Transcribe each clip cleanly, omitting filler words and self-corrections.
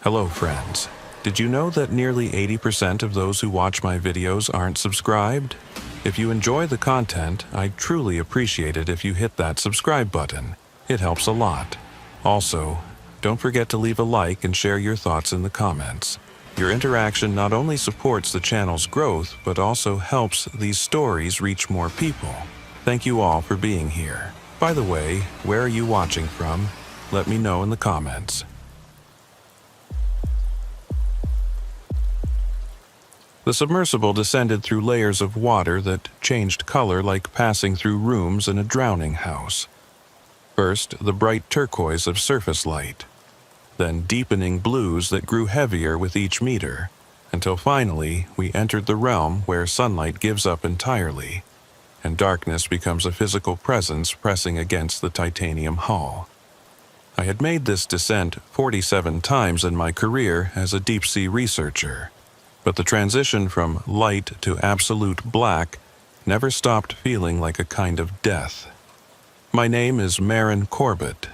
Hello friends. Did you know that nearly 80% of those who watch my videos aren't subscribed? If you enjoy the content, I'd truly appreciate it if you hit that subscribe button. It helps a lot. Also, don't forget to leave a like and share your thoughts in the comments. Your interaction not only supports the channel's growth, but also helps these stories reach more people. Thank you all for being here. By the way, where are you watching from? Let me know in the comments. The submersible descended through layers of water that changed color like passing through rooms in a drowning house. First, the bright turquoise of surface light, then deepening blues that grew heavier with each meter, until finally we entered the realm where sunlight gives up entirely, and darkness becomes a physical presence pressing against the titanium hull. I had made this descent 47 times in my career as a deep-sea researcher, but the transition from light to absolute black never stopped feeling like a kind of death. My name is Marin Corbett,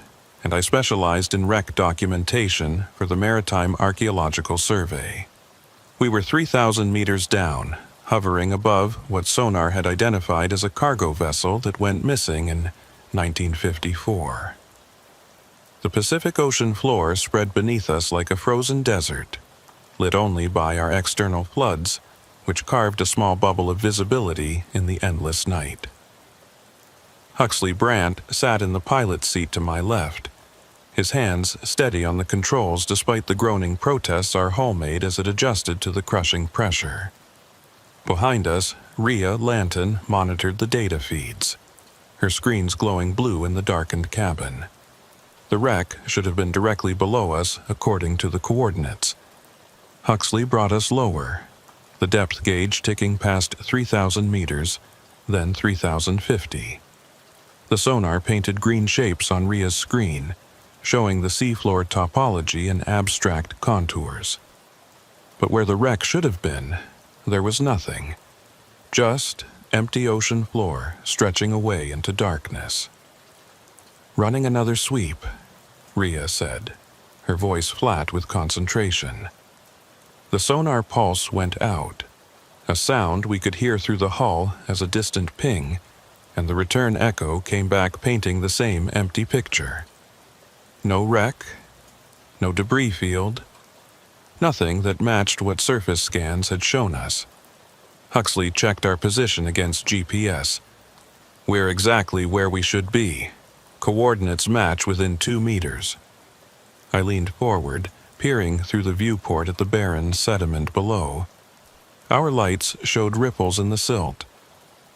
and I specialized in wreck documentation for the Maritime Archaeological Survey. We were 3,000 meters down, hovering above what sonar had identified as a cargo vessel that went missing in 1954. The Pacific Ocean floor spread beneath us like a frozen desert, lit only by our external floods, which carved a small bubble of visibility in the endless night. Huxley Brandt sat in the pilot's seat to my left, his hands steady on the controls despite the groaning protests our hull made as it adjusted to the crushing pressure. Behind us, Rhea Lanton monitored the data feeds, her screens glowing blue in the darkened cabin. The wreck should have been directly below us according to the coordinates. Huxley brought us lower, the depth gauge ticking past 3,000 meters, then 3,050. The sonar painted green shapes on Rhea's screen, showing the seafloor topology and abstract contours. But where the wreck should have been, there was nothing. Just empty ocean floor stretching away into darkness. "Running another sweep," Rhea said, her voice flat with concentration. The sonar pulse went out, a sound we could hear through the hull as a distant ping, and the return echo came back painting the same empty picture. No wreck, no debris field, nothing that matched what surface scans had shown us. Huxley checked our position against GPS. We're exactly where we should be. Coordinates match within 2 meters. I leaned forward, peering through the viewport at the barren sediment below. Our lights showed ripples in the silt,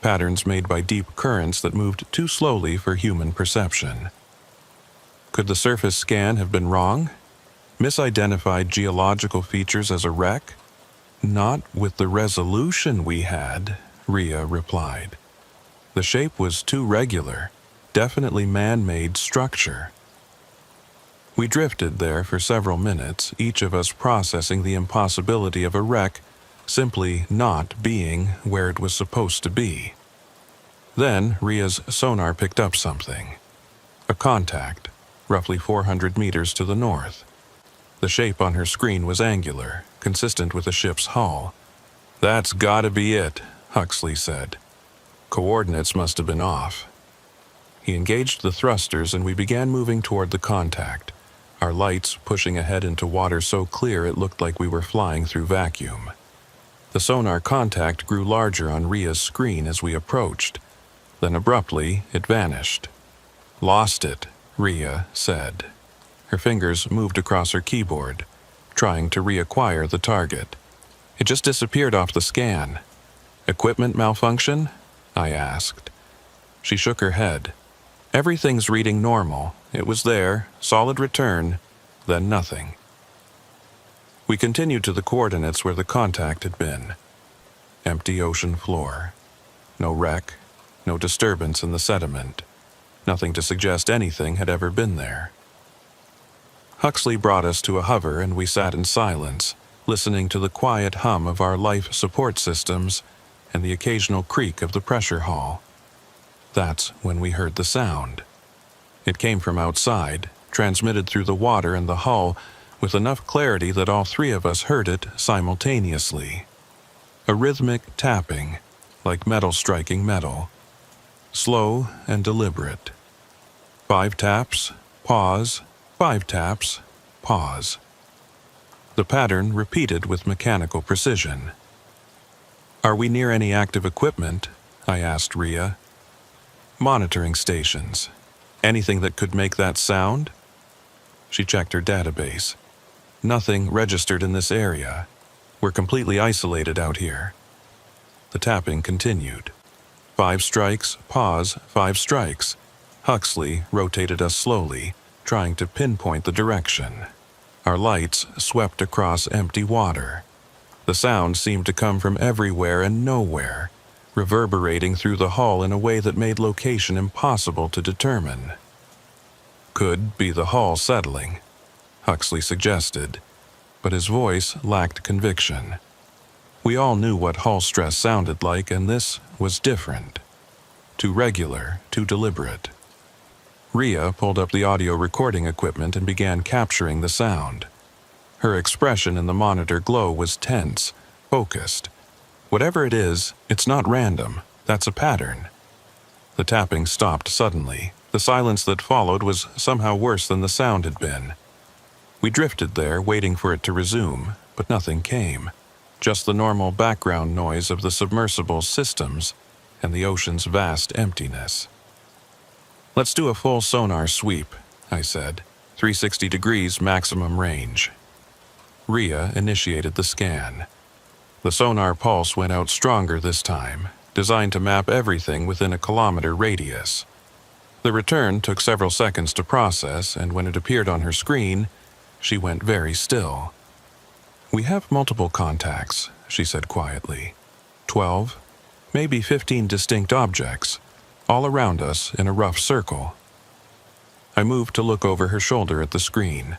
patterns made by deep currents that moved too slowly for human perception. Could the surface scan have been wrong? Misidentified geological features as a wreck? "Not with the resolution we had," Rhea replied. "The shape was too regular, definitely man-made structure." We drifted there for several minutes, each of us processing the impossibility of a wreck simply not being where it was supposed to be. Then Rhea's sonar picked up something. A contact, roughly 400 meters to the north. The shape on her screen was angular, consistent with a ship's hull. "That's gotta be it," Huxley said. "Coordinates must have been off." He engaged the thrusters and we began moving toward the contact, our lights pushing ahead into water so clear it looked like we were flying through vacuum. The sonar contact grew larger on Rhea's screen as we approached. Then abruptly, it vanished. "Lost it," Rhea said. Her fingers moved across her keyboard, trying to reacquire the target. "It just disappeared off the scan." "Equipment malfunction?" I asked. She shook her head. "Everything's reading normal. It was there, solid return, then nothing." We continued to the coordinates where the contact had been. Empty ocean floor. No wreck, no disturbance in the sediment. Nothing to suggest anything had ever been there. Huxley brought us to a hover and we sat in silence, listening to the quiet hum of our life support systems and the occasional creak of the pressure hull. That's when we heard the sound. It came from outside, transmitted through the water and the hull, with enough clarity that all three of us heard it simultaneously. A rhythmic tapping, like metal striking metal. Slow and deliberate. 5 taps, pause, 5 taps, pause. The pattern repeated with mechanical precision. "Are we near any active equipment?" I asked Rhea. "Monitoring stations. Anything that could make that sound?" She checked her database. "Nothing registered in this area. We're completely isolated out here." The tapping continued. 5 strikes, pause, 5 strikes. Huxley rotated us slowly, trying to pinpoint the direction. Our lights swept across empty water. The sound seemed to come from everywhere and nowhere, reverberating through the hull in a way that made location impossible to determine. "Could be the hull settling," Huxley suggested, but his voice lacked conviction. We all knew what hull stress sounded like, and this was different. Too regular, too deliberate. Rhea pulled up the audio recording equipment and began capturing the sound. Her expression in the monitor glow was tense, focused. "Whatever it is, it's not random. That's a pattern." The tapping stopped suddenly. The silence that followed was somehow worse than the sound had been. We drifted there, waiting for it to resume, but nothing came. Just the normal background noise of the submersible systems and the ocean's vast emptiness. "Let's do a full sonar sweep," I said. 360 degrees maximum range. Rhea initiated the scan. The sonar pulse went out stronger this time, designed to map everything within a kilometer radius. The return took several seconds to process, and when it appeared on her screen, she went very still. "We have multiple contacts," she said quietly. 12, maybe 15 distinct objects, all around us in a rough circle. I moved to look over her shoulder at the screen.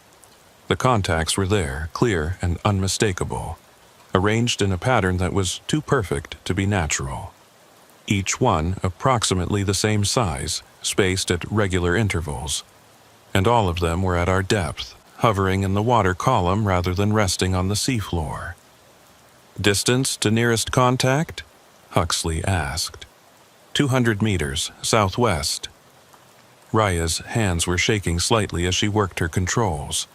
The contacts were there, clear and unmistakable, arranged in a pattern that was too perfect to be natural. Each one approximately the same size, spaced at regular intervals. And all of them were at our depth, hovering in the water column rather than resting on the seafloor. "Distance to nearest contact?" Huxley asked. 200 meters, southwest. Rhea's hands were shaking slightly as she worked her controls.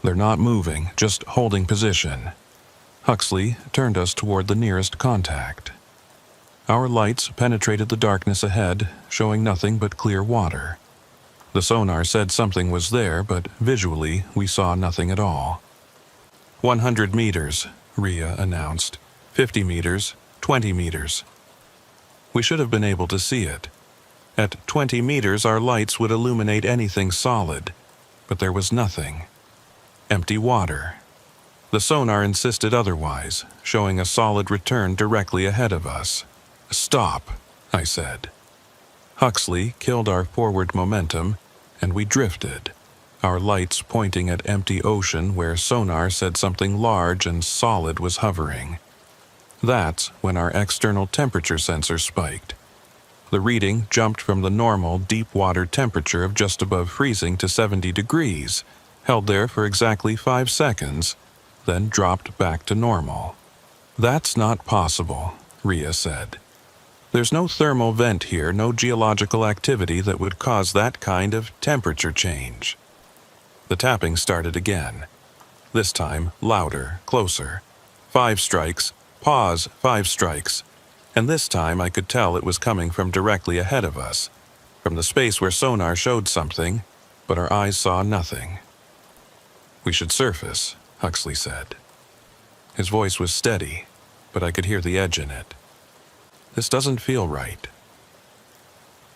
"They're not moving, just holding position." Huxley turned us toward the nearest contact. Our lights penetrated the darkness ahead, showing nothing but clear water. The sonar said something was there, but visually we saw nothing at all. 100 meters, Rhea announced. 50 meters, 20 meters. We should have been able to see it. At 20 meters, our lights would illuminate anything solid, but there was nothing. Empty water. The sonar insisted otherwise, showing a solid return directly ahead of us. "Stop," I said. Huxley killed our forward momentum, and we drifted, our lights pointing at empty ocean where sonar said something large and solid was hovering. That's when our external temperature sensor spiked. The reading jumped from the normal deep water temperature of just above freezing to 70 degrees, held there for exactly 5 seconds, then dropped back to normal. "That's not possible," Rhea said. "There's no thermal vent here, no geological activity that would cause that kind of temperature change." The tapping started again. This time, louder, closer. 5 strikes, pause, 5 strikes. And this time I could tell it was coming from directly ahead of us, from the space where sonar showed something, but our eyes saw nothing. "We should surface," Huxley said. His voice was steady, but I could hear the edge in it. "This doesn't feel right."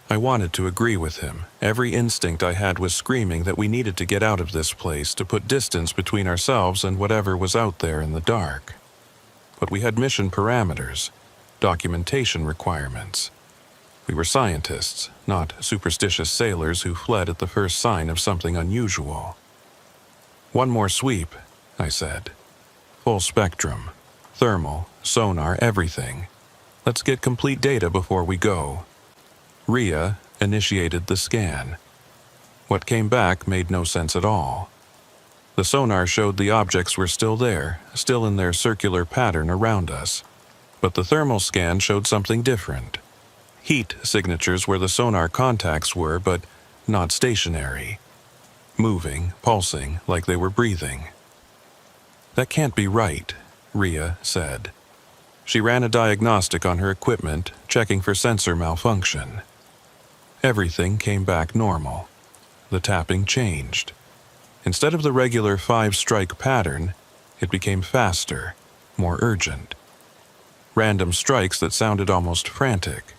I wanted to agree with him. Every instinct I had was screaming that we needed to get out of this place, to put distance between ourselves and whatever was out there in the dark. But we had mission parameters, documentation requirements. We were scientists, not superstitious sailors who fled at the first sign of something unusual. "One more sweep," I said. "Full spectrum. Thermal, sonar, everything. Let's get complete data before we go." Rhea initiated the scan. What came back made no sense at all. The sonar showed the objects were still there, still in their circular pattern around us. But the thermal scan showed something different. Heat signatures where the sonar contacts were, but not stationary. Moving, pulsing, like they were breathing. "That can't be right," Ria said. She ran a diagnostic on her equipment, checking for sensor malfunction. Everything came back normal. The tapping changed. Instead of the regular 5-strike pattern, it became faster, more urgent. Random strikes that sounded almost frantic.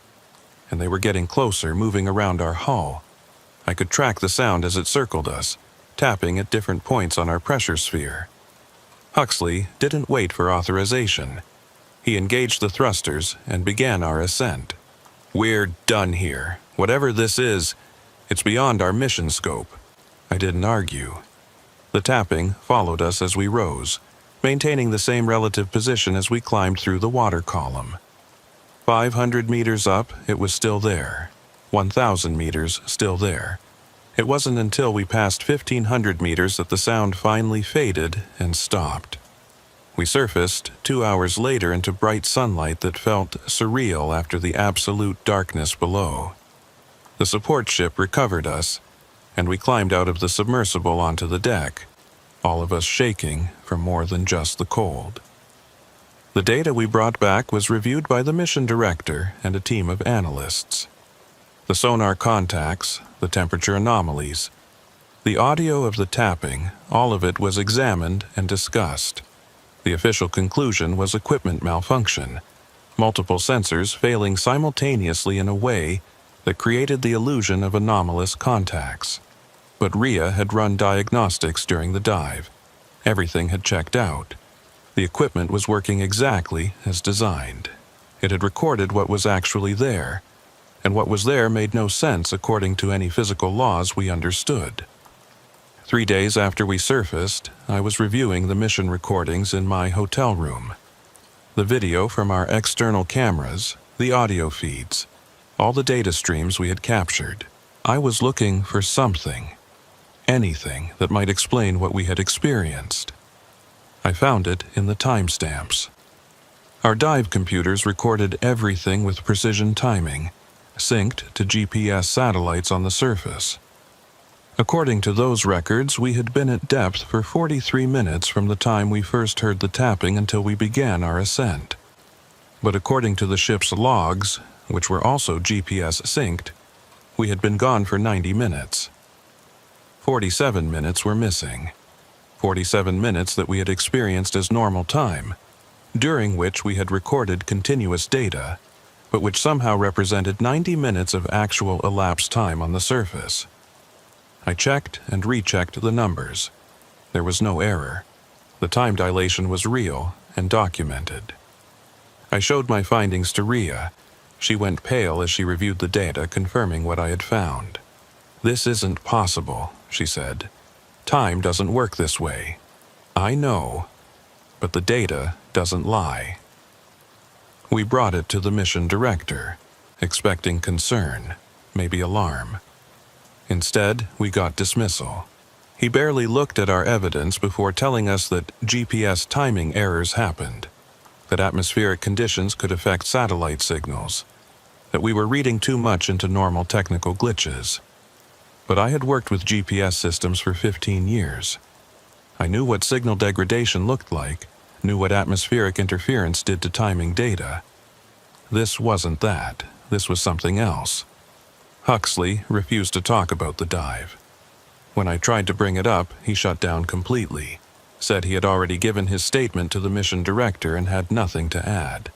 And they were getting closer, moving around our hull. I could track the sound as it circled us, tapping at different points on our pressure sphere. Huxley didn't wait for authorization. He engaged the thrusters and began our ascent. "We're done here. Whatever this is, it's beyond our mission scope." I didn't argue. The tapping followed us as we rose, maintaining the same relative position as we climbed through the water column. 500 meters up, it was still there. 1,000 meters, still there. It wasn't until we passed 1,500 meters that the sound finally faded and stopped. We surfaced 2 hours later into bright sunlight that felt surreal after the absolute darkness below. The support ship recovered us, and we climbed out of the submersible onto the deck, all of us shaking from more than just the cold. The data we brought back was reviewed by the mission director and a team of analysts. The sonar contacts, the temperature anomalies, the audio of the tapping, all of it was examined and discussed. The official conclusion was equipment malfunction, multiple sensors failing simultaneously in a way that created the illusion of anomalous contacts. But Ria had run diagnostics during the dive. Everything had checked out. The equipment was working exactly as designed. It had recorded what was actually there, and what was there made no sense according to any physical laws we understood. 3 days after we surfaced, I was reviewing the mission recordings in my hotel room. The video from our external cameras, the audio feeds, all the data streams we had captured. I was looking for something, anything that might explain what we had experienced. I found it in the timestamps. Our dive computers recorded everything with precision timing, synced to GPS satellites on the surface. According to those records, we had been at depth for 43 minutes from the time we first heard the tapping until we began our ascent. But according to the ship's logs, which were also GPS synced, we had been gone for 90 minutes. 47 minutes were missing. 47 minutes that we had experienced as normal time, during which we had recorded continuous data, but which somehow represented 90 minutes of actual elapsed time on the surface. I checked and rechecked the numbers. There was no error. The time dilation was real and documented. I showed my findings to Ria. She went pale as she reviewed the data, confirming what I had found. "This isn't possible," she said. "Time doesn't work this way." "I know, but the data doesn't lie." We brought it to the mission director, expecting concern, maybe alarm. Instead, we got dismissal. He barely looked at our evidence before telling us that GPS timing errors happened, that atmospheric conditions could affect satellite signals, that we were reading too much into normal technical glitches. But I had worked with GPS systems for 15 years. I knew what signal degradation looked like, knew what atmospheric interference did to timing data. This wasn't that. This was something else. Huxley refused to talk about the dive. When I tried to bring it up, he shut down completely, said he had already given his statement to the mission director and had nothing to add.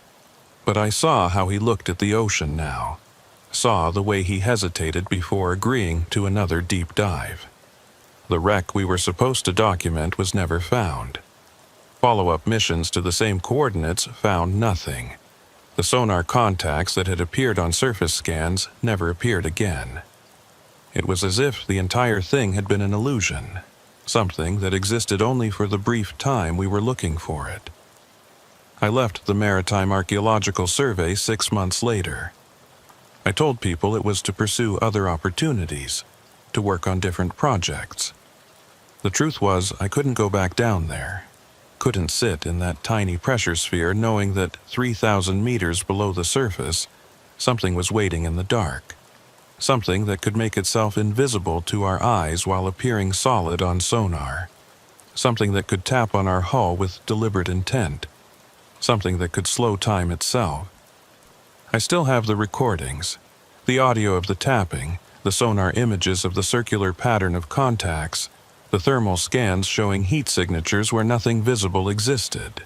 But I saw how he looked at the ocean now, saw the way he hesitated before agreeing to another deep dive. The wreck we were supposed to document was never found. Follow-up missions to the same coordinates found nothing. The sonar contacts that had appeared on surface scans never appeared again. It was as if the entire thing had been an illusion, something that existed only for the brief time we were looking for it. I left the Maritime Archaeological Survey 6 months later. I told people it was to pursue other opportunities, to work on different projects. The truth was, I couldn't go back down there. Couldn't sit in that tiny pressure sphere knowing that 3,000 meters below the surface, something was waiting in the dark. Something that could make itself invisible to our eyes while appearing solid on sonar. Something that could tap on our hull with deliberate intent. Something that could slow time itself. I still have the recordings, the audio of the tapping, the sonar images of the circular pattern of contacts, the thermal scans showing heat signatures where nothing visible existed.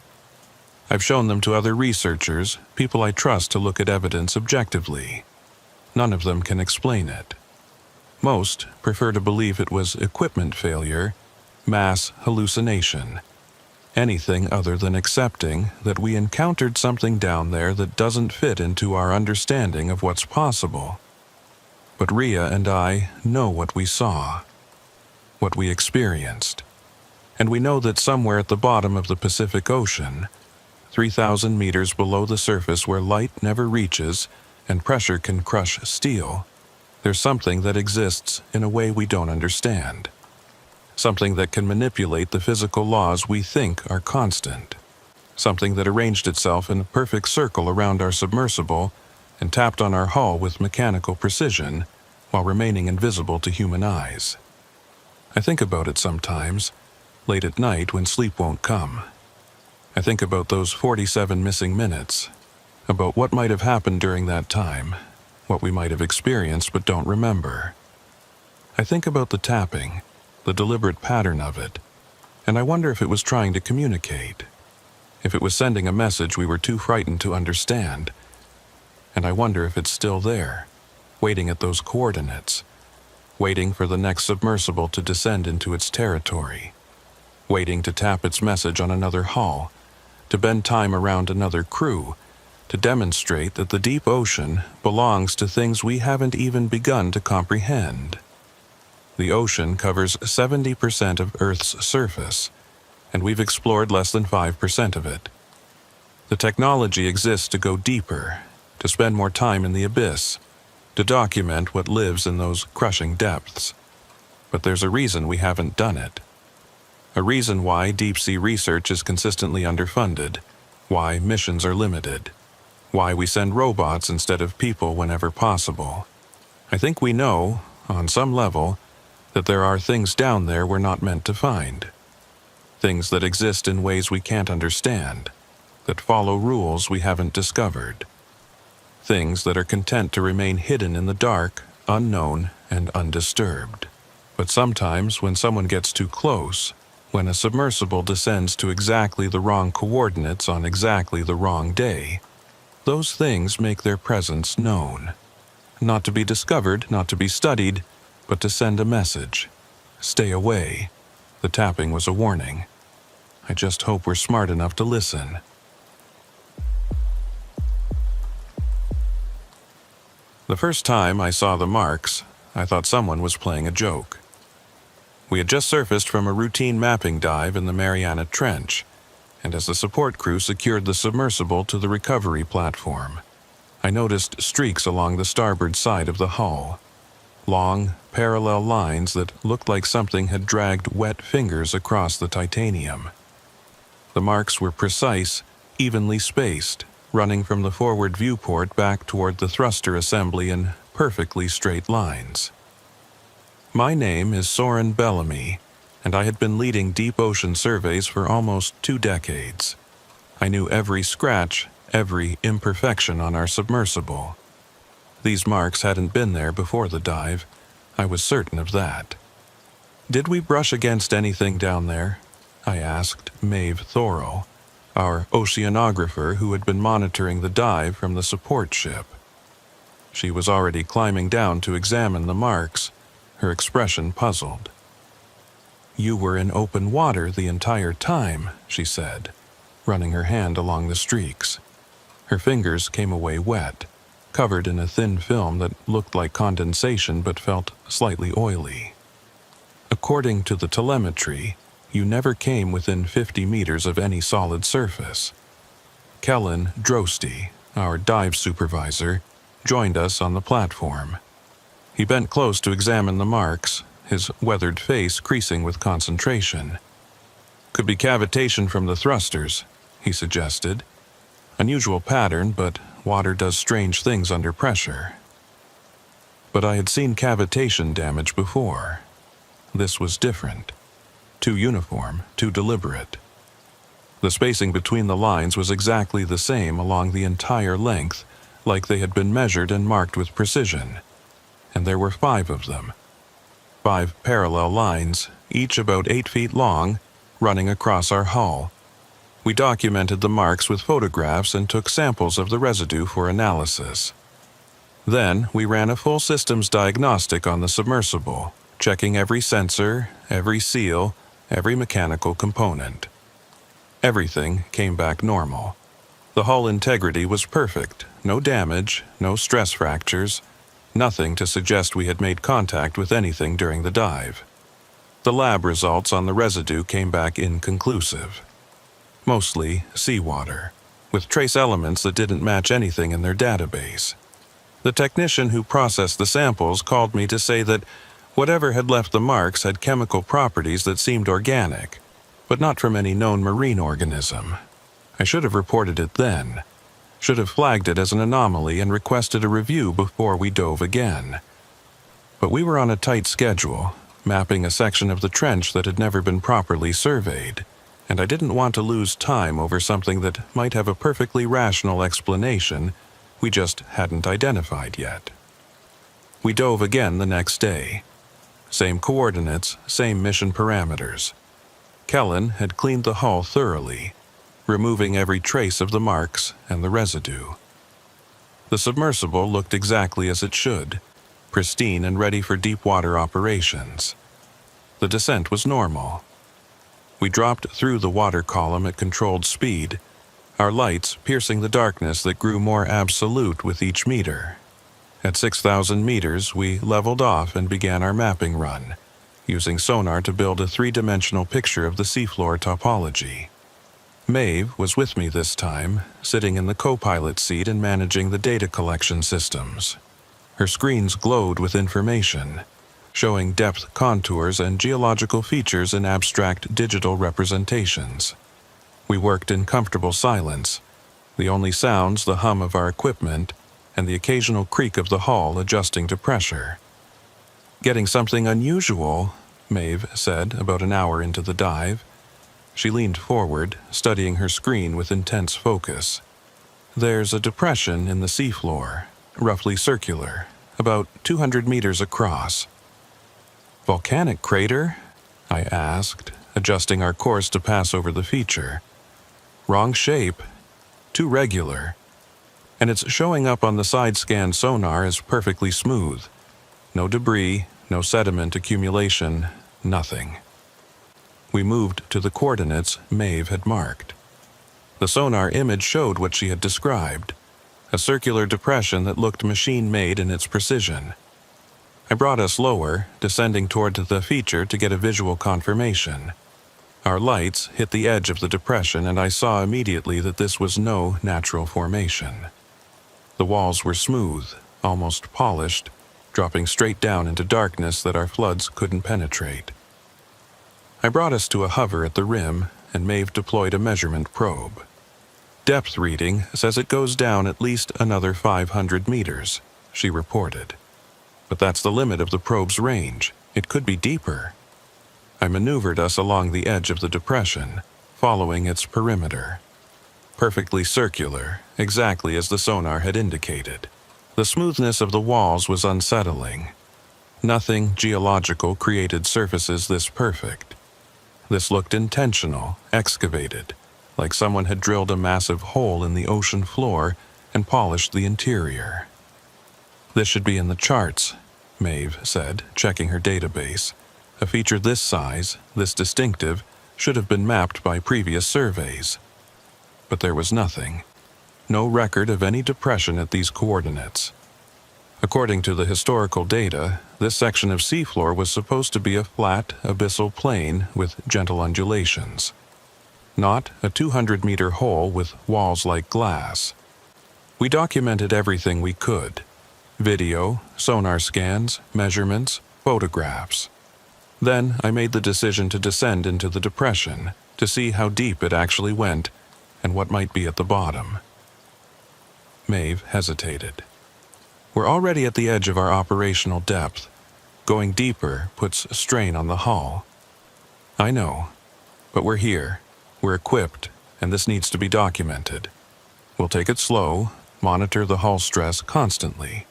I've shown them to other researchers, people I trust to look at evidence objectively. None of them can explain it. Most prefer to believe it was equipment failure, mass hallucination. Anything other than accepting that we encountered something down there that doesn't fit into our understanding of what's possible. But Rhea and I know what we saw, what we experienced. And we know that somewhere at the bottom of the Pacific Ocean, 3,000 meters below the surface where light never reaches and pressure can crush steel, there's something that exists in a way we don't understand. Something that can manipulate the physical laws we think are constant. Something that arranged itself in a perfect circle around our submersible and tapped on our hull with mechanical precision while remaining invisible to human eyes. I think about it sometimes, late at night when sleep won't come. I think about those 47 missing minutes, about what might have happened during that time, what we might have experienced but don't remember. I think about the tapping, the deliberate pattern of it, and I wonder if it was trying to communicate, if it was sending a message we were too frightened to understand, and I wonder if it's still there, waiting at those coordinates, waiting for the next submersible to descend into its territory, waiting to tap its message on another hull, to bend time around another crew, to demonstrate that the deep ocean belongs to things we haven't even begun to comprehend. The ocean covers 70% of Earth's surface, and we've explored less than 5% of it. The technology exists to go deeper, to spend more time in the abyss, to document what lives in those crushing depths. But there's a reason we haven't done it. A reason why deep-sea research is consistently underfunded, why missions are limited, why we send robots instead of people whenever possible. I think we know, on some level, that there are things down there we're not meant to find. Things that exist in ways we can't understand, that follow rules we haven't discovered. Things that are content to remain hidden in the dark, unknown, and undisturbed. But sometimes when someone gets too close, when a submersible descends to exactly the wrong coordinates on exactly the wrong day, those things make their presence known. Not to be discovered, not to be studied, but to send a message. Stay away. The tapping was a warning. I just hope we're smart enough to listen. The first time I saw the marks, I thought someone was playing a joke. We had just surfaced from a routine mapping dive in the Mariana Trench, and as the support crew secured the submersible to the recovery platform, I noticed streaks along the starboard side of the hull. Long, parallel lines that looked like something had dragged wet fingers across the titanium. The marks were precise, evenly spaced, running from the forward viewport back toward the thruster assembly in perfectly straight lines. My name is Soren Bellamy, and I had been leading deep ocean surveys for almost 2 decades. I knew every scratch, every imperfection on our submersible. These marks hadn't been there before the dive. I was certain of that. Did we brush against anything down there? I asked Maeve Thorough, our oceanographer who had been monitoring the dive from the support ship. She was already climbing down to examine the marks, her expression puzzled. "You were in open water the entire time," she said, running her hand along the streaks. Her fingers came away wet, covered in a thin film that looked like condensation but felt slightly oily. "According to the telemetry, you never came within 50 meters of any solid surface." Kellen Drosty, our dive supervisor, joined us on the platform. He bent close to examine the marks, his weathered face creasing with concentration. "Could be cavitation from the thrusters," he suggested. "Unusual pattern, but water does strange things under pressure." But I had seen cavitation damage before. This was different. Too uniform, too deliberate. The spacing between the lines was exactly the same along the entire length, like they had been measured and marked with precision. And there were 5 of them. 5 parallel lines, each about 8 feet long, running across our hull. We documented the marks with photographs and took samples of the residue for analysis. Then we ran a full systems diagnostic on the submersible, checking every sensor, every seal, every mechanical component. Everything came back normal. The hull integrity was perfect, no damage, no stress fractures, nothing to suggest we had made contact with anything during the dive. The lab results on the residue came back inconclusive. Mostly seawater, with trace elements that didn't match anything in their database. The technician who processed the samples called me to say that whatever had left the marks had chemical properties that seemed organic, but not from any known marine organism. I should have reported it then. Should have flagged it as an anomaly and requested a review before we dove again. But we were on a tight schedule, mapping a section of the trench that had never been properly surveyed, and I didn't want to lose time over something that might have a perfectly rational explanation we just hadn't identified yet. We dove again the next day. Same coordinates, same mission parameters. Kellen had cleaned the hull thoroughly, removing every trace of the marks and the residue. The submersible looked exactly as it should, pristine and ready for deep water operations. The descent was normal. We dropped through the water column at controlled speed, our lights piercing the darkness that grew more absolute with each meter. At 6,000 meters, we leveled off and began our mapping run, using sonar to build a 3-dimensional picture of the seafloor topology. Maeve was with me this time, sitting in the co-pilot seat and managing the data collection systems. Her screens glowed with information, showing depth contours and geological features in abstract digital representations. We worked in comfortable silence, the only sounds the hum of our equipment and the occasional creak of the hull adjusting to pressure. "Getting something unusual," Maeve said about an hour into the dive. She leaned forward, studying her screen with intense focus. "There's a depression in the seafloor, roughly circular, about 200 meters across." "Volcanic crater?" I asked, adjusting our course to pass over the feature. "Wrong shape. Too regular. And it's showing up on the side-scan sonar as perfectly smooth. No debris, no sediment accumulation, nothing." We moved to the coordinates Maeve had marked. The sonar image showed what she had described, a circular depression that looked machine-made in its precision. I brought us lower, descending toward the feature to get a visual confirmation. Our lights hit the edge of the depression, and I saw immediately that this was no natural formation. The walls were smooth, almost polished, dropping straight down into darkness that our floods couldn't penetrate. I brought us to a hover at the rim, and Maeve deployed a measurement probe. "Depth reading says it goes down at least another 500 meters, she reported. "But that's the limit of the probe's range. It could be deeper." I maneuvered us along the edge of the depression, following its perimeter. Perfectly circular, exactly as the sonar had indicated. The smoothness of the walls was unsettling. Nothing geological created surfaces this perfect. This looked intentional, excavated, like someone had drilled a massive hole in the ocean floor and polished the interior. "This should be in the charts," Maeve said, checking her database. "A feature this size, this distinctive, should have been mapped by previous surveys." But there was nothing. No record of any depression at these coordinates. According to the historical data, this section of seafloor was supposed to be a flat, abyssal plain with gentle undulations. Not a 200-meter hole with walls like glass. We documented everything we could. Video, sonar scans, measurements, photographs. Then I made the decision to descend into the depression to see how deep it actually went and what might be at the bottom. Maeve hesitated. We're already at the edge of our operational depth. Going deeper puts strain on the hull. I know, but we're here. We're equipped, and this needs to be documented. We'll take it slow, monitor the hull stress constantly.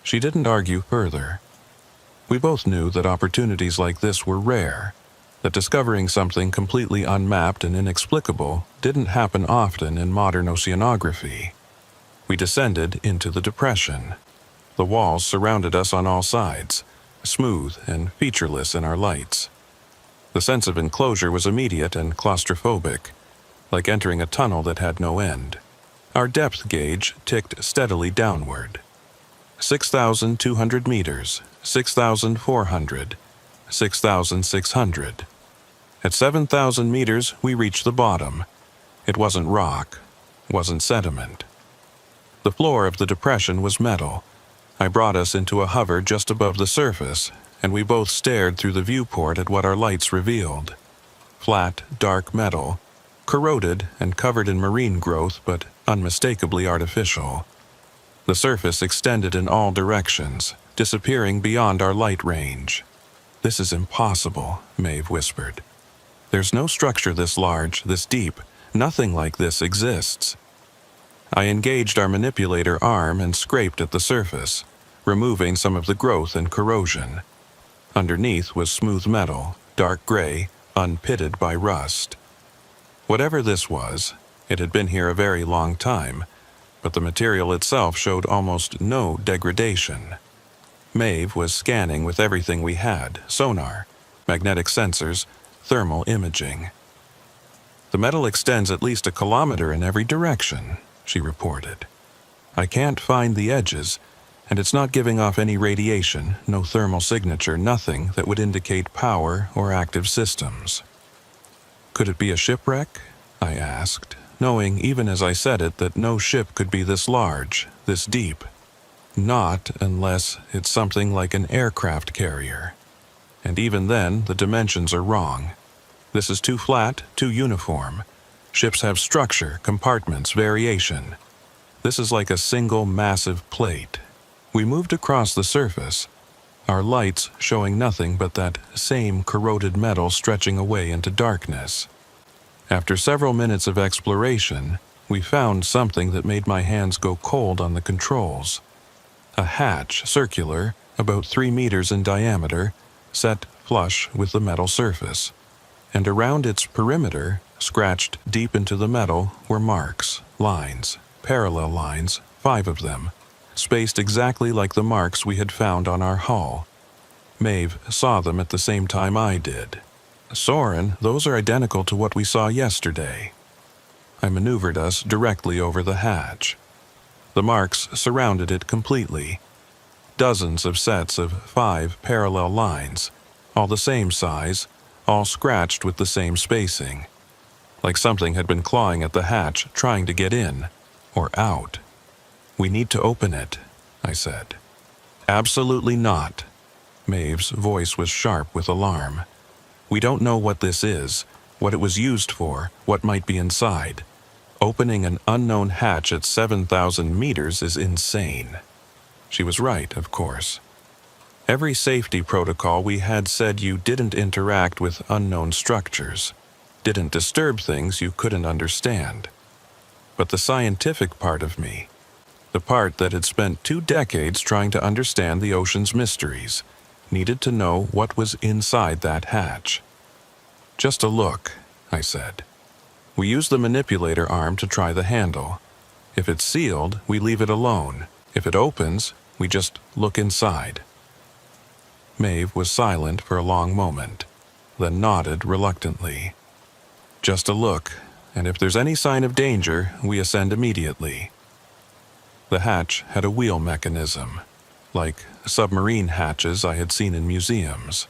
She didn't argue further. We both knew that opportunities like this were rare, that discovering something completely unmapped and inexplicable didn't happen often in modern oceanography. We descended into the depression. The walls surrounded us on all sides, smooth and featureless in our lights. The sense of enclosure was immediate and claustrophobic, like entering a tunnel that had no end. Our depth gauge ticked steadily downward. 6,200 meters, 6,400, 6,600. At 7,000 meters, we reached the bottom. It wasn't rock, wasn't sediment. The floor of the depression was metal. I brought us into a hover just above the surface, and we both stared through the viewport at what our lights revealed. Flat, dark metal, corroded and covered in marine growth, but unmistakably artificial. The surface extended in all directions, disappearing beyond our light range. "This is impossible," Maeve whispered. "There's no structure this large, this deep. Nothing like this exists." I engaged our manipulator arm and scraped at the surface, removing some of the growth and corrosion. Underneath was smooth metal, dark gray, unpitted by rust. Whatever this was, it had been here a very long time, but the material itself showed almost no degradation. Maeve was scanning with everything we had: sonar, magnetic sensors, thermal imaging. "The metal extends at least a kilometer in every direction," she reported. "I can't find the edges, and it's not giving off any radiation, no thermal signature, nothing that would indicate power or active systems." "Could it be a shipwreck?" I asked, knowing even as I said it that no ship could be this large, this deep. "Not unless it's something like an aircraft carrier. And even then, the dimensions are wrong. This is too flat, too uniform. Ships have structure, compartments, variation. This is like a single massive plate." We moved across the surface, our lights showing nothing but that same corroded metal stretching away into darkness. After several minutes of exploration, we found something that made my hands go cold on the controls. A hatch, circular, about 3 meters in diameter, set flush with the metal surface, and around its perimeter, scratched deep into the metal, were marks, lines, parallel lines, 5 of them, spaced exactly like the marks we had found on our hull. Maeve saw them at the same time I did. "Soren, those are identical to what we saw yesterday." I maneuvered us directly over the hatch. The marks surrounded it completely. Dozens of sets of 5 parallel lines, all the same size, all scratched with the same spacing. Like something had been clawing at the hatch, trying to get in, or out. "We need to open it," I said. "Absolutely not." Maeve's voice was sharp with alarm. "We don't know what this is, what it was used for, what might be inside. Opening an unknown hatch at 7,000 meters is insane." She was right, of course. Every safety protocol we had said you didn't interact with unknown structures, didn't disturb things you couldn't understand. But the scientific part of me, the part that had spent 2 decades trying to understand the ocean's mysteries, needed to know what was inside that hatch. "Just a look," I said. "We use the manipulator arm to try the handle. If it's sealed, we leave it alone. If it opens, we just look inside." Maeve was silent for a long moment, then nodded reluctantly. "Just a look, and if there's any sign of danger, we ascend immediately." The hatch had a wheel mechanism, like submarine hatches I had seen in museums.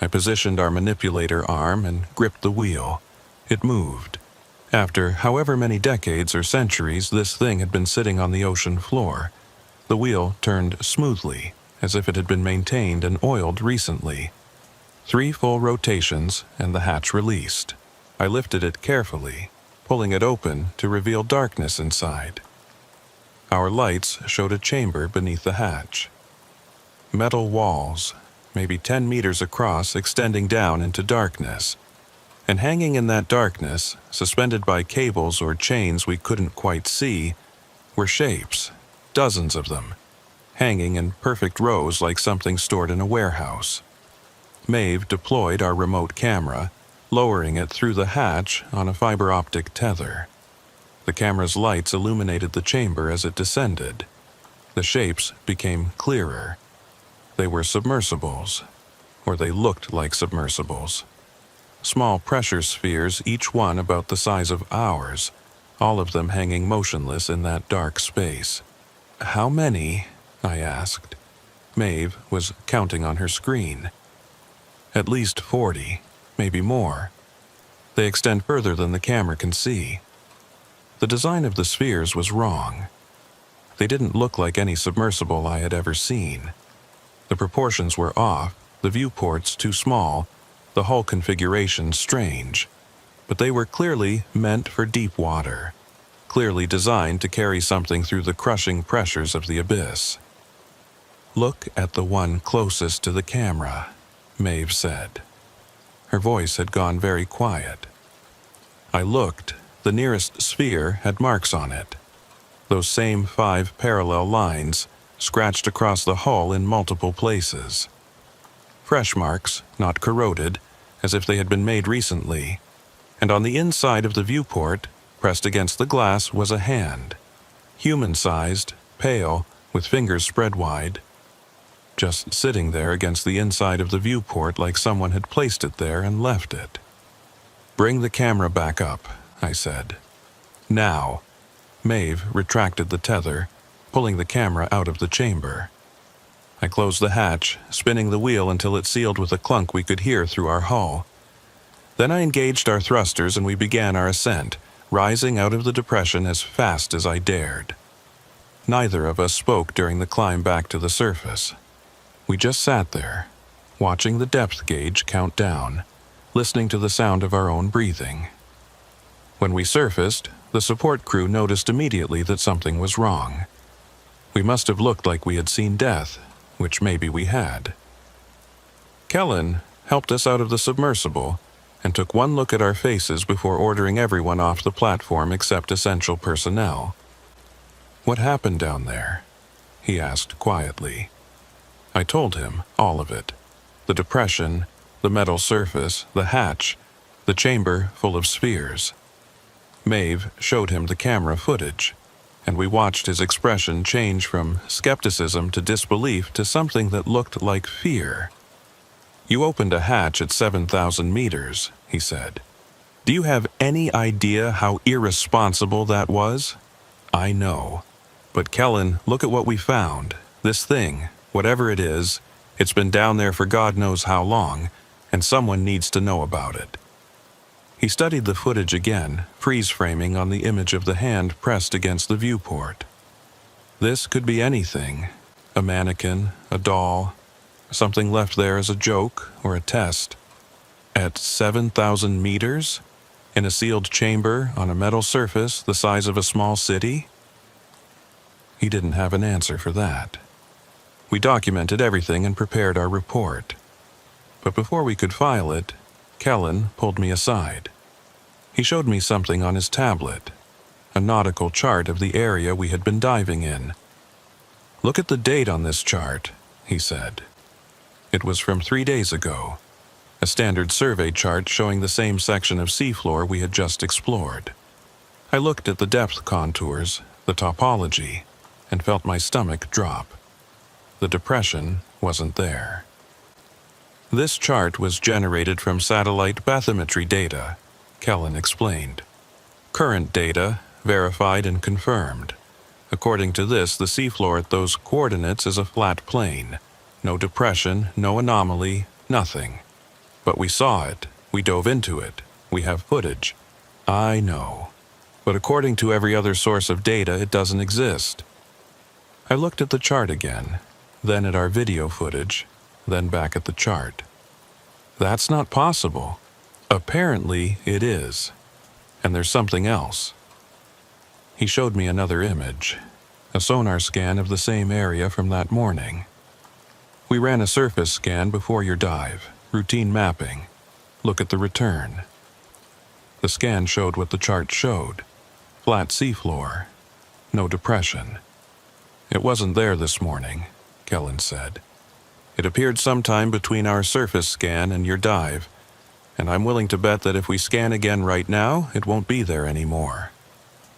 I positioned our manipulator arm and gripped the wheel. It moved. After however many decades or centuries this thing had been sitting on the ocean floor, the wheel turned smoothly, as if it had been maintained and oiled recently. 3 full rotations, and the hatch released. I lifted it carefully, pulling it open to reveal darkness inside. Our lights showed a chamber beneath the hatch. Metal walls, maybe 10 meters across, extending down into darkness. And hanging in that darkness, suspended by cables or chains we couldn't quite see, were shapes, dozens of them, hanging in perfect rows like something stored in a warehouse. Maeve deployed our remote camera, lowering it through the hatch on a fiber optic tether. The camera's lights illuminated the chamber as it descended. The shapes became clearer. They were submersibles, or they looked like submersibles. Small pressure spheres, each one about the size of ours, all of them hanging motionless in that dark space. "How many?" I asked. Maeve was counting on her screen. "At least 40, maybe more. They extend further than the camera can see." The design of the spheres was wrong. They didn't look like any submersible I had ever seen. The proportions were off, the viewports too small, the hull configuration strange. But they were clearly meant for deep water, clearly designed to carry something through the crushing pressures of the abyss. "Look at the one closest to the camera," Maeve said. Her voice had gone very quiet. I looked. The nearest sphere had marks on it. Those same 5 parallel lines, scratched across the hull in multiple places. Fresh marks, not corroded, as if they had been made recently. And on the inside of the viewport, pressed against the glass, was a hand. Human-sized, pale, with fingers spread wide. Just sitting there against the inside of the viewport like someone had placed it there and left it. "Bring the camera back up," I said. "Now." Maeve retracted the tether, pulling the camera out of the chamber. I closed the hatch, spinning the wheel until it sealed with a clunk we could hear through our hull. Then I engaged our thrusters and we began our ascent, rising out of the depression as fast as I dared. Neither of us spoke during the climb back to the surface. We just sat there, watching the depth gauge count down, listening to the sound of our own breathing. When we surfaced, the support crew noticed immediately that something was wrong. We must have looked like we had seen death, which maybe we had. Kellen helped us out of the submersible and took one look at our faces before ordering everyone off the platform except essential personnel. "What happened down there?" he asked quietly. I told him all of it. The depression, the metal surface, the hatch, the chamber full of spheres. Maeve showed him the camera footage, and we watched his expression change from skepticism to disbelief to something that looked like fear. "You opened a hatch at 7,000 meters, he said. "Do you have any idea how irresponsible that was?" "I know. But Kellen, look at what we found. This thing, whatever it is, it's been down there for God knows how long, and someone needs to know about it." He studied the footage again, freeze-framing on the image of the hand pressed against the viewport. This could be anything. A mannequin, a doll, something left there as a joke or a test. At 7,000 meters? In a sealed chamber on a metal surface the size of a small city? He didn't have an answer for that. We documented everything and prepared our report. But before we could file it, Kellen pulled me aside. He showed me something on his tablet, a nautical chart of the area we had been diving in. "Look at the date on this chart," he said. It was from 3 days ago, a standard survey chart showing the same section of seafloor we had just explored. I looked at the depth contours, the topology, and felt my stomach drop. The depression wasn't there. This chart was generated from satellite bathymetry data, Kellen explained. Current data, verified and confirmed. According to this, the seafloor at those coordinates is a flat plane. No depression, no anomaly, nothing. But we saw it. We dove into it. We have footage. I know. But according to every other source of data, it doesn't exist. I looked at the chart again, then at our video footage, then back at the chart. That's not possible. Apparently it is. And there's something else. He showed me another image, a sonar scan of the same area from that morning. We ran a surface scan before your dive, routine mapping. Look at the return. The scan showed what the chart showed. Flat seafloor. No depression. It wasn't there this morning, Kellen said. It appeared sometime between our surface scan and your dive, and I'm willing to bet that if we scan again right now, it won't be there anymore.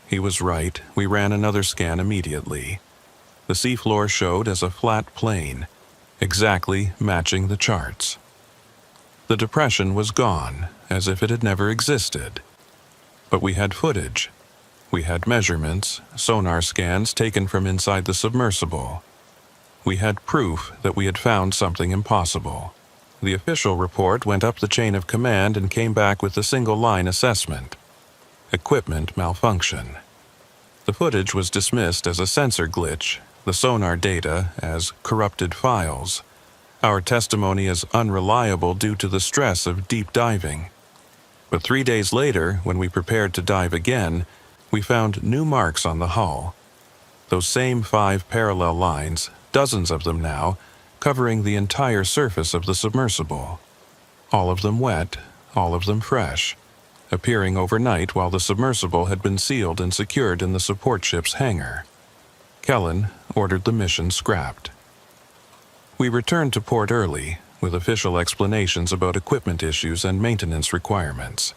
He was right. We ran another scan immediately. The seafloor showed as a flat plane, exactly matching the charts. The depression was gone, as if it had never existed. But we had footage. We had measurements, sonar scans taken from inside the submersible. We had proof that we had found something impossible. The official report went up the chain of command and came back with a single-line assessment. Equipment malfunction. The footage was dismissed as a sensor glitch, the sonar data as corrupted files, our testimony as unreliable due to the stress of deep diving. But 3 days later, when we prepared to dive again, we found new marks on the hull. Those same 5 parallel lines, dozens of them now, covering the entire surface of the submersible. All of them wet, all of them fresh, appearing overnight while the submersible had been sealed and secured in the support ship's hangar. Kellen ordered the mission scrapped. We returned to port early, with official explanations about equipment issues and maintenance requirements.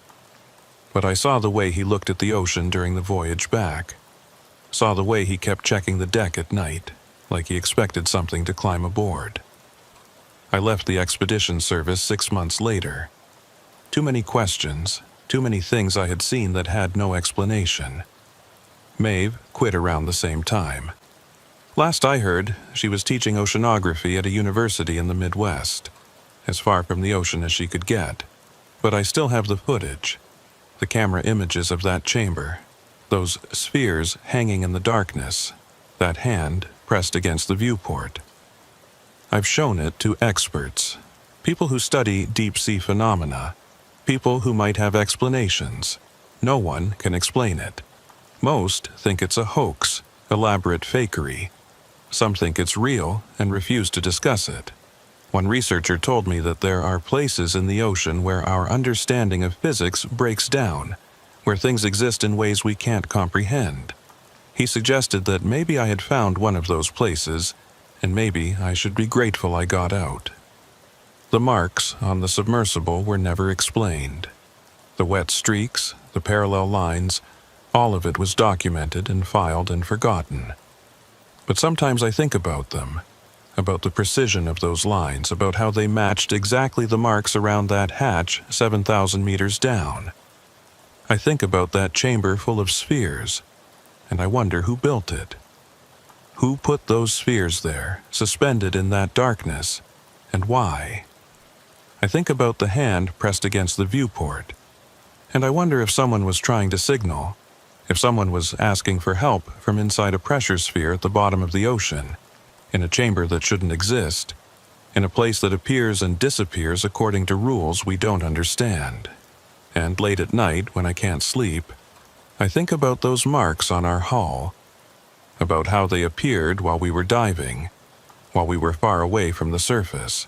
But I saw the way he looked at the ocean during the voyage back. Saw the way he kept checking the deck at night, like he expected something to climb aboard. I left the expedition service 6 months later. Too many questions, too many things I had seen that had no explanation. Maeve quit around the same time. Last I heard, she was teaching oceanography at a university in the Midwest, as far from the ocean as she could get. But I still have the footage. The camera images of that chamber, those spheres hanging in the darkness, that hand pressed against the viewport. I've shown it to experts, people who study deep-sea phenomena, people who might have explanations. No one can explain it. Most think it's a hoax, elaborate fakery. Some think it's real and refuse to discuss it. One researcher told me that there are places in the ocean where our understanding of physics breaks down, where things exist in ways we can't comprehend. He suggested that maybe I had found one of those places, and maybe I should be grateful I got out. The marks on the submersible were never explained. The wet streaks, the parallel lines, all of it was documented and filed and forgotten. But sometimes I think about them, about the precision of those lines, about how they matched exactly the marks around that hatch 7,000 meters down. I think about that chamber full of spheres, and I wonder who built it. Who put those spheres there, suspended in that darkness, and why? I think about the hand pressed against the viewport, and I wonder if someone was trying to signal, if someone was asking for help from inside a pressure sphere at the bottom of the ocean, in a chamber that shouldn't exist, in a place that appears and disappears according to rules we don't understand. And late at night, when I can't sleep, I think about those marks on our hull, about how they appeared while we were diving, while we were far away from the surface,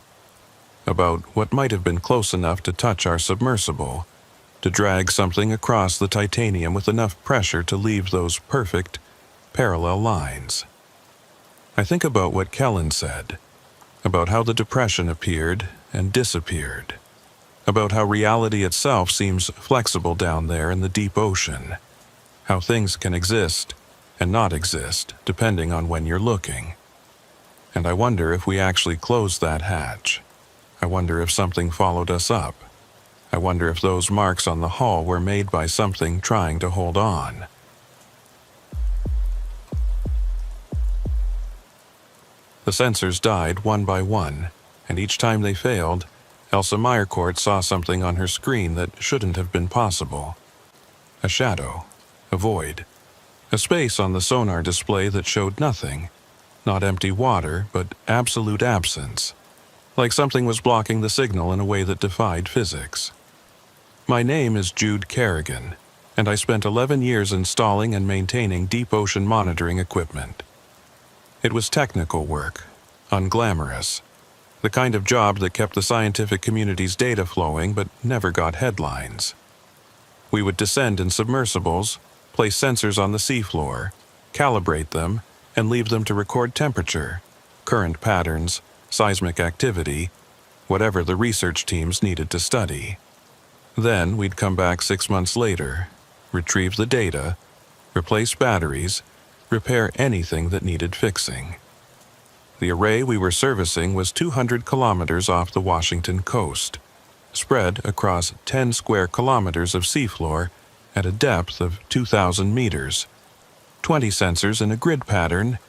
about what might have been close enough to touch our submersible, to drag something across the titanium with enough pressure to leave those perfect, parallel lines. I think about what Kellen said, about how the depression appeared and disappeared, about how reality itself seems flexible down there in the deep ocean, how things can exist and not exist depending on when you're looking. And I wonder if we actually closed that hatch. I wonder if something followed us up. I wonder if those marks on the hull were made by something trying to hold on. The sensors died one by one, and each time they failed, Elsa Meyercourt saw something on her screen that shouldn't have been possible. A shadow, a void, a space on the sonar display that showed nothing, not empty water, but absolute absence. like something was blocking the signal in a way that defied physics. My name is Jude Kerrigan, and I spent 11 years installing and maintaining deep ocean monitoring equipment. It was technical work, unglamorous, the kind of job that kept the scientific community's data flowing but never got headlines. We would descend in submersibles, place sensors on the seafloor, calibrate them, and leave them to record temperature, current patterns, seismic activity, whatever the research teams needed to study. Then we'd come back 6 months later, retrieve the data, replace batteries, repair anything that needed fixing. The array we were servicing was 200 kilometers off the Washington coast, spread across 10 square kilometers of seafloor at a depth of 2,000 meters. 20 sensors in a grid pattern,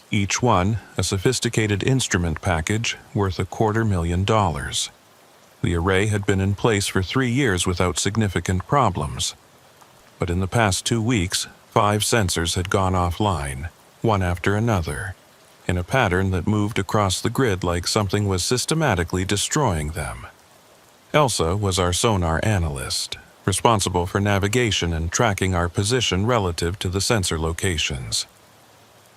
each one a sophisticated instrument package worth $250,000. The array had been in place for 3 years without significant problems. But in the past 2 weeks, 5 sensors had gone offline, one after another, in a pattern that moved across the grid like something was systematically destroying them. Elsa was our sonar analyst, responsible for navigation and tracking our position relative to the sensor locations.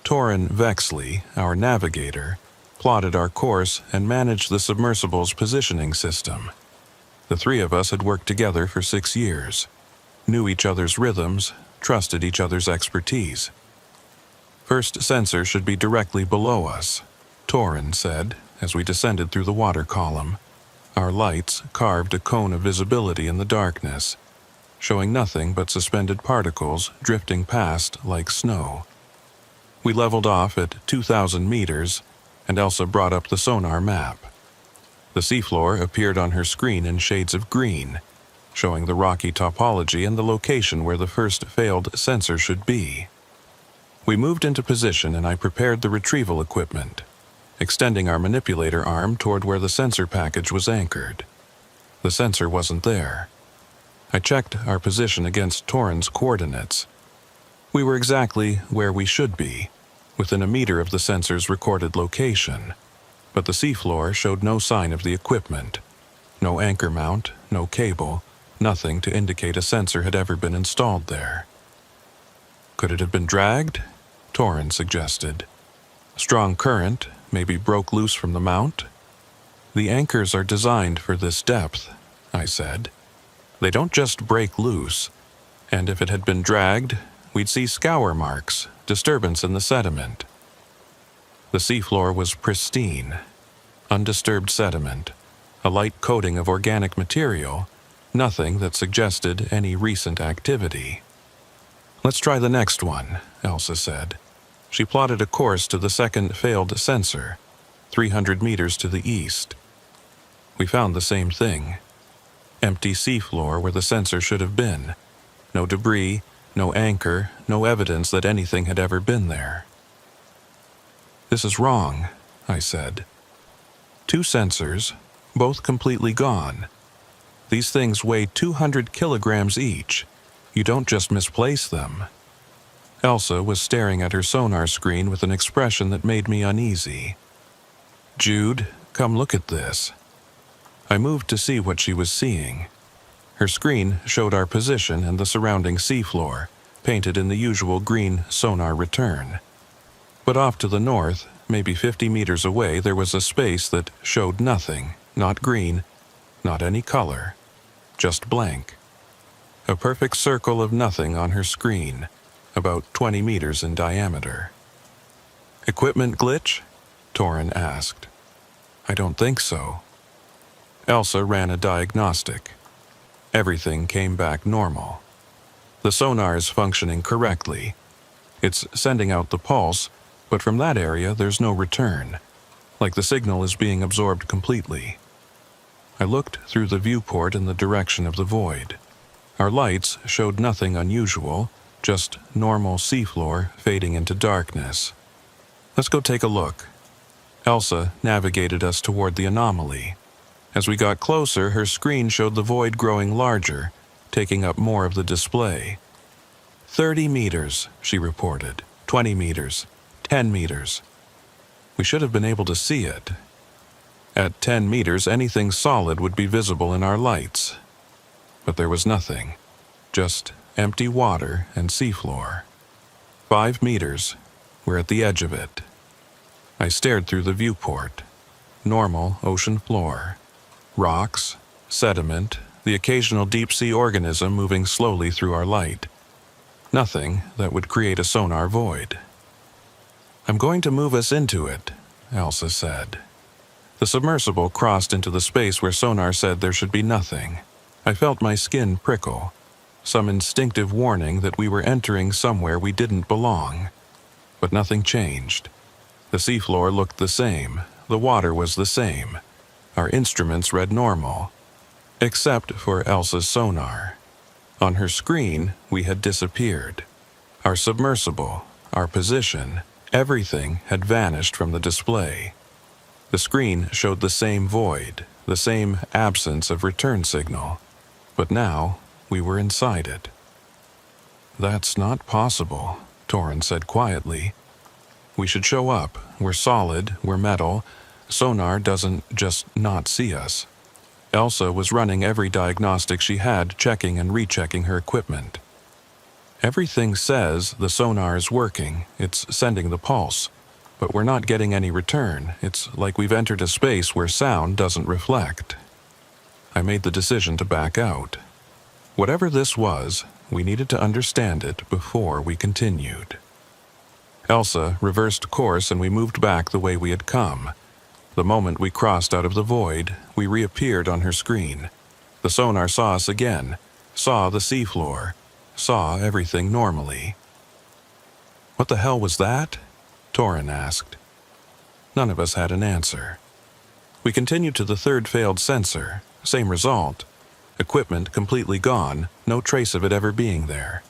Torrin Vexley, our navigator, plotted our course and managed the submersible's positioning system. The 3 of us had worked together for 6 years, knew each other's rhythms, trusted each other's expertise. First sensor should be directly below us, Torrin said, as we descended through the water column. Our lights carved a cone of visibility in the darkness, showing nothing but suspended particles drifting past like snow. We leveled off at 2,000 meters, and Elsa brought up the sonar map. The seafloor appeared on her screen in shades of green, showing the rocky topology and the location where the first failed sensor should be. We moved into position and I prepared the retrieval equipment, extending our manipulator arm toward where the sensor package was anchored. The sensor wasn't there. I checked our position against Torrin's coordinates. We were exactly where we should be, within a meter of the sensor's recorded location, but the seafloor showed no sign of the equipment. No anchor mount, no cable, nothing to indicate a sensor had ever been installed there. Could it have been dragged? Torrin suggested. Strong current maybe broke loose from the mount? The anchors are designed for this depth, I said. They don't just break loose, and if it had been dragged, we'd see scour marks, disturbance in the sediment. The seafloor was pristine, undisturbed sediment, a light coating of organic material, nothing that suggested any recent activity. Let's try the next one, Elsa said. She plotted a course to the second failed sensor, 300 meters to the east. We found the same thing. Empty seafloor where the sensor should have been. No debris, no anchor, no evidence that anything had ever been there. This is wrong, I said. 2 sensors, both completely gone. These things weigh 200 kilograms each. You don't just misplace them. Elsa was staring at her sonar screen with an expression that made me uneasy. Jude, come look at this. I moved to see what she was seeing. Her screen showed our position and the surrounding seafloor, painted in the usual green sonar return. But off to the north, maybe 50 meters away, there was a space that showed nothing, not green, not any color, just blank. A perfect circle of nothing on her screen, about 20 meters in diameter. Equipment glitch? Torrin asked. I don't think so. Elsa ran a diagnostic. Everything came back normal. The sonar is functioning correctly. It's sending out the pulse, but from that area there's no return, like the signal is being absorbed completely. I looked through the viewport in the direction of the void. Our lights showed nothing unusual, just normal seafloor fading into darkness. Let's go take a look. Elsa navigated us toward the anomaly. As we got closer, her screen showed the void growing larger, taking up more of the display. 30 meters, she reported. 20 meters. 10 meters. We should have been able to see it. At 10 meters, anything solid would be visible in our lights. But there was nothing, just empty water and seafloor. 5 meters, we're at the edge of it. I stared through the viewport. Normal ocean floor. Rocks, sediment, the occasional deep-sea organism moving slowly through our light. Nothing that would create a sonar void. "I'm going to move us into it," Elsa said. The submersible crossed into the space where sonar said there should be nothing. I felt my skin prickle, some instinctive warning that we were entering somewhere we didn't belong. But nothing changed. The seafloor looked the same, the water was the same. Our instruments read normal, except for Elsa's sonar. On her screen, we had disappeared. Our submersible, our position, everything had vanished from the display. The screen showed the same void, the same absence of return signal. But now, we were inside it. "That's not possible," Torrin said quietly. "We should show up. We're solid, we're metal. Sonar doesn't just not see us." Elsa was running every diagnostic she had, checking and rechecking her equipment. "Everything says the sonar is working, it's sending the pulse, but we're not getting any return. It's like we've entered a space where sound doesn't reflect." I made the decision to back out. Whatever this was, we needed to understand it before we continued. Elsa reversed course and we moved back the way we had come. The moment we crossed out of the void, we reappeared on her screen. The sonar saw us again, saw the seafloor, saw everything normally. "What the hell was that?" Torrin asked. None of us had an answer. We continued to the third failed sensor, same result. Equipment completely gone, no trace of it ever being there.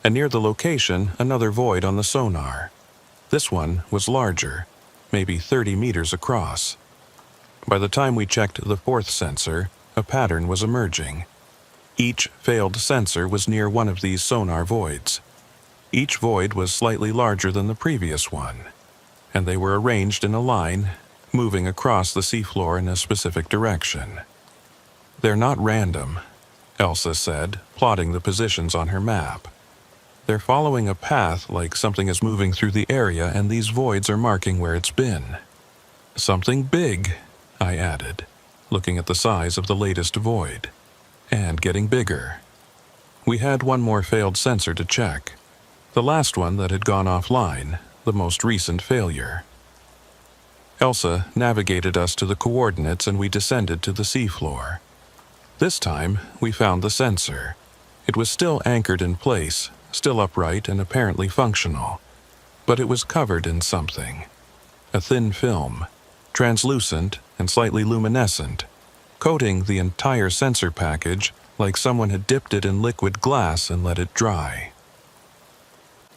And near the location, another void on the sonar. This one was larger, maybe 30 meters across. By the time we checked the fourth sensor, a pattern was emerging. Each failed sensor was near one of these sonar voids. Each void was slightly larger than the previous one, and they were arranged in a line, moving across the seafloor in a specific direction. "They're not random," Elsa said, plotting the positions on her map. "They're following a path like something is moving through the area and these voids are marking where it's been." "Something big," I added, looking at the size of the latest void. "And getting bigger." We had one more failed sensor to check. The last one that had gone offline, the most recent failure. Elsa navigated us to the coordinates and we descended to the seafloor. This time, we found the sensor. It was still anchored in place, still upright and apparently functional. But it was covered in something. A thin film, translucent and slightly luminescent, coating the entire sensor package like someone had dipped it in liquid glass and let it dry.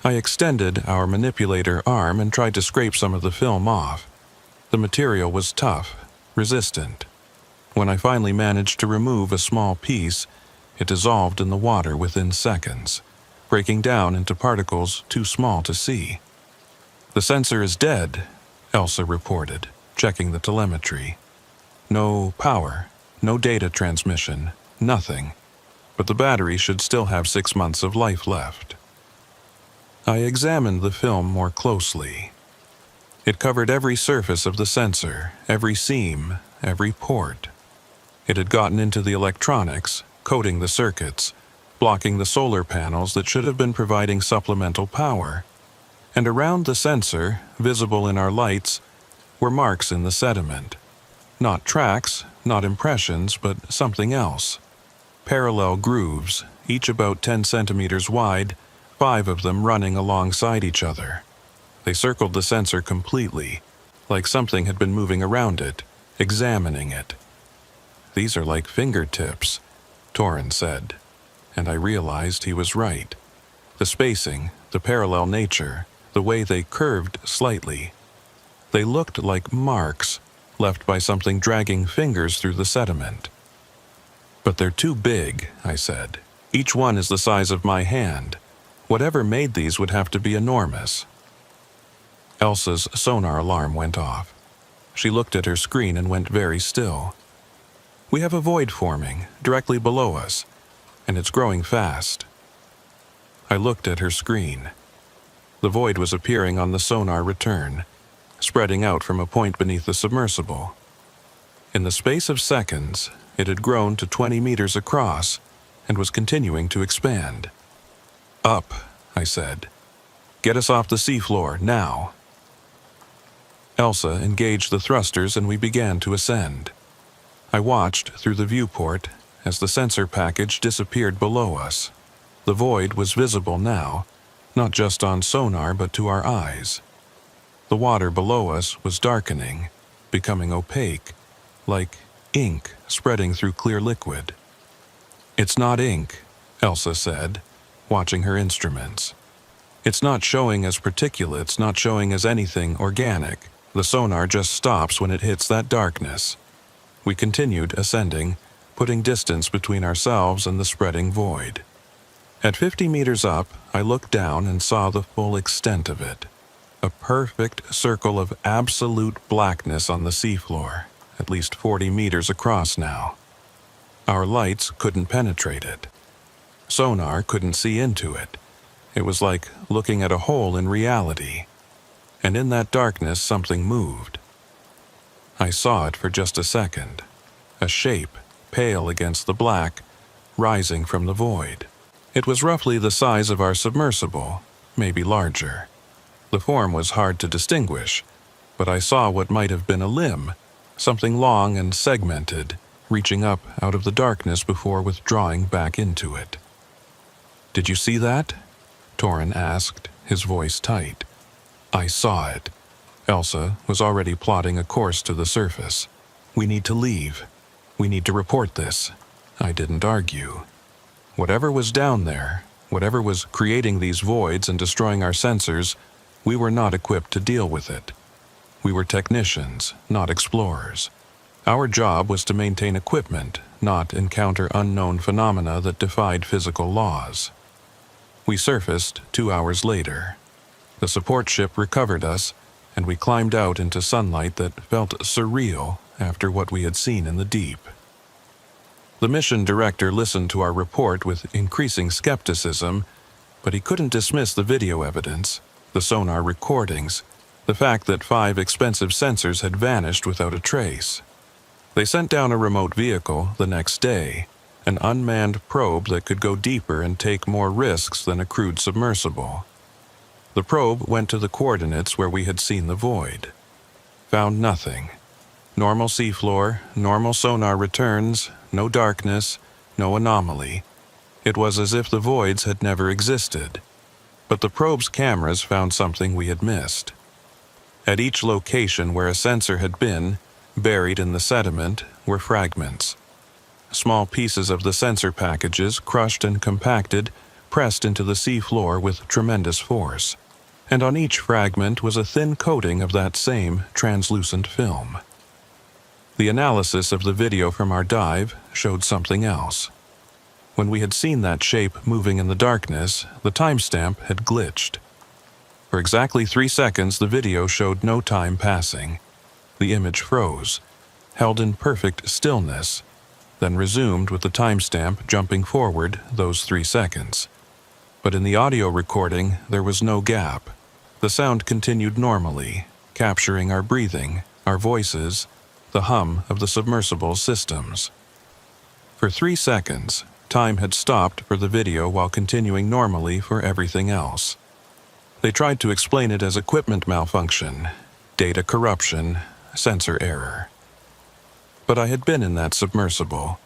I extended our manipulator arm and tried to scrape some of the film off. The material was tough, resistant. When I finally managed to remove a small piece, it dissolved in the water within seconds, breaking down into particles too small to see. "The sensor is dead," Elsa reported, checking the telemetry. "No power, no data transmission, nothing. But the battery should still have 6 months of life left." I examined the film more closely. It covered every surface of the sensor, every seam, every port. It had gotten into the electronics, coating the circuits, blocking the solar panels that should have been providing supplemental power. And around the sensor, visible in our lights, were marks in the sediment. Not tracks, not impressions, but something else. Parallel grooves, each about 10 centimeters wide, 5 of them running alongside each other. They circled the sensor completely, like something had been moving around it, examining it. "These are like fingertips," Torrin said, and I realized he was right. The spacing, the parallel nature, the way they curved slightly. They looked like marks left by something dragging fingers through the sediment. "But they're too big," I said. "Each one is the size of my hand. Whatever made these would have to be enormous." Elsa's sonar alarm went off. She looked at her screen and went very still. "We have a void forming directly below us, and it's growing fast." I looked at her screen. The void was appearing on the sonar return, spreading out from a point beneath the submersible. In the space of seconds, it had grown to 20 meters across and was continuing to expand. "Up," I said. "Get us off the seafloor, now." Elsa engaged the thrusters and we began to ascend. I watched through the viewport as the sensor package disappeared below us. The void was visible now, not just on sonar but to our eyes. The water below us was darkening, becoming opaque, like ink spreading through clear liquid. "It's not ink," Elsa said, watching her instruments. "It's not showing as particulates, not showing as anything organic. The sonar just stops when it hits that darkness." We continued ascending, putting distance between ourselves and the spreading void. At 50 meters up, I looked down and saw the full extent of it. A perfect circle of absolute blackness on the seafloor, at least 40 meters across now. Our lights couldn't penetrate it. Sonar couldn't see into it. It was like looking at a hole in reality. And in that darkness, something moved. I saw it for just a second. A shape, pale against the black, rising from the void. It was roughly the size of our submersible, maybe larger. The form was hard to distinguish, but I saw what might have been a limb, something long and segmented, reaching up out of the darkness before withdrawing back into it. "Did you see that?" Torin asked, his voice tight. "I saw it." Elsa was already plotting a course to the surface. "We need to leave. We need to report this." I didn't argue. Whatever was down there, whatever was creating these voids and destroying our sensors, we were not equipped to deal with it. We were technicians, not explorers. Our job was to maintain equipment, not encounter unknown phenomena that defied physical laws. We surfaced 2 hours later. The support ship recovered us, and we climbed out into sunlight that felt surreal after what we had seen in the deep. The mission director listened to our report with increasing skepticism, but he couldn't dismiss the video evidence, the sonar recordings, the fact that 5 expensive sensors had vanished without a trace. They sent down a remote vehicle the next day, an unmanned probe that could go deeper and take more risks than a crude submersible. The probe went to the coordinates where we had seen the void. Found nothing. Normal seafloor, normal sonar returns, no darkness, no anomaly. It was as if the voids had never existed. But the probe's cameras found something we had missed. At each location where a sensor had been, buried in the sediment, were fragments. Small pieces of the sensor packages, crushed and compacted, pressed into the seafloor with tremendous force. And on each fragment was a thin coating of that same translucent film. The analysis of the video from our dive showed something else. When we had seen that shape moving in the darkness, the timestamp had glitched. For exactly 3 seconds, the video showed no time passing. The image froze, held in perfect stillness, then resumed with the timestamp jumping forward those 3 seconds. But in the audio recording, there was no gap. The sound continued normally, capturing our breathing, our voices, the hum of the submersible systems. For 3 seconds, time had stopped for the video while continuing normally for everything else. They tried to explain it as equipment malfunction, data corruption, sensor error. But I had been in that submersible.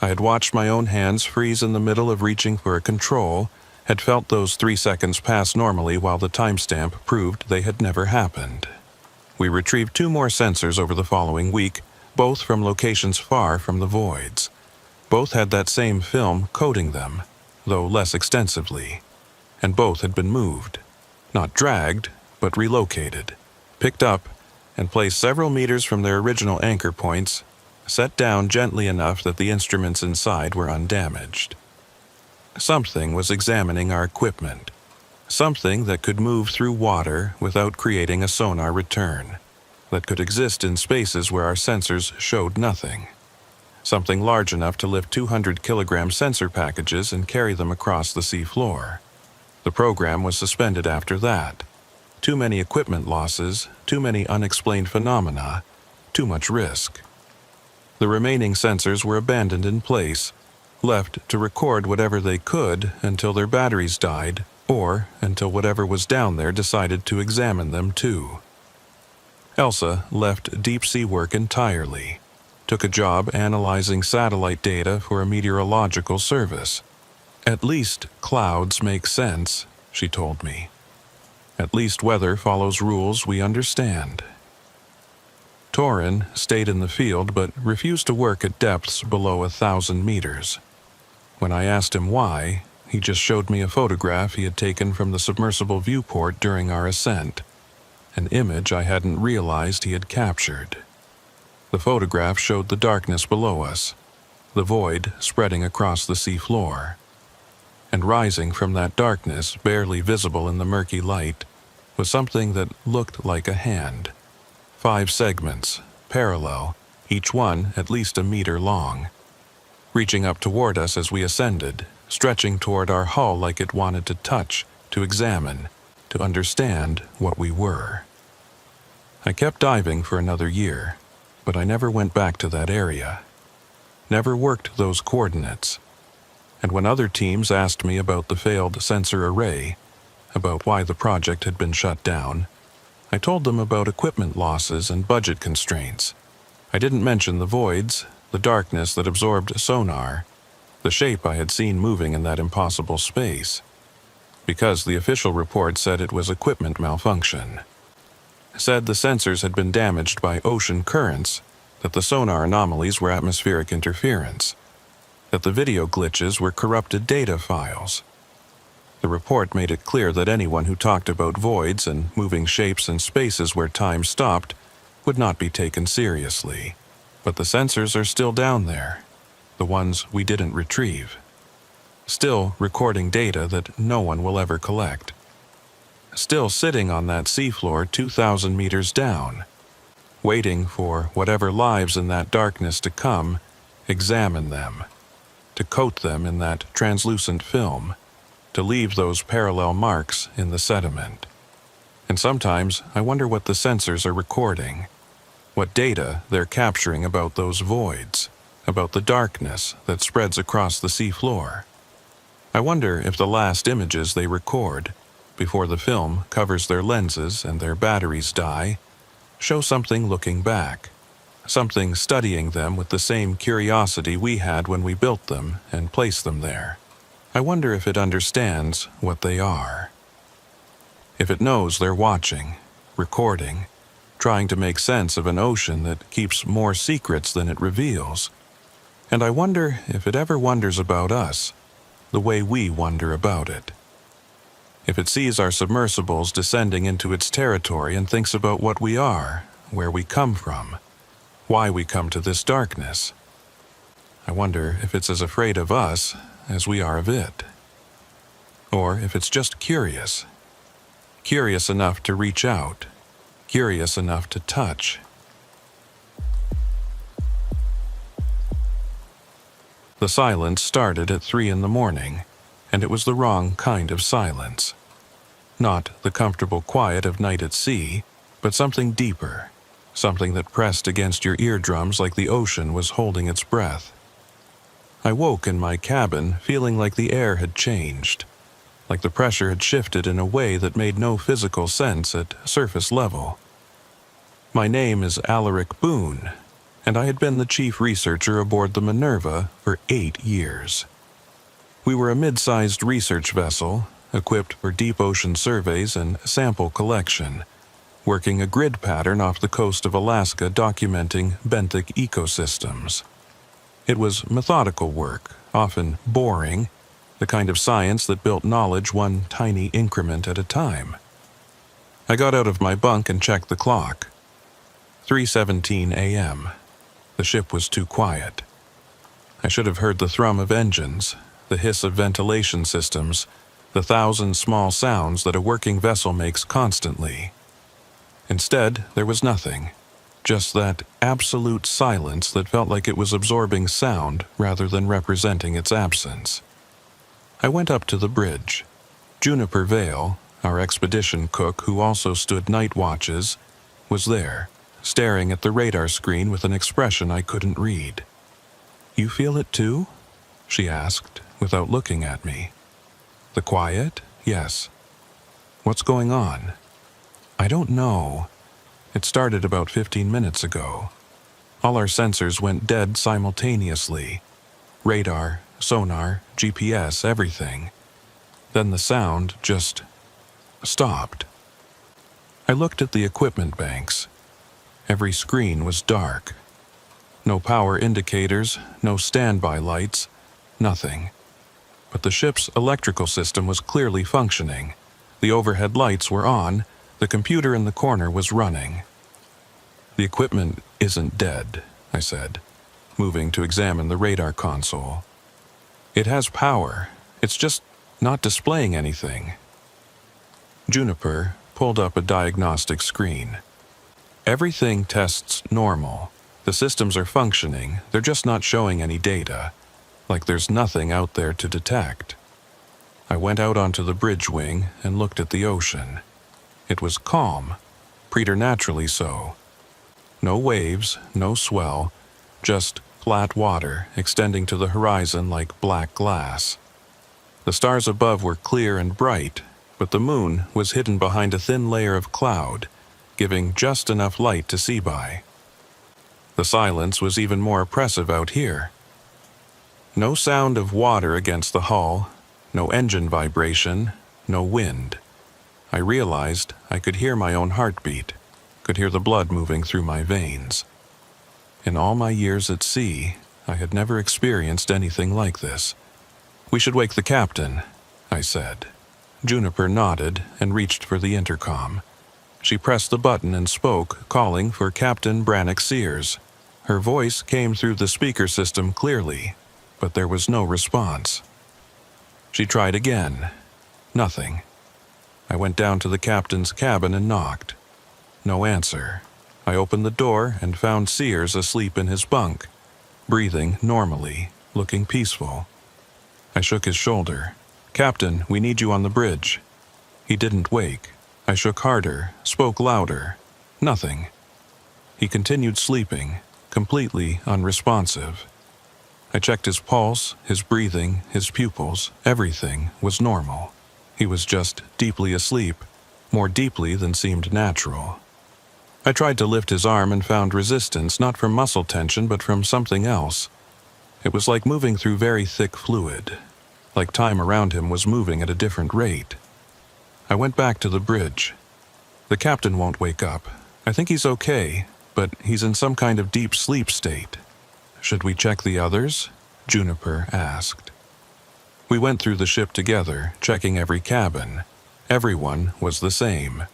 I had watched my own hands freeze in the middle of reaching for a control, had felt those 3 seconds pass normally while the timestamp proved they had never happened. We retrieved 2 more sensors over the following week, both from locations far from the voids. Both had that same film coating them, though less extensively. And both had been moved. Not dragged, but relocated, picked up, and placed several meters from their original anchor points, set down gently enough that the instruments inside were undamaged. Something was examining our equipment. Something that could move through water without creating a sonar return. that could exist in spaces where our sensors showed nothing. Something large enough to lift 200-kilogram sensor packages and carry them across the seafloor. The program was suspended after that. Too many equipment losses, too many unexplained phenomena, too much risk. The remaining sensors were abandoned in place, left to record whatever they could until their batteries died, or until whatever was down there decided to examine them too. Elsa left deep-sea work entirely, took a job analyzing satellite data for a meteorological service. At least clouds make sense, she told me. At least weather follows rules we understand. Torin stayed in the field but refused to work at depths below 1,000 meters. When I asked him why, he just showed me a photograph he had taken from the submersible viewport during our ascent, an image I hadn't realized he had captured. The photograph showed the darkness below us, the void spreading across the seafloor. And rising from that darkness, barely visible in the murky light, was something that looked like a hand. 5 segments, parallel, each one at least a meter long, reaching up toward us as we ascended, stretching toward our hull like it wanted to touch, to examine, to understand what we were. I kept diving for another year, but I never went back to that area. Never worked those coordinates. And when other teams asked me about the failed sensor array, about why the project had been shut down, I told them about equipment losses and budget constraints. I didn't mention the voids, the darkness that absorbed sonar, the shape I had seen moving in that impossible space, because the official report said it was equipment malfunction. Said the sensors had been damaged by ocean currents, that the sonar anomalies were atmospheric interference, that the video glitches were corrupted data files. The report made it clear that anyone who talked about voids and moving shapes and spaces where time stopped would not be taken seriously. But the sensors are still down there, the ones we didn't retrieve. Still recording data that no one will ever collect. Still sitting on that seafloor 2,000 meters down, waiting for whatever lives in that darkness to come, examine them, to coat them in that translucent film, to leave those parallel marks in the sediment. And sometimes I wonder what the sensors are recording, what data they're capturing about those voids, about the darkness that spreads across the seafloor. I wonder if the last images they record, before the film covers their lenses and their batteries die, show something looking back, something studying them with the same curiosity we had when we built them and placed them there. I wonder if it understands what they are. If it knows they're watching, recording, trying to make sense of an ocean that keeps more secrets than it reveals. And I wonder if it ever wonders about us, the way we wonder about it. If it sees our submersibles descending into its territory and thinks about what we are, where we come from, why we come to this darkness. I wonder if it's as afraid of us as we are of it. Or if it's just curious. Curious enough to reach out. Curious enough to touch. The silence started at 3 in the morning, and it was the wrong kind of silence. Not the comfortable quiet of night at sea, but something deeper, something that pressed against your eardrums like the ocean was holding its breath. I woke in my cabin feeling like the air had changed, like the pressure had shifted in a way that made no physical sense at surface level. My name is Alaric Boone, and I had been the chief researcher aboard the Minerva for 8 years. We were a mid-sized research vessel, equipped for deep ocean surveys and sample collection, working a grid pattern off the coast of Alaska documenting benthic ecosystems. It was methodical work, often boring, the kind of science that built knowledge one tiny increment at a time. I got out of my bunk and checked the clock. 3:17 a.m. The ship was too quiet. I should have heard the thrum of engines, the hiss of ventilation systems, the 1,000 small sounds that a working vessel makes constantly. Instead, there was nothing, Just that absolute silence that felt like it was absorbing sound rather than representing its absence. I went up to the bridge. Juniper Vale, our expedition cook who also stood night watches, was there, staring at the radar screen with an expression I couldn't read. "You feel it too?" she asked, without looking at me. "The quiet? Yes." "What's going on?" "I don't know. It started about 15 minutes ago. All our sensors went dead simultaneously. Radar, sonar, GPS, everything. Then the sound just stopped." I looked at the equipment banks. Every screen was dark. No power indicators, no standby lights, nothing. But the ship's electrical system was clearly functioning. The overhead lights were on, the computer in the corner was running. "The equipment isn't dead," I said, moving to examine the radar console. "It has power, it's just not displaying anything." Juniper pulled up a diagnostic screen. "Everything tests normal. The systems are functioning, they're just not showing any data, like there's nothing out there to detect." I went out onto the bridge wing and looked at the ocean. It was calm, preternaturally so. No waves, no swell, just flat water extending to the horizon like black glass. The stars above were clear and bright, but the moon was hidden behind a thin layer of cloud, giving just enough light to see by. The silence was even more oppressive out here. No sound of water against the hull, no engine vibration, no wind. I realized I could hear my own heartbeat, could hear the blood moving through my veins. In all my years at sea, I had never experienced anything like this. "We should wake the captain," I said. Juniper nodded and reached for the intercom. She pressed the button and spoke, calling for Captain Brannock Sears. Her voice came through the speaker system clearly, but there was no response. She tried again. Nothing. I went down to the captain's cabin and knocked. No answer. I opened the door and found Sears asleep in his bunk, breathing normally, looking peaceful. I shook his shoulder. "Captain, we need you on the bridge." He didn't wake. I shook harder, spoke louder. Nothing. He continued sleeping, completely unresponsive. I checked his pulse, his breathing, his pupils. Everything was normal. He was just deeply asleep, more deeply than seemed natural. I tried to lift his arm and found resistance, not from muscle tension but from something else. It was like moving through very thick fluid, like time around him was moving at a different rate. I went back to the bridge. "The captain won't wake up. I think he's okay, but he's in some kind of deep sleep state." "Should we check the others?" Juniper asked. We went through the ship together, checking every cabin. Everyone was the same.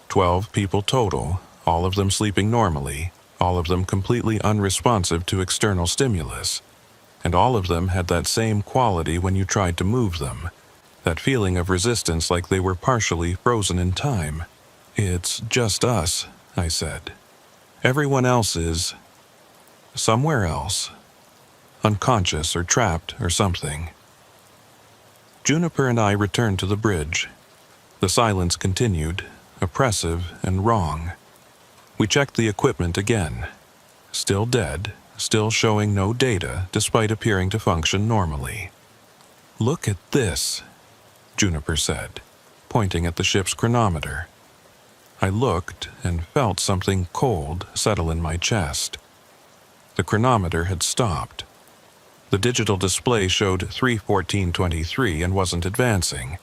12 people total, all of them sleeping normally, all of them completely unresponsive to external stimulus. And all of them had that same quality when you tried to move them. That feeling of resistance like they were partially frozen in time. "It's just us," I said. "Everyone else is somewhere else. Unconscious or trapped or something." Juniper and I returned to the bridge. The silence continued, oppressive and wrong. We checked the equipment again. Still dead, still showing no data despite appearing to function normally. "Look at this," Juniper said, pointing at the ship's chronometer. I looked and felt something cold settle in my chest. The chronometer had stopped. The digital display showed 3:14:23 and wasn't advancing,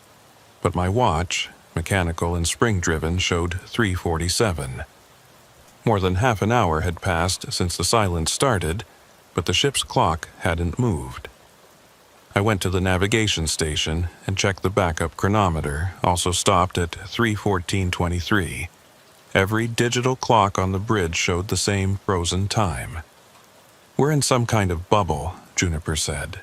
but my watch, mechanical and spring-driven, showed 3:47. More than half an hour had passed since the silence started, but the ship's clock hadn't moved. I went to the navigation station and checked the backup chronometer, also stopped at 3:14:23. Every digital clock on the bridge showed the same frozen time. "We're in some kind of bubble," Juniper said.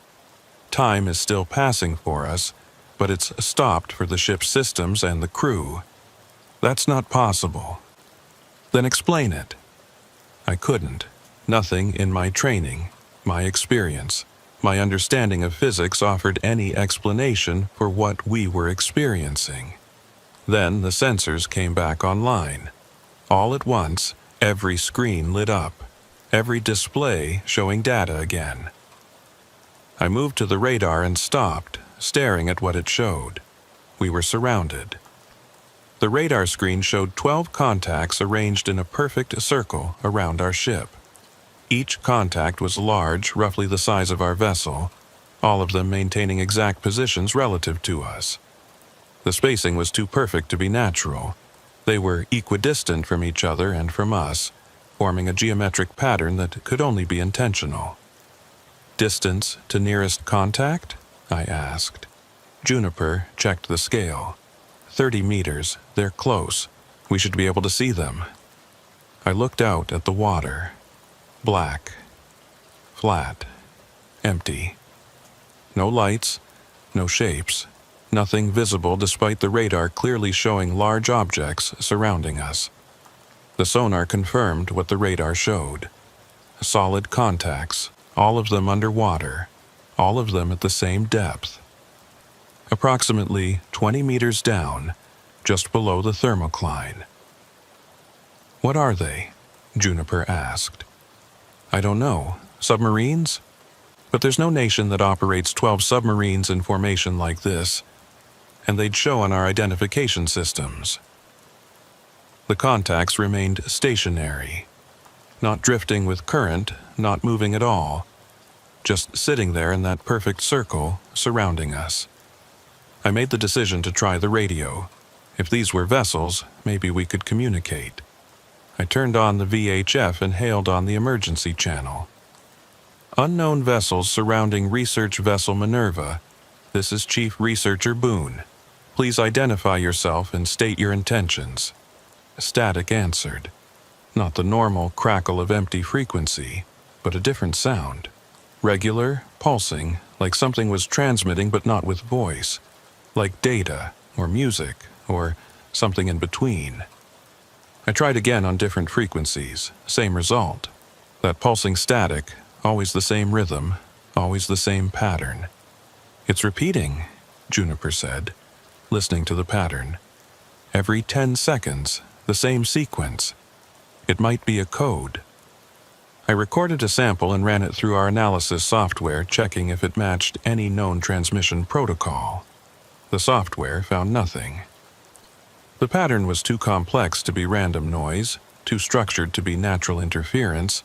"Time is still passing for us, but it's stopped for the ship's systems and the crew. That's not possible." "Then explain it." I couldn't. Nothing in my training, my experience, my understanding of physics offered any explanation for what we were experiencing. Then the sensors came back online. All at once, every screen lit up, every display showing data again. I moved to the radar and stopped, staring at what it showed. We were surrounded. The radar screen showed 12 contacts arranged in a perfect circle around our ship. Each contact was large, roughly the size of our vessel, all of them maintaining exact positions relative to us. The spacing was too perfect to be natural. They were equidistant from each other and from us, forming a geometric pattern that could only be intentional. "Distance to nearest contact?" I asked. Juniper checked the scale. 30 meters, they're close. We should be able to see them. I looked out at the water. Black. Flat. Empty. No lights, no shapes. Nothing visible despite the radar clearly showing large objects surrounding us. The sonar confirmed what the radar showed. Solid contacts, all of them underwater, all of them at the same depth. Approximately 20 meters down, just below the thermocline. "What are they?" Juniper asked. "I don't know. Submarines? But there's no nation that operates 12 submarines in formation like this, and they'd show on our identification systems." The contacts remained stationary, not drifting with current, not moving at all, just sitting there in that perfect circle surrounding us. I made the decision to try the radio. If these were vessels, maybe we could communicate. I turned on the VHF and hailed on the emergency channel. "Unknown vessels surrounding research vessel Minerva. This is Chief Researcher Boone. Please identify yourself and state your intentions." Static answered. Not the normal crackle of empty frequency, but a different sound. Regular, pulsing, like something was transmitting but not with voice. Like data, or music, or something in between. I tried again on different frequencies, same result. That pulsing static, always the same rhythm, always the same pattern. "It's repeating," Juniper said, listening to the pattern. "Every 10 seconds, the same sequence. It might be a code." I recorded a sample and ran it through our analysis software, checking if it matched any known transmission protocol. The software found nothing. The pattern was too complex to be random noise, too structured to be natural interference,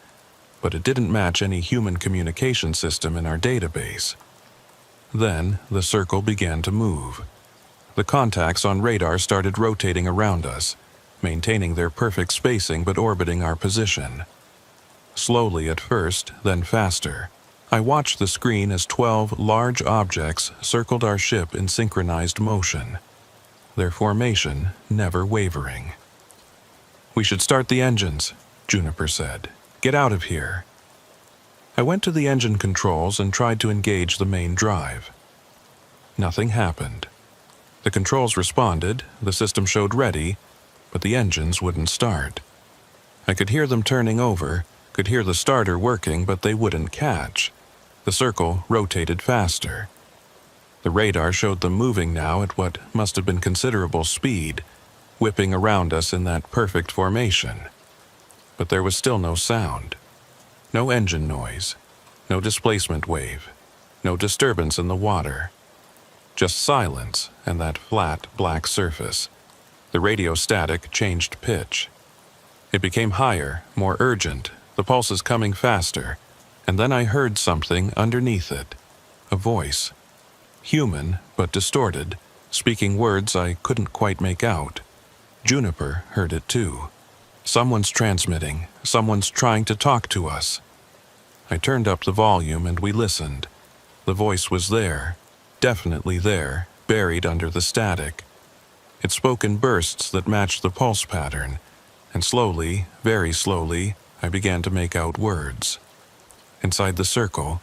but it didn't match any human communication system in our database. Then the circle began to move. The contacts on radar started rotating around us, maintaining their perfect spacing but orbiting our position. Slowly at first, then faster. I watched the screen as 12 large objects circled our ship in synchronized motion, their formation never wavering. "We should start the engines," Juniper said. "Get out of here." I went to the engine controls and tried to engage the main drive. Nothing happened. The controls responded, the system showed ready, but the engines wouldn't start. I could hear them turning over, could hear the starter working, but they wouldn't catch. The circle rotated faster. The radar showed them moving now at what must have been considerable speed, whipping around us in that perfect formation. But there was still no sound. No engine noise. No displacement wave. No disturbance in the water. Just silence and that flat black surface. The radio static changed pitch. It became higher, more urgent, the pulses coming faster, and then I heard something underneath it. A voice. Human, but distorted, speaking words I couldn't quite make out. Juniper heard it too. Someone's transmitting. Someone's trying to talk to us. I turned up the volume and we listened. The voice was there, definitely there, buried under the static. It spoke in bursts that matched the pulse pattern, and slowly, very slowly, I began to make out words. Inside the circle,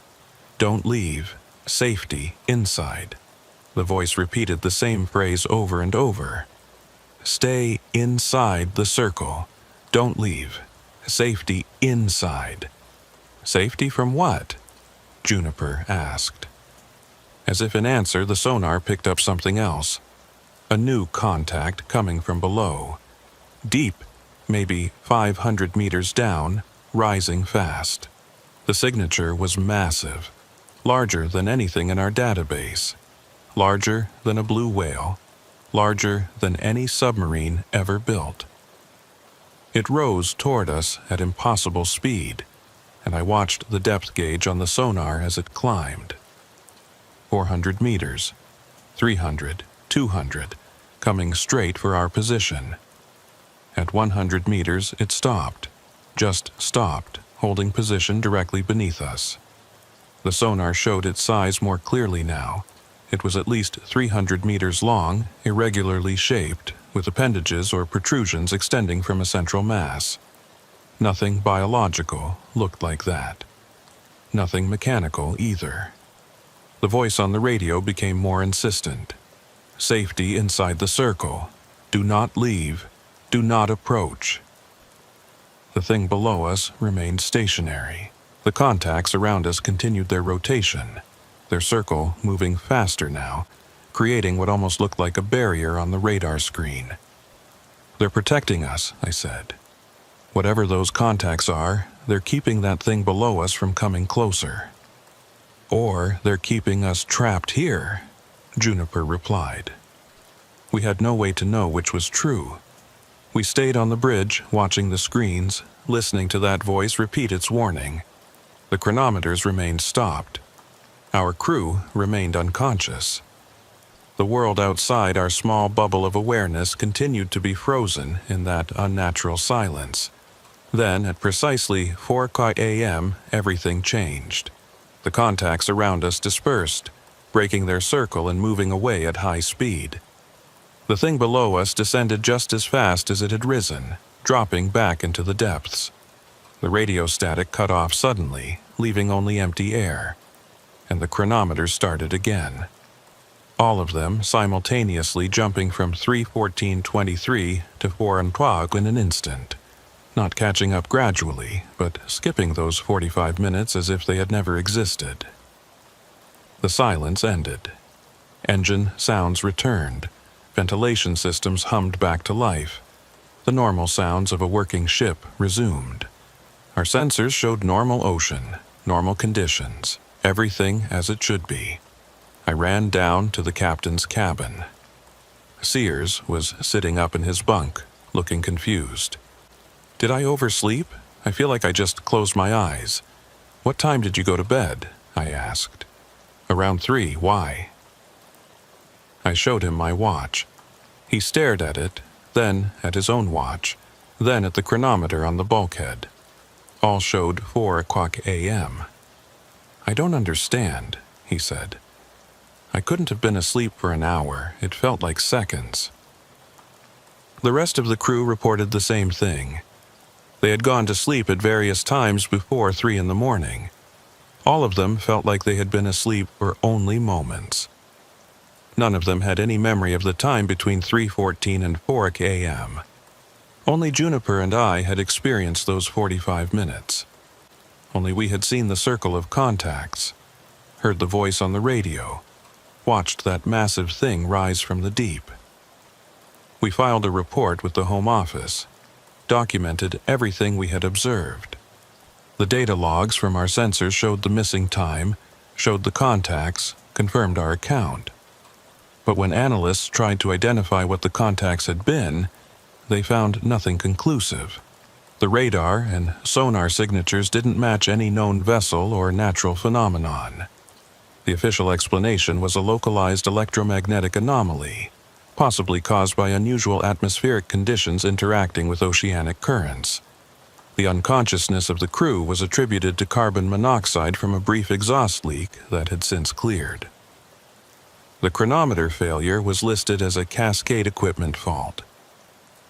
"Don't leave. Safety inside." The voice repeated the same phrase over and over. "Stay inside the circle. Don't leave. Safety inside. Safety from what? Juniper asked. As if in answer, the sonar picked up something else. A new contact coming from below. Deep, maybe 500 meters down, rising fast. The signature was massive, larger than anything in our database, larger than a blue whale, larger than any submarine ever built. It rose toward us at impossible speed, and I watched the depth gauge on the sonar as it climbed. 400 meters, 300, 200, coming straight for our position. At 100 meters, it stopped, just stopped, holding position directly beneath us. The sonar showed its size more clearly now. It was at least 300 meters long, irregularly shaped, with appendages or protrusions extending from a central mass. Nothing biological looked like that. Nothing mechanical either. The voice on the radio became more insistent. Safety inside the circle. Do not leave. Do not approach. The thing below us remained stationary. The contacts around us continued their rotation, their circle moving faster now, creating what almost looked like a barrier on the radar screen. They're protecting us, I said. Whatever those contacts are, they're keeping that thing below us from coming closer. Or they're keeping us trapped here, Juniper replied. We had no way to know which was true. We stayed on the bridge, watching the screens, listening to that voice repeat its warning. The chronometers remained stopped. Our crew remained unconscious. The world outside our small bubble of awareness continued to be frozen in that unnatural silence. Then, at precisely 4 a.m., everything changed. The contacts around us dispersed, breaking their circle and moving away at high speed. The thing below us descended just as fast as it had risen, dropping back into the depths. The radio static cut off suddenly, leaving only empty air, and the chronometers started again. All of them simultaneously jumping from 3:14:23 to 4:12 in an instant, not catching up gradually, but skipping those 45 minutes as if they had never existed. The silence ended. Engine sounds returned. Ventilation systems hummed back to life. The normal sounds of a working ship resumed. Our sensors showed normal ocean, normal conditions, everything as it should be. I ran down to the captain's cabin. Sears was sitting up in his bunk, looking confused. Did I oversleep? I feel like I just closed my eyes. What time did you go to bed? I asked. Around 3, why? I showed him my watch. He stared at it, then at his own watch, then at the chronometer on the bulkhead. All showed 4 a.m. I don't understand, he said. I couldn't have been asleep for an hour. It felt like seconds. The rest of the crew reported the same thing. They had gone to sleep at various times before 3 in the morning. All of them felt like they had been asleep for only moments. None of them had any memory of the time between 3:14 and 4 a.m. Only Juniper and I had experienced those 45 minutes. Only we had seen the circle of contacts, heard the voice on the radio, watched that massive thing rise from the deep. We filed a report with the Home Office, documented everything we had observed. The data logs from our sensors showed the missing time, showed the contacts, confirmed our account. But when analysts tried to identify what the contacts had been, they found nothing conclusive. The radar and sonar signatures didn't match any known vessel or natural phenomenon. The official explanation was a localized electromagnetic anomaly, possibly caused by unusual atmospheric conditions interacting with oceanic currents. The unconsciousness of the crew was attributed to carbon monoxide from a brief exhaust leak that had since cleared. The chronometer failure was listed as a cascade equipment fault.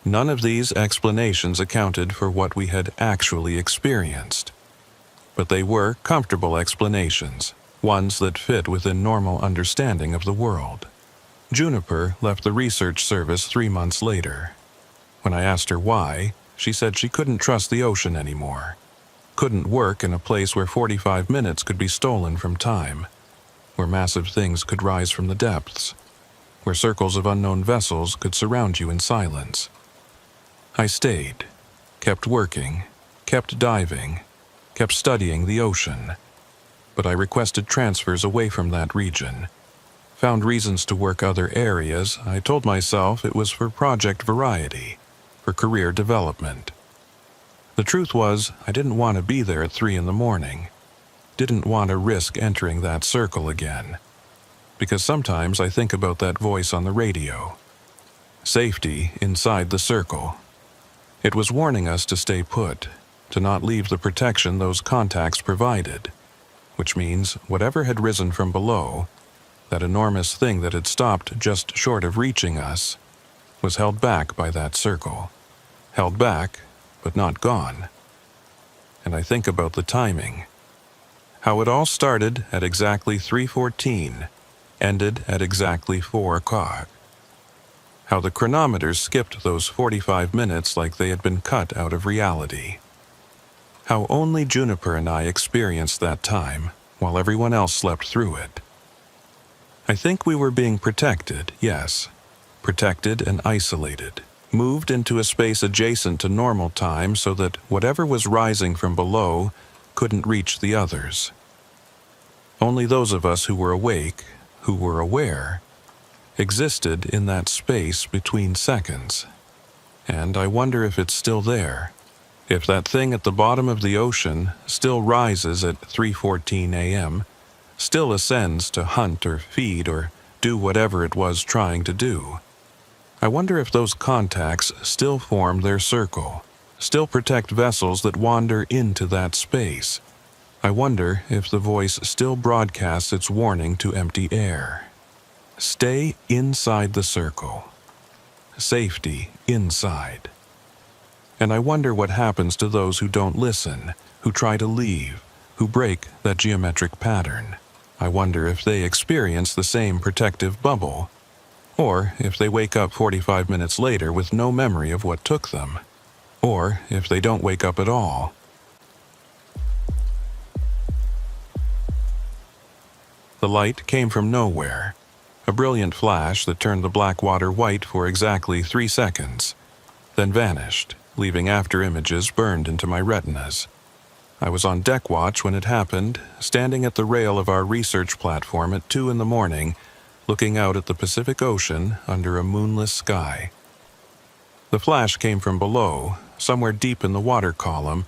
None of these explanations accounted for what we had actually experienced. But they were comfortable explanations, ones that fit within normal understanding of the world. Juniper left the research service 3 months later. When I asked her why, She said she couldn't trust the ocean anymore. Couldn't work in a place where 45 minutes could be stolen from time, where massive things could rise from the depths, where circles of unknown vessels could surround you in silence. I stayed, kept working, kept diving, kept studying the ocean, but I requested transfers away from that region. Found reasons to work other areas. I told myself it was for project variety, for career development. The truth was, I didn't want to be there at 3 in the morning. Didn't want to risk entering that circle again. Because sometimes I think about that voice on the radio. Safety inside the circle. It was warning us to stay put, to not leave the protection those contacts provided, which means whatever had risen from below, that enormous thing that had stopped just short of reaching us, was held back by that circle. Held back, but not gone. And I think about the timing. How it all started at exactly 3:14, ended at exactly 4 o'clock. How the chronometers skipped those 45 minutes like they had been cut out of reality. How only Juniper and I experienced that time, while everyone else slept through it. I think we were being protected, yes. Protected and isolated. Moved into a space adjacent to normal time so that whatever was rising from below couldn't reach the others. Only those of us who were awake, who were aware, existed in that space between seconds. And I wonder if it's still there. If that thing at the bottom of the ocean still rises at 3:14 a.m., still ascends to hunt or feed or do whatever it was trying to do. I wonder if those contacts still form their circle, still protect vessels that wander into that space. I wonder if the voice still broadcasts its warning to empty air. Stay inside the circle. Safety inside. And I wonder what happens to those who don't listen, who try to leave, who break that geometric pattern. I wonder if they experience the same protective bubble, or if they wake up 45 minutes later with no memory of what took them, or if they don't wake up at all. The light came from nowhere, a brilliant flash that turned the black water white for exactly 3 seconds, then vanished, leaving after images burned into my retinas. I was on deck watch when it happened, standing at the rail of our research platform at 2 in the morning, looking out at the Pacific Ocean under a moonless sky. The flash came from below, somewhere deep in the water column,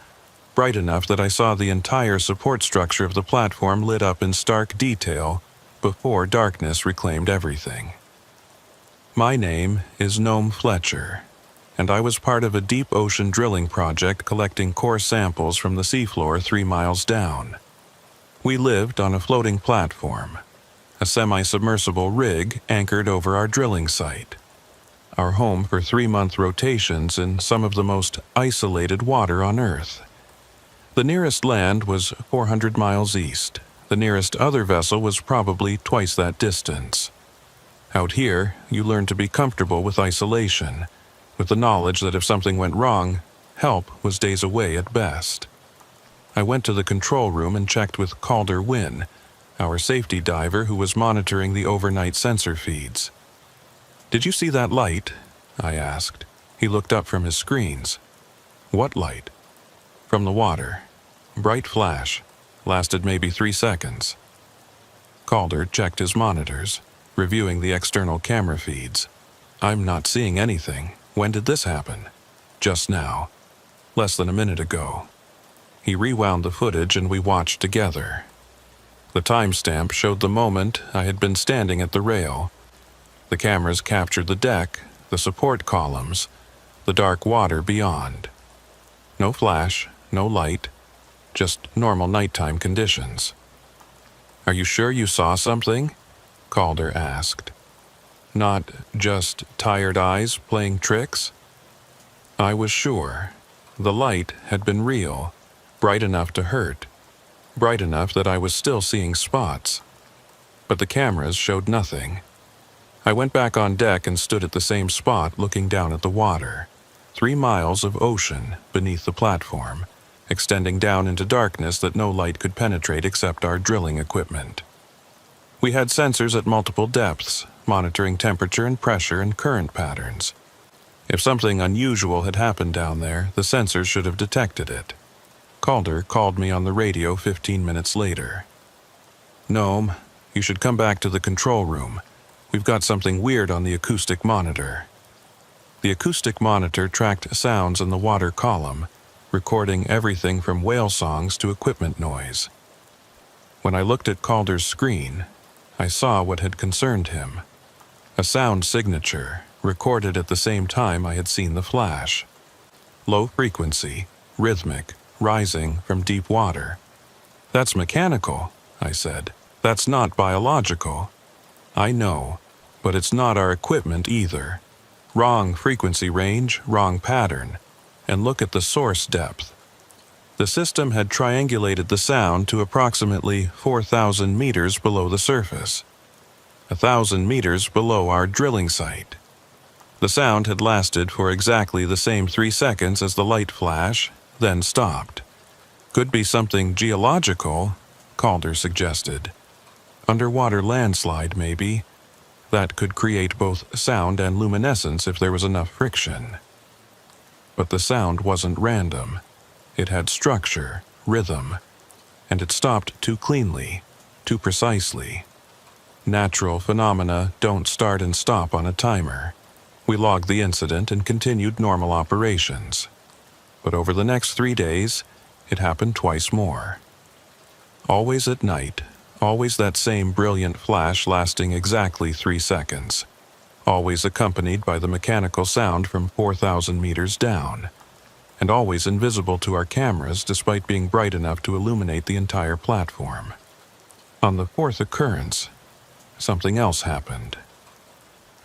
bright enough that I saw the entire support structure of the platform lit up in stark detail before darkness reclaimed everything. My name is Noam Fletcher, and I was part of a deep ocean drilling project collecting core samples from the seafloor 3 miles down. We lived on a floating platform, a semi-submersible rig anchored over our drilling site, our home for 3-month rotations in some of the most isolated water on Earth. The nearest land was 400 miles east. The nearest other vessel was probably twice that distance. Out here, you learn to be comfortable with isolation, with the knowledge that if something went wrong, help was days away at best. I went to the control room and checked with Calder Wynn, our safety diver who was monitoring the overnight sensor feeds. "Did you see that light?" I asked. He looked up from his screens. "What light?" "From the water. Bright flash. Lasted maybe 3 seconds." Calder checked his monitors, reviewing the external camera feeds. "I'm not seeing anything. When did this happen?" "Just now. Less than a minute ago." He rewound the footage and we watched together. The timestamp showed the moment I had been standing at the rail. The cameras captured the deck, the support columns, the dark water beyond. No flash, no light, just normal nighttime conditions. "Are you sure you saw something?" Calder asked. "Not just tired eyes playing tricks?" I was sure. The light had been real, bright enough to hurt, bright enough that I was still seeing spots. But the cameras showed nothing. I went back on deck and stood at the same spot looking down at the water. 3 miles of ocean beneath the platform, extending down into darkness that no light could penetrate except our drilling equipment. We had sensors at multiple depths, monitoring temperature and pressure and current patterns. If something unusual had happened down there, the sensors should have detected it. Calder called me on the radio 15 minutes later. "Gnome, you should come back to the control room. We've got something weird on the acoustic monitor." The acoustic monitor tracked sounds in the water column, recording everything from whale songs to equipment noise. When I looked at Calder's screen, I saw what had concerned him. A sound signature, recorded at the same time I had seen the flash. Low frequency, rhythmic, rising from deep water. "That's mechanical," I said. "That's not biological." "I know, but it's not our equipment either. Wrong frequency range, wrong pattern. And look at the source depth." The system had triangulated the sound to approximately 4,000 meters below the surface, 1,000 meters below our drilling site. The sound had lasted for exactly the same 3 seconds as the light flash, then stopped. "Could be something geological," Calder suggested. "Underwater landslide, maybe. That could create both sound and luminescence if there was enough friction." But the sound wasn't random. It had structure, rhythm, and it stopped too cleanly, too precisely. Natural phenomena don't start and stop on a timer. We logged the incident and continued normal operations. But over the next 3 days, it happened twice more. Always at night, always that same brilliant flash lasting exactly 3 seconds. Always accompanied by the mechanical sound from 4,000 meters down, and always invisible to our cameras despite being bright enough to illuminate the entire platform. On the 4th occurrence, something else happened.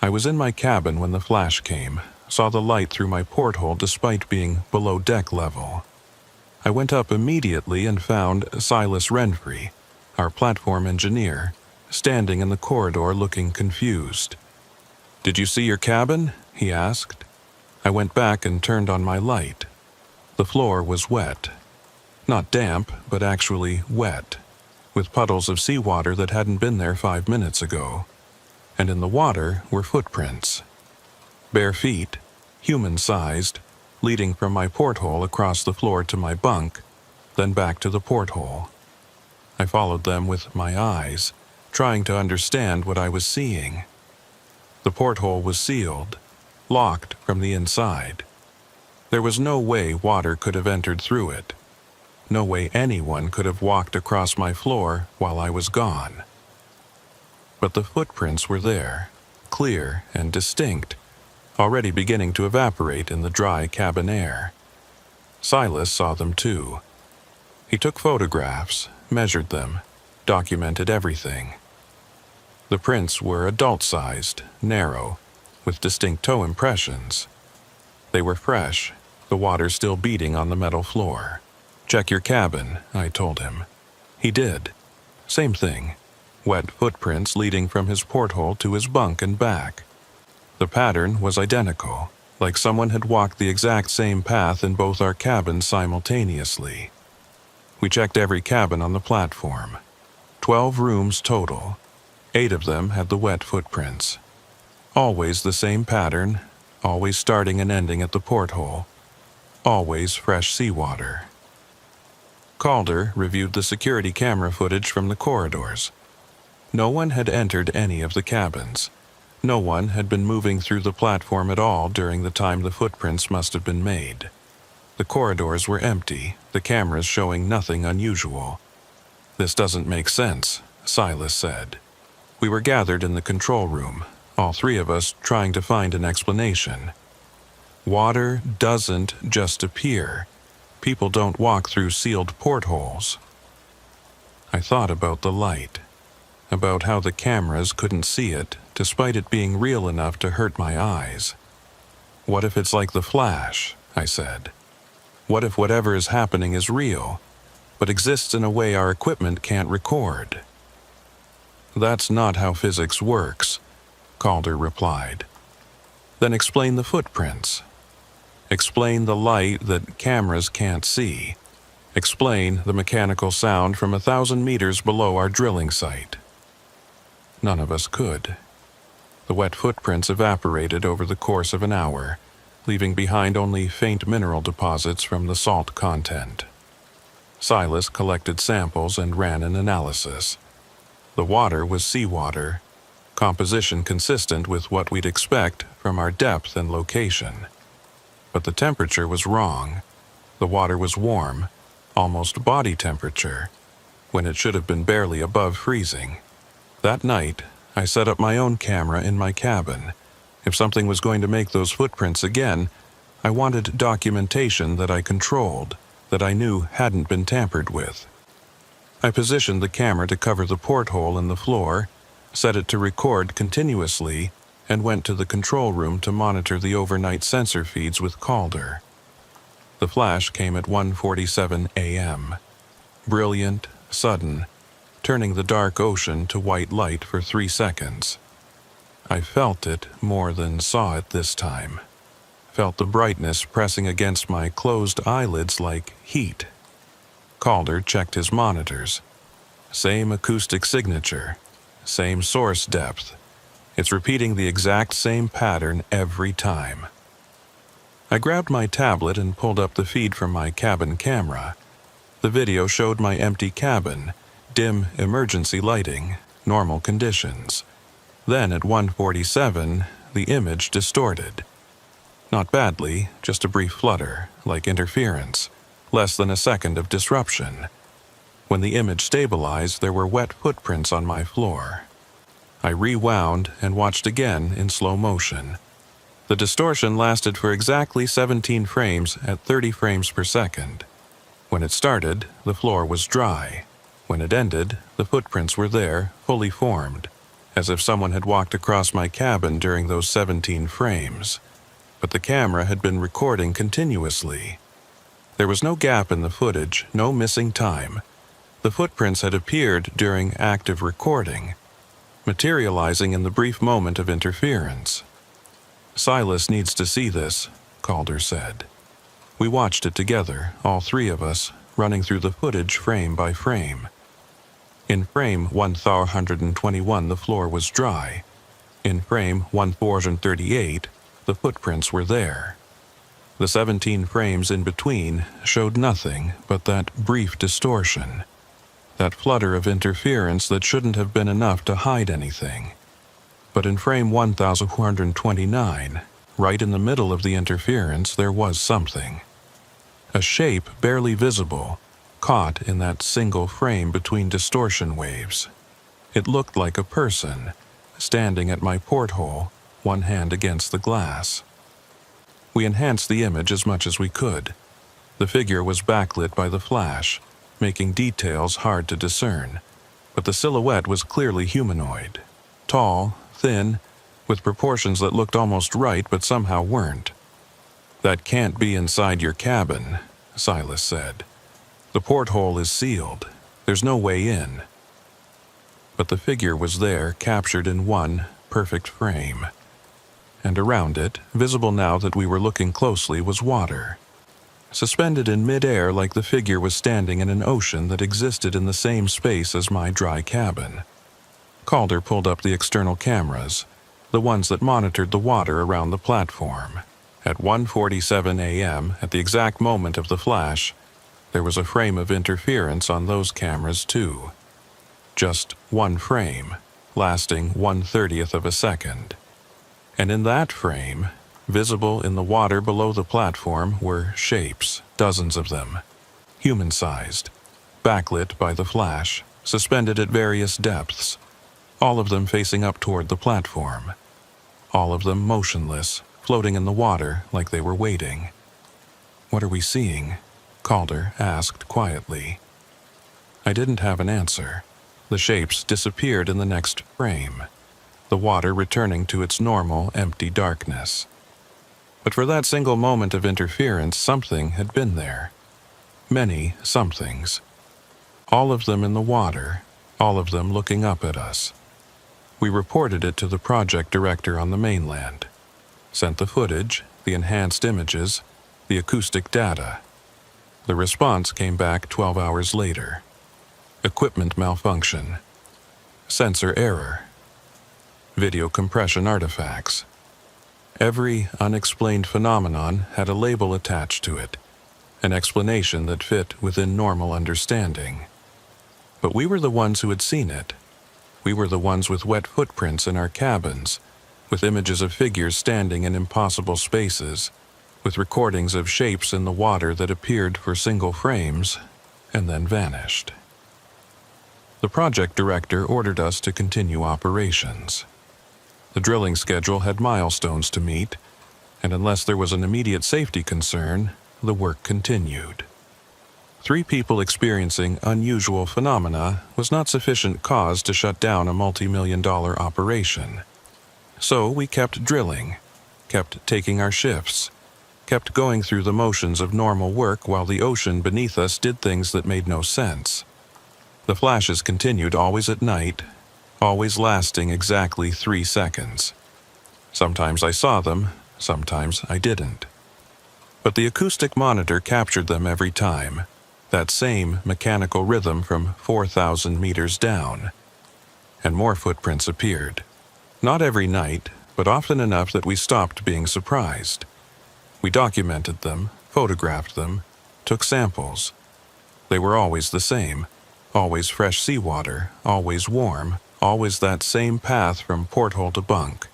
I was in my cabin when the flash came, saw the light through my porthole despite being below deck level. I went up immediately and found Silas Renfrey, our platform engineer, standing in the corridor looking confused. "Did you see your cabin?" he asked. I went back and turned on my light. The floor was wet. Not damp, but actually wet, with puddles of seawater that hadn't been there 5 minutes ago. And in the water were footprints. Bare feet, human-sized, leading from my porthole across the floor to my bunk, then back to the porthole. I followed them with my eyes, trying to understand what I was seeing. The porthole was sealed, locked from the inside. There was no way water could have entered through it. No way anyone could have walked across my floor while I was gone. But the footprints were there, clear and distinct, already beginning to evaporate in the dry cabin air. Silas saw them too. He took photographs, measured them, documented everything. The prints were adult-sized, narrow, with distinct toe impressions. They were fresh, the water still beating on the metal floor. "Check your cabin," I told him. He did. Same thing. Wet footprints leading from his porthole to his bunk and back. The pattern was identical, like someone had walked the exact same path in both our cabins simultaneously. We checked every cabin on the platform. 12 rooms total. 8 of them had the wet footprints. Always the same pattern, always starting and ending at the porthole. Always fresh seawater. Calder reviewed the security camera footage from the corridors. No one had entered any of the cabins. No one had been moving through the platform at all during the time the footprints must have been made. The corridors were empty, the cameras showing nothing unusual. "This doesn't make sense," Silas said. We were gathered in the control room, all 3 of us trying to find an explanation. Water doesn't just appear. People don't walk through sealed portholes. I thought about the light, about how the cameras couldn't see it, despite it being real enough to hurt my eyes. "What if it's like the flash?" I said. "What if whatever is happening is real, but exists in a way our equipment can't record?" "That's not how physics works," Calder replied. "Then explain the footprints." explain the light that cameras can't see, explain the mechanical sound from 1,000 meters below our drilling site. None of us could. The wet footprints evaporated over the course of an hour, leaving behind only faint mineral deposits from the salt content. Silas collected samples and ran an analysis. The water was seawater, composition consistent with what we'd expect from our depth and location. But the temperature was wrong. The water was warm, almost body temperature, when it should have been barely above freezing. That night, I set up my own camera in my cabin. If something was going to make those footprints again, I wanted documentation that I controlled, that I knew hadn't been tampered with. I positioned the camera to cover the porthole in the floor, set it to record continuously, and went to the control room to monitor the overnight sensor feeds with Calder. The flash came at 1:47 a.m. Brilliant, sudden, turning the dark ocean to white light for 3 seconds. I felt it more than saw it this time. Felt the brightness pressing against my closed eyelids like heat. Calder checked his monitors. Same acoustic signature, same source depth. It's repeating the exact same pattern every time. I grabbed my tablet and pulled up the feed from my cabin camera. The video showed my empty cabin, dim emergency lighting, normal conditions. Then at 1:47, the image distorted. Not badly, just a brief flutter, like interference, less than a second of disruption. When the image stabilized, there were wet footprints on my floor. I rewound and watched again in slow motion. The distortion lasted for exactly 17 frames at 30 frames per second. When it started, the floor was dry. When it ended, the footprints were there, fully formed, as if someone had walked across my cabin during those 17 frames. But the camera had been recording continuously. There was no gap in the footage, no missing time. The footprints had appeared during active recording, materializing in the brief moment of interference. Silas needs to see this, Calder said. We watched it together, all three of us, running through the footage frame by frame. In frame 1421, the floor was dry. In frame 1438, the footprints were there. The 17 frames in between showed nothing but that brief distortion, that flutter of interference that shouldn't have been enough to hide anything. But in frame 1429, right in the middle of the interference, there was something. A shape barely visible, caught in that single frame between distortion waves. It looked like a person, standing at my porthole, one hand against the glass. We enhanced the image as much as we could. The figure was backlit by the flash, making details hard to discern, but the silhouette was clearly humanoid. Tall, thin, with proportions that looked almost right but somehow weren't. That can't be inside your cabin, Silas said. The porthole is sealed. There's no way in. But the figure was there, captured in one perfect frame. And around it, visible now that we were looking closely, was water. Suspended in mid-air like the figure was standing in an ocean that existed in the same space as my dry cabin. Calder pulled up the external cameras, the ones that monitored the water around the platform. At 1:47 a.m., at the exact moment of the flash, there was a frame of interference on those cameras too. Just one frame, lasting 1/30th of a second. And in that frame, visible in the water below the platform, were shapes, dozens of them, human-sized, backlit by the flash, suspended at various depths, all of them facing up toward the platform, all of them motionless, floating in the water like they were waiting. "What are we seeing?" Calder asked quietly. I didn't have an answer. The shapes disappeared in the next frame, the water returning to its normal, empty darkness. But for that single moment of interference, something had been there. Many somethings. All of them in the water, all of them looking up at us. We reported it to the project director on the mainland. Sent the footage, the enhanced images, the acoustic data. The response came back 12 hours later. Equipment malfunction. Sensor error. Video compression artifacts. Every unexplained phenomenon had a label attached to it, an explanation that fit within normal understanding. But we were the ones who had seen it. We were the ones with wet footprints in our cabins, with images of figures standing in impossible spaces, with recordings of shapes in the water that appeared for single frames and then vanished. The project director ordered us to continue operations. The drilling schedule had milestones to meet, and unless there was an immediate safety concern, the work continued. 3 people experiencing unusual phenomena was not sufficient cause to shut down a multi-million-dollar operation. So we kept drilling, kept taking our shifts, kept going through the motions of normal work while the ocean beneath us did things that made no sense. The flashes continued always at night, always lasting exactly 3 seconds. Sometimes I saw them, sometimes I didn't. But the acoustic monitor captured them every time, that same mechanical rhythm from 4,000 meters down. And more footprints appeared. Not every night, but often enough that we stopped being surprised. We documented them, photographed them, took samples. They were always the same, always fresh seawater, always warm, always that same path from porthole to bunk.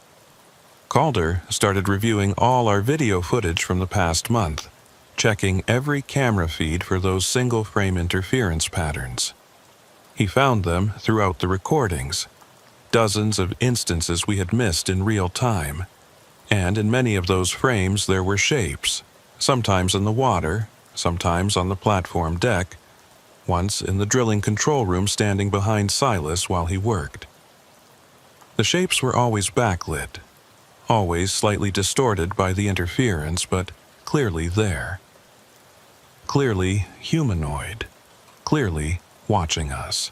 Calder started reviewing all our video footage from the past month, checking every camera feed for those single-frame interference patterns. He found them throughout the recordings, dozens of instances we had missed in real time, and in many of those frames there were shapes, sometimes in the water, sometimes on the platform deck, once in the drilling control room standing behind Silas while he worked. The shapes were always backlit, always slightly distorted by the interference, but clearly there. Clearly humanoid, clearly watching us.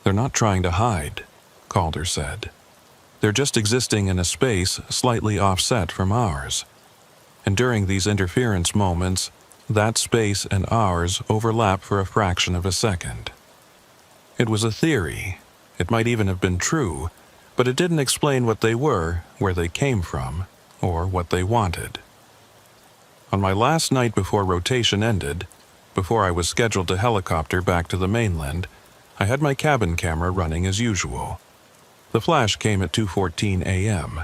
"They're not trying to hide," Calder said. "They're just existing in a space slightly offset from ours. And during these interference moments, that space and ours overlap for a fraction of a second." It was a theory. It might even have been true, but it didn't explain what they were, where they came from, or what they wanted. On my last night before rotation ended, before I was scheduled to helicopter back to the mainland, I had my cabin camera running as usual. The flash came at 2:14 a.m.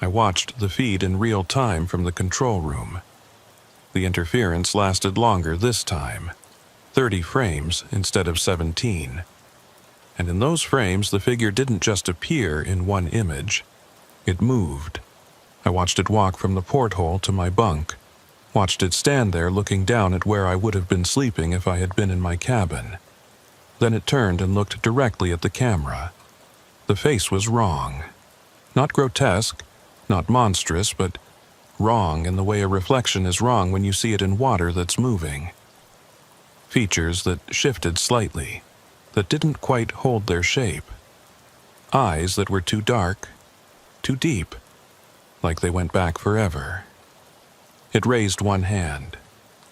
I watched the feed in real time from the control room. The interference lasted longer this time, 30 frames instead of 17. And in those frames, the figure didn't just appear in one image. It moved. I watched it walk from the porthole to my bunk, watched it stand there looking down at where I would have been sleeping if I had been in my cabin. Then it turned and looked directly at the camera. The face was wrong. Not grotesque, not monstrous, but wrong in the way a reflection is wrong when you see it in water that's moving. Features that shifted slightly, that didn't quite hold their shape. Eyes that were too dark, too deep, like they went back forever. It raised one hand,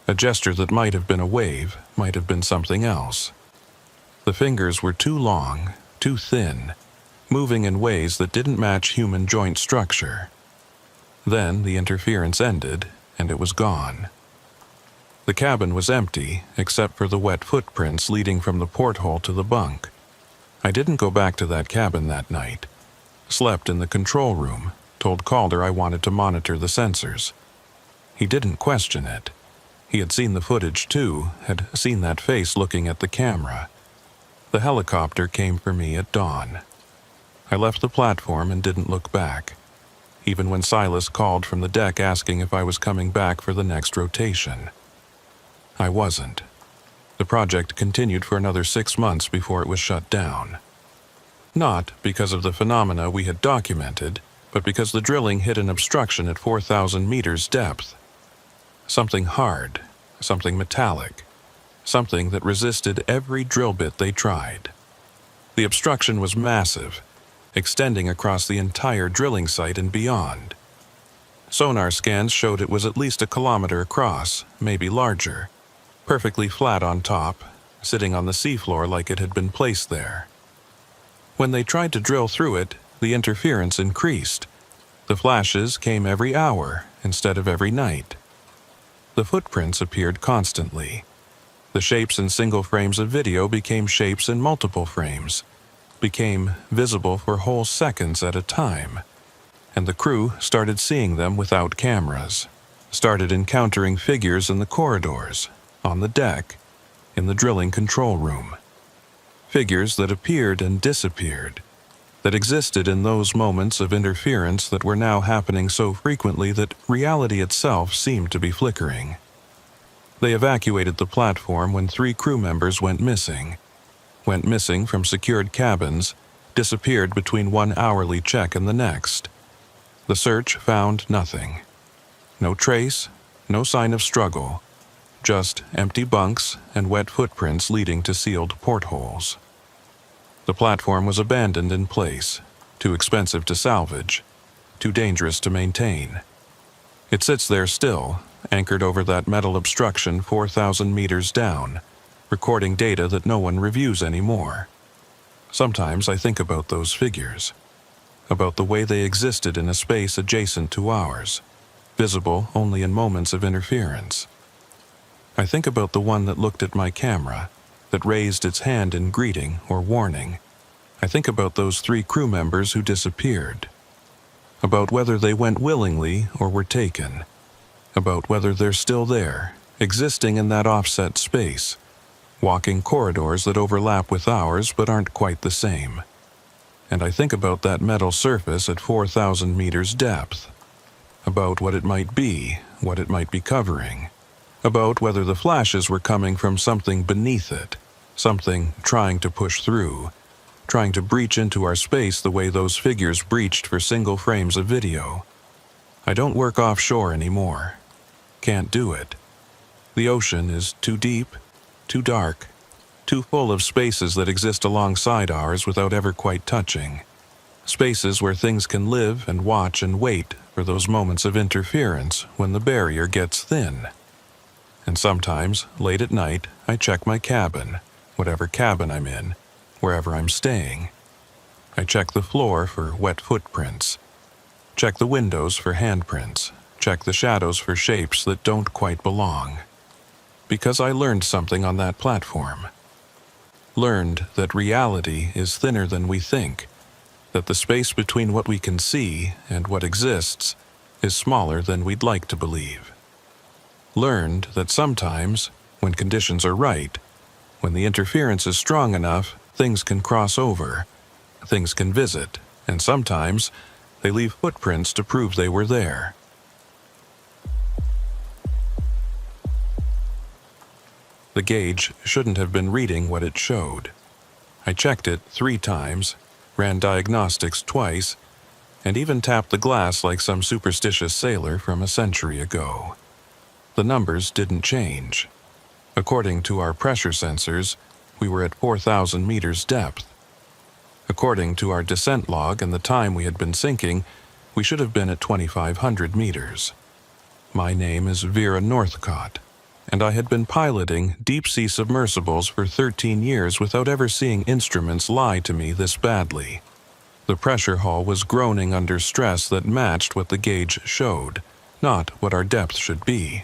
a gesture that might have been a wave, might have been something else. The fingers were too long, too thin, moving in ways that didn't match human joint structure. Then the interference ended, and it was gone. The cabin was empty, except for the wet footprints leading from the porthole to the bunk. I didn't go back to that cabin that night. Slept in the control room, told Calder I wanted to monitor the sensors. He didn't question it. He had seen the footage too, had seen that face looking at the camera. The helicopter came for me at dawn. I left the platform and didn't look back, even when Silas called from the deck asking if I was coming back for the next rotation. I wasn't. The project continued for another 6 months before it was shut down. Not because of the phenomena we had documented, but because the drilling hit an obstruction at 4,000 meters depth. Something hard, something metallic, something that resisted every drill bit they tried. The obstruction was massive, extending across the entire drilling site and beyond. Sonar scans showed it was at least a kilometer across, maybe larger, perfectly flat on top, sitting on the seafloor like it had been placed there. When they tried to drill through it, the interference increased. The flashes came every hour instead of every night. The footprints appeared constantly. The shapes in single frames of video became shapes in multiple frames, became visible for whole seconds at a time, and the crew started seeing them without cameras, started encountering figures in the corridors, on the deck, in the drilling control room. Figures that appeared and disappeared, that existed in those moments of interference that were now happening so frequently that reality itself seemed to be flickering. They evacuated the platform when 3 crew members went missing from secured cabins, disappeared between one hourly check and the next. The search found nothing. No trace, no sign of struggle, just empty bunks and wet footprints leading to sealed portholes. The platform was abandoned in place, too expensive to salvage, too dangerous to maintain. It sits there still, anchored over that metal obstruction 4,000 meters down, recording data that no one reviews anymore. Sometimes I think about those figures, about the way they existed in a space adjacent to ours, visible only in moments of interference. I think about the one that looked at my camera, that raised its hand in greeting or warning. I think about those 3 crew members who disappeared, about whether they went willingly or were taken, about whether they're still there, existing in that offset space, walking corridors that overlap with ours but aren't quite the same. And I think about that metal surface at 4,000 meters depth, about what it might be, what it might be covering, about whether the flashes were coming from something beneath it, something trying to push through, trying to breach into our space the way those figures breached for single frames of video. I don't work offshore anymore. Can't do it. The ocean is too deep, too dark, too full of spaces that exist alongside ours without ever quite touching. Spaces where things can live and watch and wait for those moments of interference when the barrier gets thin. And sometimes, late at night, I check my cabin, whatever cabin I'm in, wherever I'm staying. I check the floor for wet footprints, check the windows for handprints, check the shadows for shapes that don't quite belong. Because I learned something on that platform. Learned that reality is thinner than we think, that the space between what we can see and what exists is smaller than we'd like to believe. Learned that sometimes, when conditions are right, when the interference is strong enough, things can cross over, things can visit, and sometimes they leave footprints to prove they were there. The gauge shouldn't have been reading what it showed. I checked it 3 times, ran diagnostics twice, and even tapped the glass like some superstitious sailor from a century ago. The numbers didn't change. According to our pressure sensors, we were at 4,000 meters depth. According to our descent log and the time we had been sinking, we should have been at 2,500 meters. My name is Vera Northcott, and I had been piloting deep-sea submersibles for 13 years without ever seeing instruments lie to me this badly. The pressure hull was groaning under stress that matched what the gauge showed, not what our depth should be.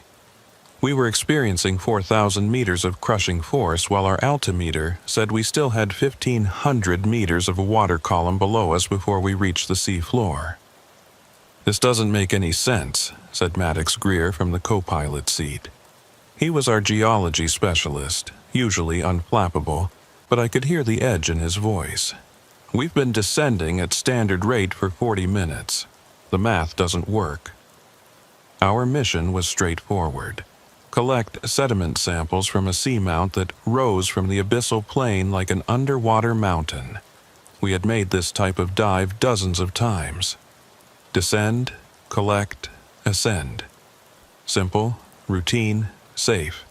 We were experiencing 4,000 meters of crushing force while our altimeter said we still had 1,500 meters of a water column below us before we reached the sea floor. "This doesn't make any sense," said Maddox Greer from the co-pilot seat. He was our geology specialist, usually unflappable, but I could hear the edge in his voice. "We've been descending at standard rate for 40 minutes. The math doesn't work." Our mission was straightforward. Collect sediment samples from a seamount that rose from the abyssal plain like an underwater mountain. We had made this type of dive dozens of times. Descend, collect, ascend. Simple, routine, safe.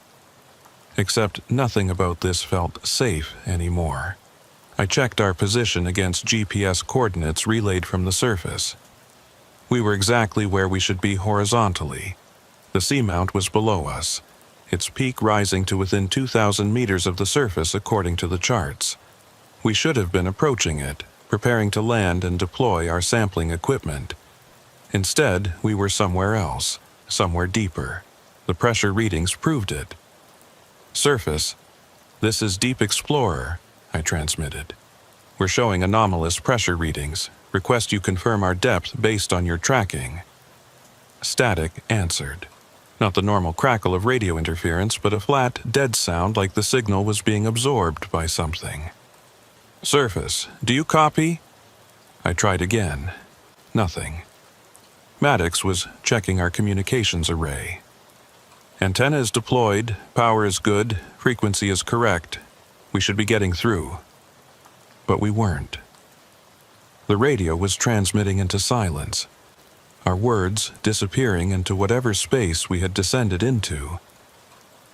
Except nothing about this felt safe anymore. I checked our position against GPS coordinates relayed from the surface. We were exactly where we should be horizontally. The seamount was below us, its peak rising to within 2,000 meters of the surface according to the charts. We should have been approaching it, preparing to land and deploy our sampling equipment. Instead, we were somewhere else, somewhere deeper. The pressure readings proved it. "Surface, this is Deep Explorer," I transmitted. "We're showing anomalous pressure readings. Request you confirm our depth based on your tracking." Static answered. Not the normal crackle of radio interference, but a flat, dead sound like the signal was being absorbed by something. "Surface, do you copy?" I tried again. Nothing. Maddox was checking our communications array. "Antenna is deployed, power is good, frequency is correct. We should be getting through." But we weren't. The radio was transmitting into silence, our words disappearing into whatever space we had descended into.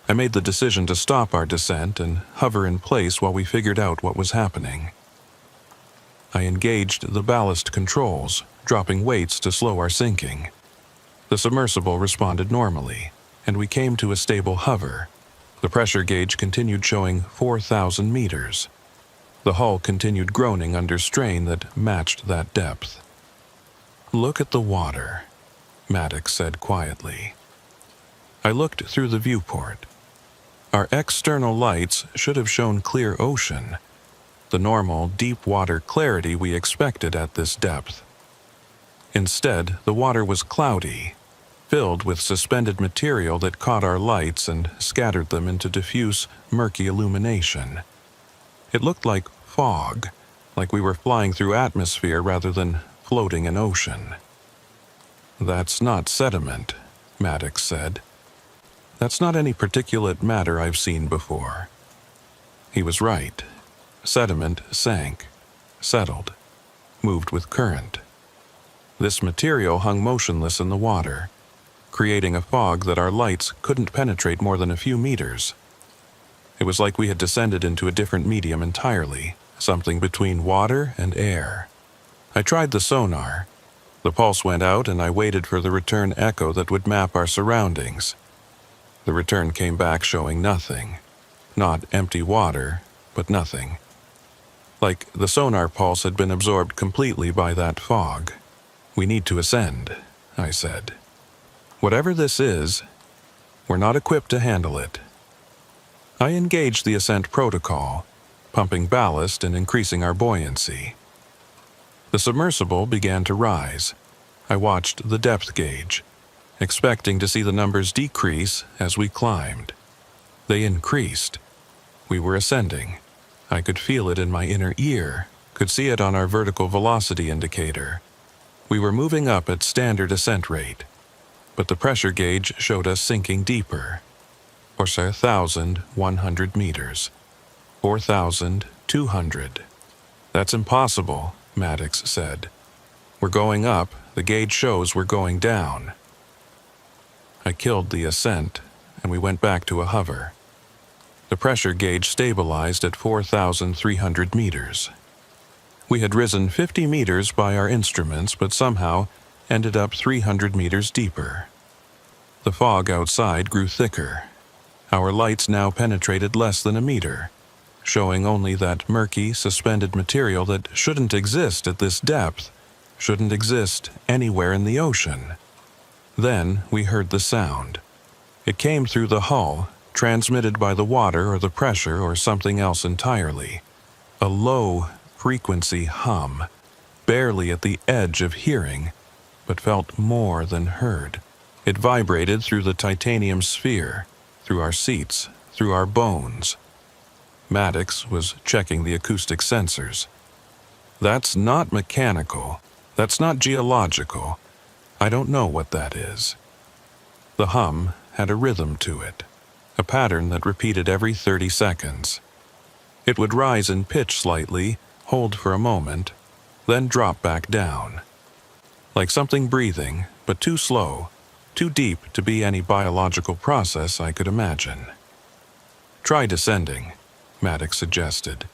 I made the decision to stop our descent and hover in place while we figured out what was happening. I engaged the ballast controls, dropping weights to slow our sinking. The submersible responded normally, and we came to a stable hover. The pressure gauge continued showing 4,000 meters. The hull continued groaning under strain that matched that depth. "Look at the water," Maddox said quietly. I looked through the viewport. Our external lights should have shown clear ocean, the normal deep water clarity we expected at this depth. Instead, the water was cloudy, filled with suspended material that caught our lights and scattered them into diffuse, murky illumination. It looked like fog, like we were flying through atmosphere rather than floating in ocean. "That's not sediment," Maddox said. "That's not any particulate matter I've seen before." He was right. Sediment sank, settled, moved with current. This material hung motionless in the water, creating a fog that our lights couldn't penetrate more than a few meters. It was like we had descended into a different medium entirely, something between water and air. I tried the sonar. The pulse went out and I waited for the return echo that would map our surroundings. The return came back showing nothing. Not empty water, but nothing. Like the sonar pulse had been absorbed completely by that fog. "We need to ascend," I said. "Whatever this is, we're not equipped to handle it." I engaged the ascent protocol, pumping ballast and increasing our buoyancy. The submersible began to rise. I watched the depth gauge, expecting to see the numbers decrease as we climbed. They increased. We were ascending. I could feel it in my inner ear, could see it on our vertical velocity indicator. We were moving up at standard ascent rate, but the pressure gauge showed us sinking deeper. 4,100 meters. 4,200. "That's impossible," Maddox said. "We're going up, the gauge shows we're going down." I killed the ascent, and we went back to a hover. The pressure gauge stabilized at 4,300 meters. We had risen 50 meters by our instruments, but somehow ended up 300 meters deeper. The fog outside grew thicker. Our lights now penetrated less than a meter, showing only that murky, suspended material that shouldn't exist at this depth, shouldn't exist anywhere in the ocean. Then we heard the sound. It came through the hull, transmitted by the water or the pressure or something else entirely. A low-frequency hum, barely at the edge of hearing, but felt more than heard. It vibrated through the titanium sphere, through our seats, through our bones. Maddox was checking the acoustic sensors. "That's not mechanical. That's not geological. I don't know what that is." The hum had a rhythm to it, a pattern that repeated every 30 seconds. It would rise in pitch slightly, hold for a moment, then drop back down. Like something breathing, but too slow, too deep to be any biological process I could imagine. "Try descending," Maddox suggested.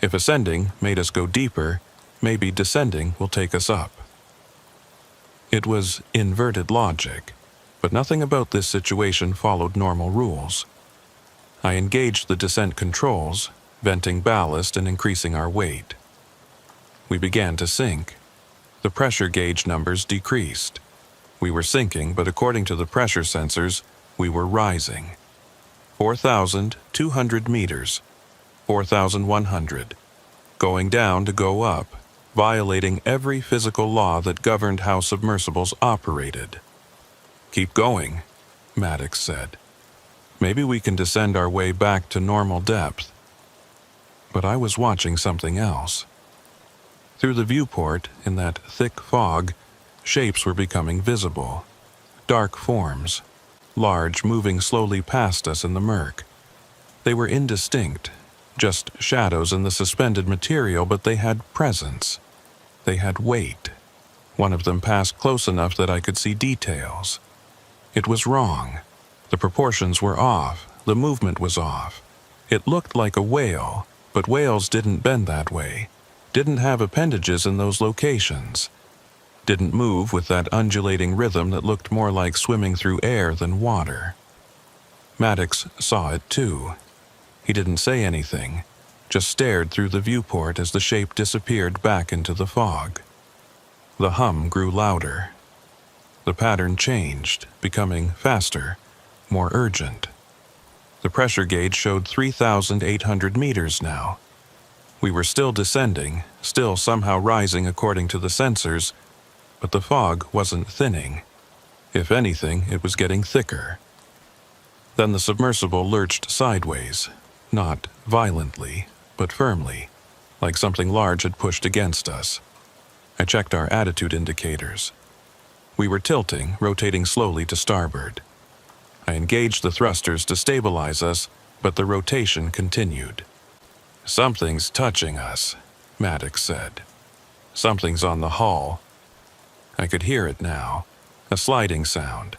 "If ascending made us go deeper, maybe descending will take us up." It was inverted logic, but nothing about this situation followed normal rules. I engaged the descent controls, venting ballast and increasing our weight. We began to sink. The pressure gauge numbers decreased. We were sinking, but according to the pressure sensors, we were rising. 4,200 meters, 4,100, going down to go up, violating every physical law that governed how submersibles operated. "Keep going," Maddox said. "Maybe we can descend our way back to normal depth." But I was watching something else. Through the viewport, in that thick fog, shapes were becoming visible. Dark forms, large, moving slowly past us in the murk. They were indistinct, just shadows in the suspended material, but they had presence. They had weight. One of them passed close enough that I could see details. It was wrong. The proportions were off. The movement was off. It looked like a whale, but whales didn't bend that way, didn't have appendages in those locations, didn't move with that undulating rhythm that looked more like swimming through air than water. Maddox saw it too. He didn't say anything, just stared through the viewport as the shape disappeared back into the fog. The hum grew louder. The pattern changed, becoming faster, more urgent. The pressure gauge showed 3,800 meters now. We were still descending, still somehow rising according to the sensors, but the fog wasn't thinning. If anything, it was getting thicker. Then the submersible lurched sideways, not violently, but firmly, like something large had pushed against us. I checked our attitude indicators. We were tilting, rotating slowly to starboard. I engaged the thrusters to stabilize us, but the rotation continued. "Something's touching us," Maddox said. "Something's on the hull." I could hear it now, a sliding sound,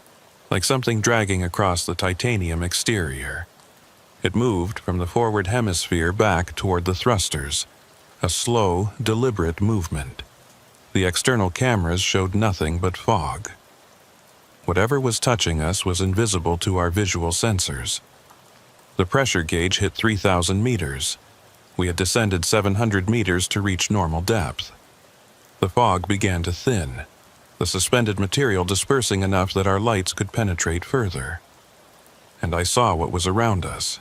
like something dragging across the titanium exterior. It moved from the forward hemisphere back toward the thrusters, a slow, deliberate movement. The external cameras showed nothing but fog. Whatever was touching us was invisible to our visual sensors. The pressure gauge hit 3,000 meters. We had descended 700 meters to reach normal depth. The fog began to thin, the suspended material dispersing enough that our lights could penetrate further. And I saw what was around us.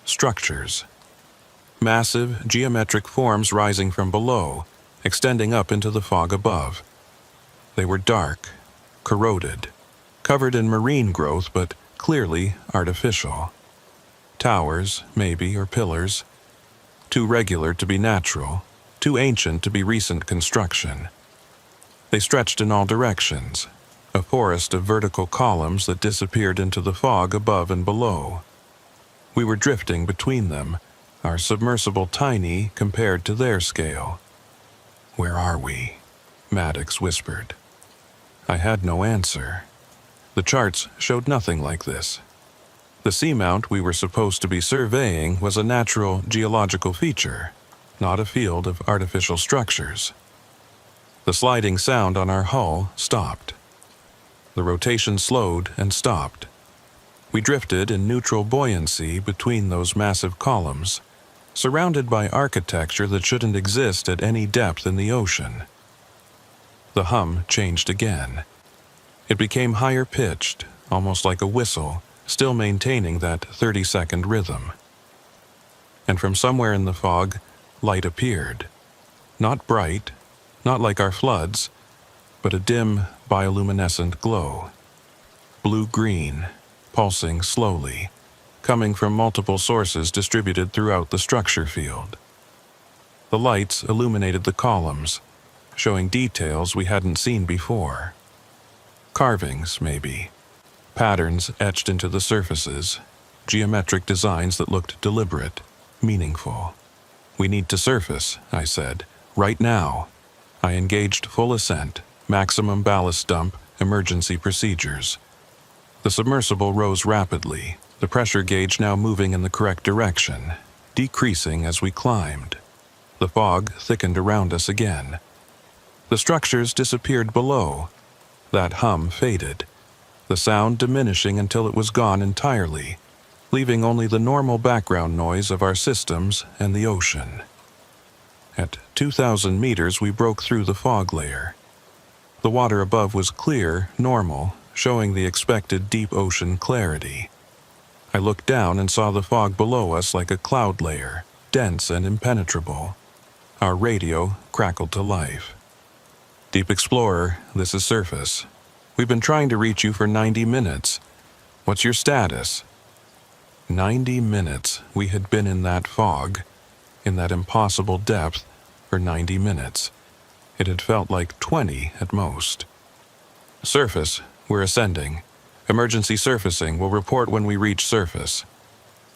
Structures. Massive, geometric forms rising from below, extending up into the fog above. They were dark, corroded, covered in marine growth, but clearly artificial. Towers, maybe, or pillars. Too regular to be natural, too ancient to be recent construction. They stretched in all directions, a forest of vertical columns that disappeared into the fog above and below. We were drifting between them, our submersible tiny compared to their scale. "Where are we?" Maddox whispered. I had no answer. The charts showed nothing like this. The seamount we were supposed to be surveying was a natural geological feature, not a field of artificial structures. The sliding sound on our hull stopped. The rotation slowed and stopped. We drifted in neutral buoyancy between those massive columns, surrounded by architecture that shouldn't exist at any depth in the ocean. The hum changed again. It became higher pitched, almost like a whistle, still maintaining that 30-second rhythm. And from somewhere in the fog, light appeared. Not bright, not like our floods, but a dim, bioluminescent glow. Blue-green, pulsing slowly, coming from multiple sources distributed throughout the structure field. The lights illuminated the columns, showing details we hadn't seen before. Carvings, maybe. Patterns etched into the surfaces, geometric designs that looked deliberate, meaningful. "We need to surface," I said. "Right now." I engaged full ascent, maximum ballast dump, emergency procedures. The submersible rose rapidly, the pressure gauge now moving in the correct direction, decreasing as we climbed. The fog thickened around us again. The structures disappeared below. That hum faded, the sound diminishing until it was gone entirely, leaving only the normal background noise of our systems and the ocean. At 2,000 meters, we broke through the fog layer. The water above was clear, normal, showing the expected deep ocean clarity. I looked down and saw the fog below us like a cloud layer, dense and impenetrable. Our radio crackled to life. "Deep Explorer, this is Surface. We've been trying to reach you for 90 minutes. What's your status?" 90 minutes we had been in that fog, in that impossible depth, for 90 minutes. It had felt like 20 at most. "Surface, we're ascending. Emergency surfacing will report when we reach surface."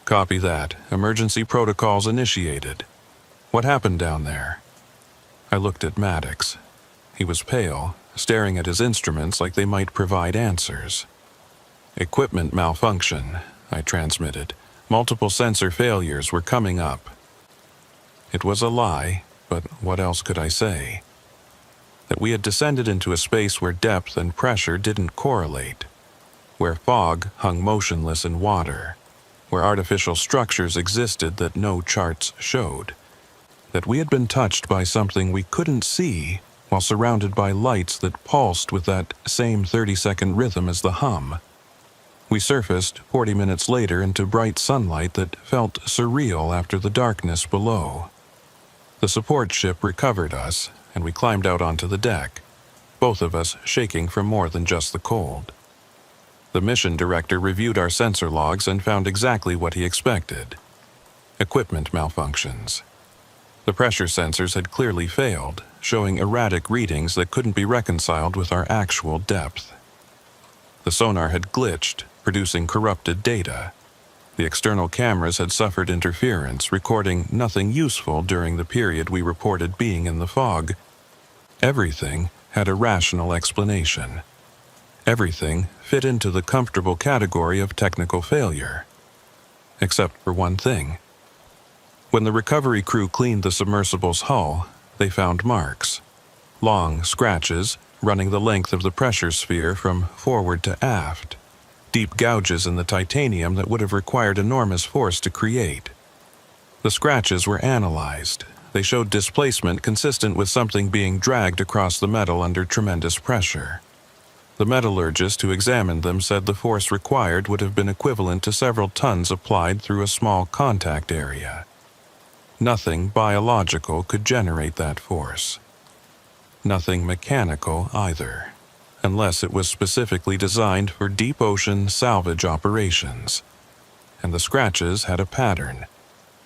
"Copy that. Emergency protocols initiated. What happened down there?" I looked at Maddox. He was pale, staring at his instruments like they might provide answers. "Equipment malfunction," I transmitted. "Multiple sensor failures were coming up." It was a lie, but what else could I say? That we had descended into a space where depth and pressure didn't correlate, where fog hung motionless in water, where artificial structures existed that no charts showed, that we had been touched by something we couldn't see while surrounded by lights that pulsed with that same 30-second rhythm as the hum. We surfaced 40 minutes later into bright sunlight that felt surreal after the darkness below. The support ship recovered us, and we climbed out onto the deck, both of us shaking from more than just the cold. The mission director reviewed our sensor logs and found exactly what he expected. Equipment malfunctions. The pressure sensors had clearly failed, showing erratic readings that couldn't be reconciled with our actual depth. The sonar had glitched, producing corrupted data. The external cameras had suffered interference, recording nothing useful during the period we reported being in the fog. Everything had a rational explanation. Everything fit into the comfortable category of technical failure. Except for one thing. When the recovery crew cleaned the submersible's hull, they found marks. Long scratches running the length of the pressure sphere from forward to aft. Deep gouges in the titanium that would have required enormous force to create. The scratches were analyzed. They showed displacement consistent with something being dragged across the metal under tremendous pressure. The metallurgist who examined them said the force required would have been equivalent to several tons applied through a small contact area. Nothing biological could generate that force. Nothing mechanical either, unless it was specifically designed for deep ocean salvage operations. And the scratches had a pattern.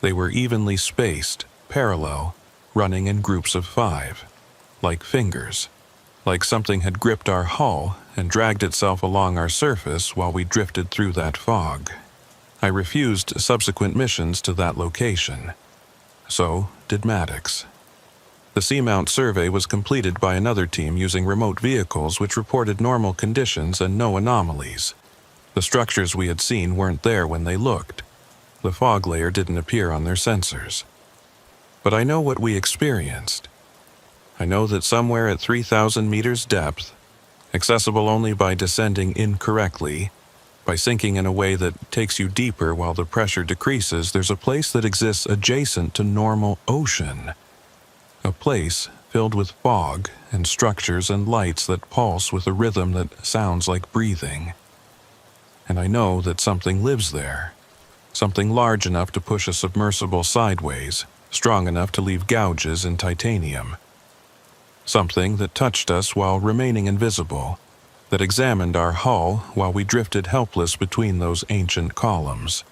They were evenly spaced, parallel, running in groups of 5, like fingers. Like something had gripped our hull and dragged itself along our surface while we drifted through that fog. I refused subsequent missions to that location. So did Maddox. The seamount survey was completed by another team using remote vehicles which reported normal conditions and no anomalies. The structures we had seen weren't there when they looked. The fog layer didn't appear on their sensors. But I know what we experienced. I know that somewhere at 3,000 meters depth, accessible only by descending incorrectly, by sinking in a way that takes you deeper while the pressure decreases, there's a place that exists adjacent to normal ocean. A place filled with fog and structures and lights that pulse with a rhythm that sounds like breathing. And I know that something lives there, something large enough to push a submersible sideways, strong enough to leave gouges in titanium. Something that touched us while remaining invisible, that examined our hull while we drifted helpless between those ancient columns.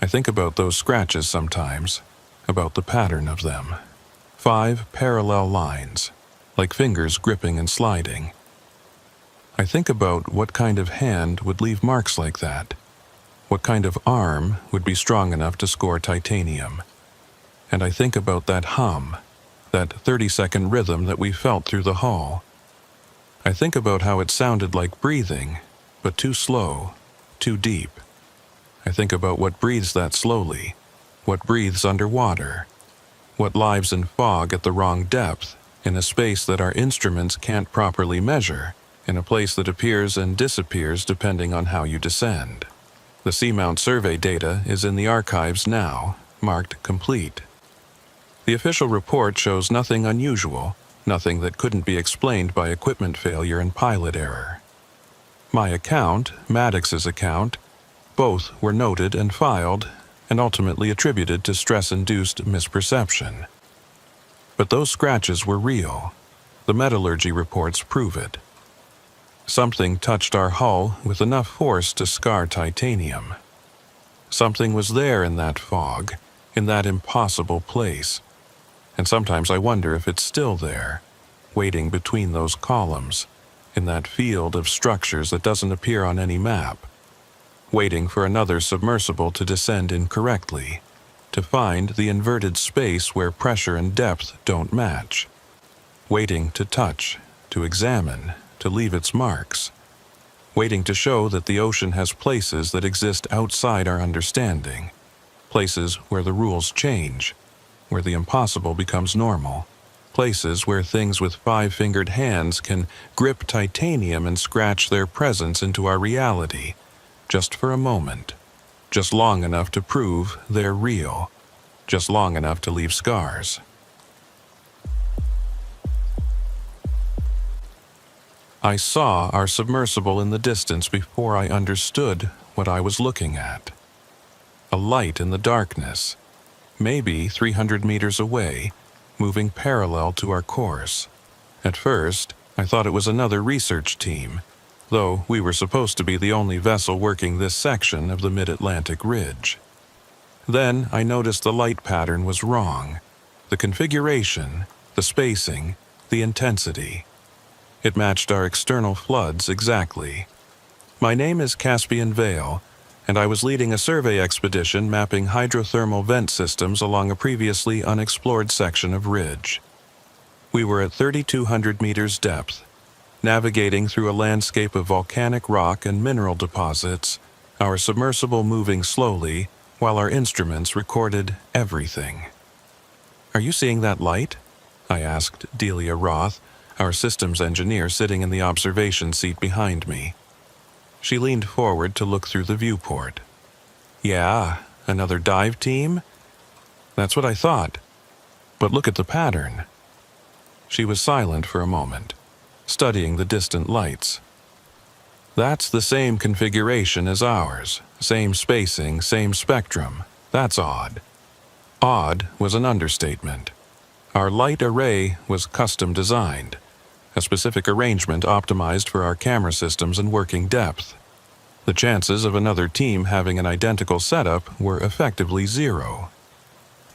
I think about those scratches sometimes, about the pattern of them. 5 parallel lines, like fingers gripping and sliding. I think about what kind of hand would leave marks like that, what kind of arm would be strong enough to score titanium. And I think about that hum, that 30-second rhythm that we felt through the hull. I think about how it sounded like breathing, but too slow, too deep. I think about what breathes that slowly, what breathes underwater, what lives in fog at the wrong depth, in a space that our instruments can't properly measure, in a place that appears and disappears depending on how you descend. The Seamount survey data is in the archives now, marked complete. The official report shows nothing unusual, nothing that couldn't be explained by equipment failure and pilot error. My account, Maddox's account, both were noted and filed, and ultimately attributed to stress-induced misperception. But those scratches were real. The metallurgy reports prove it. Something touched our hull with enough force to scar titanium. Something was there in that fog, in that impossible place. And sometimes I wonder if it's still there, waiting between those columns, in that field of structures that doesn't appear on any map, waiting for another submersible to descend incorrectly, to find the inverted space where pressure and depth don't match, waiting to touch, to examine, to leave its marks, waiting to show that the ocean has places that exist outside our understanding, places where the rules change, where the impossible becomes normal, places where things with five-fingered hands can grip titanium and scratch their presence into our reality, just for a moment, just long enough to prove they're real, just long enough to leave scars. I saw our submersible in the distance before I understood what I was looking at. A light in the darkness, maybe 300 meters away, moving parallel to our course. At first, I thought it was another research team, though we were supposed to be the only vessel working this section of the Mid-Atlantic Ridge. Then I noticed the light pattern was wrong. The configuration, the spacing, the intensity. It matched our external floods exactly. My name is Caspian Vale, and I was leading a survey expedition mapping hydrothermal vent systems along a previously unexplored section of ridge. We were at 3,200 meters depth, navigating through a landscape of volcanic rock and mineral deposits, our submersible moving slowly while our instruments recorded everything. "Are you seeing that light?" I asked Delia Roth, our systems engineer sitting in the observation seat behind me. She leaned forward to look through the viewport. "Yeah, another dive team?" "That's what I thought. But look at the pattern." She was silent for a moment, studying the distant lights. "That's the same configuration as ours, same spacing, same spectrum. That's odd." Odd was an understatement. Our light array was custom designed, a specific arrangement optimized for our camera systems and working depth. The chances of another team having an identical setup were effectively zero.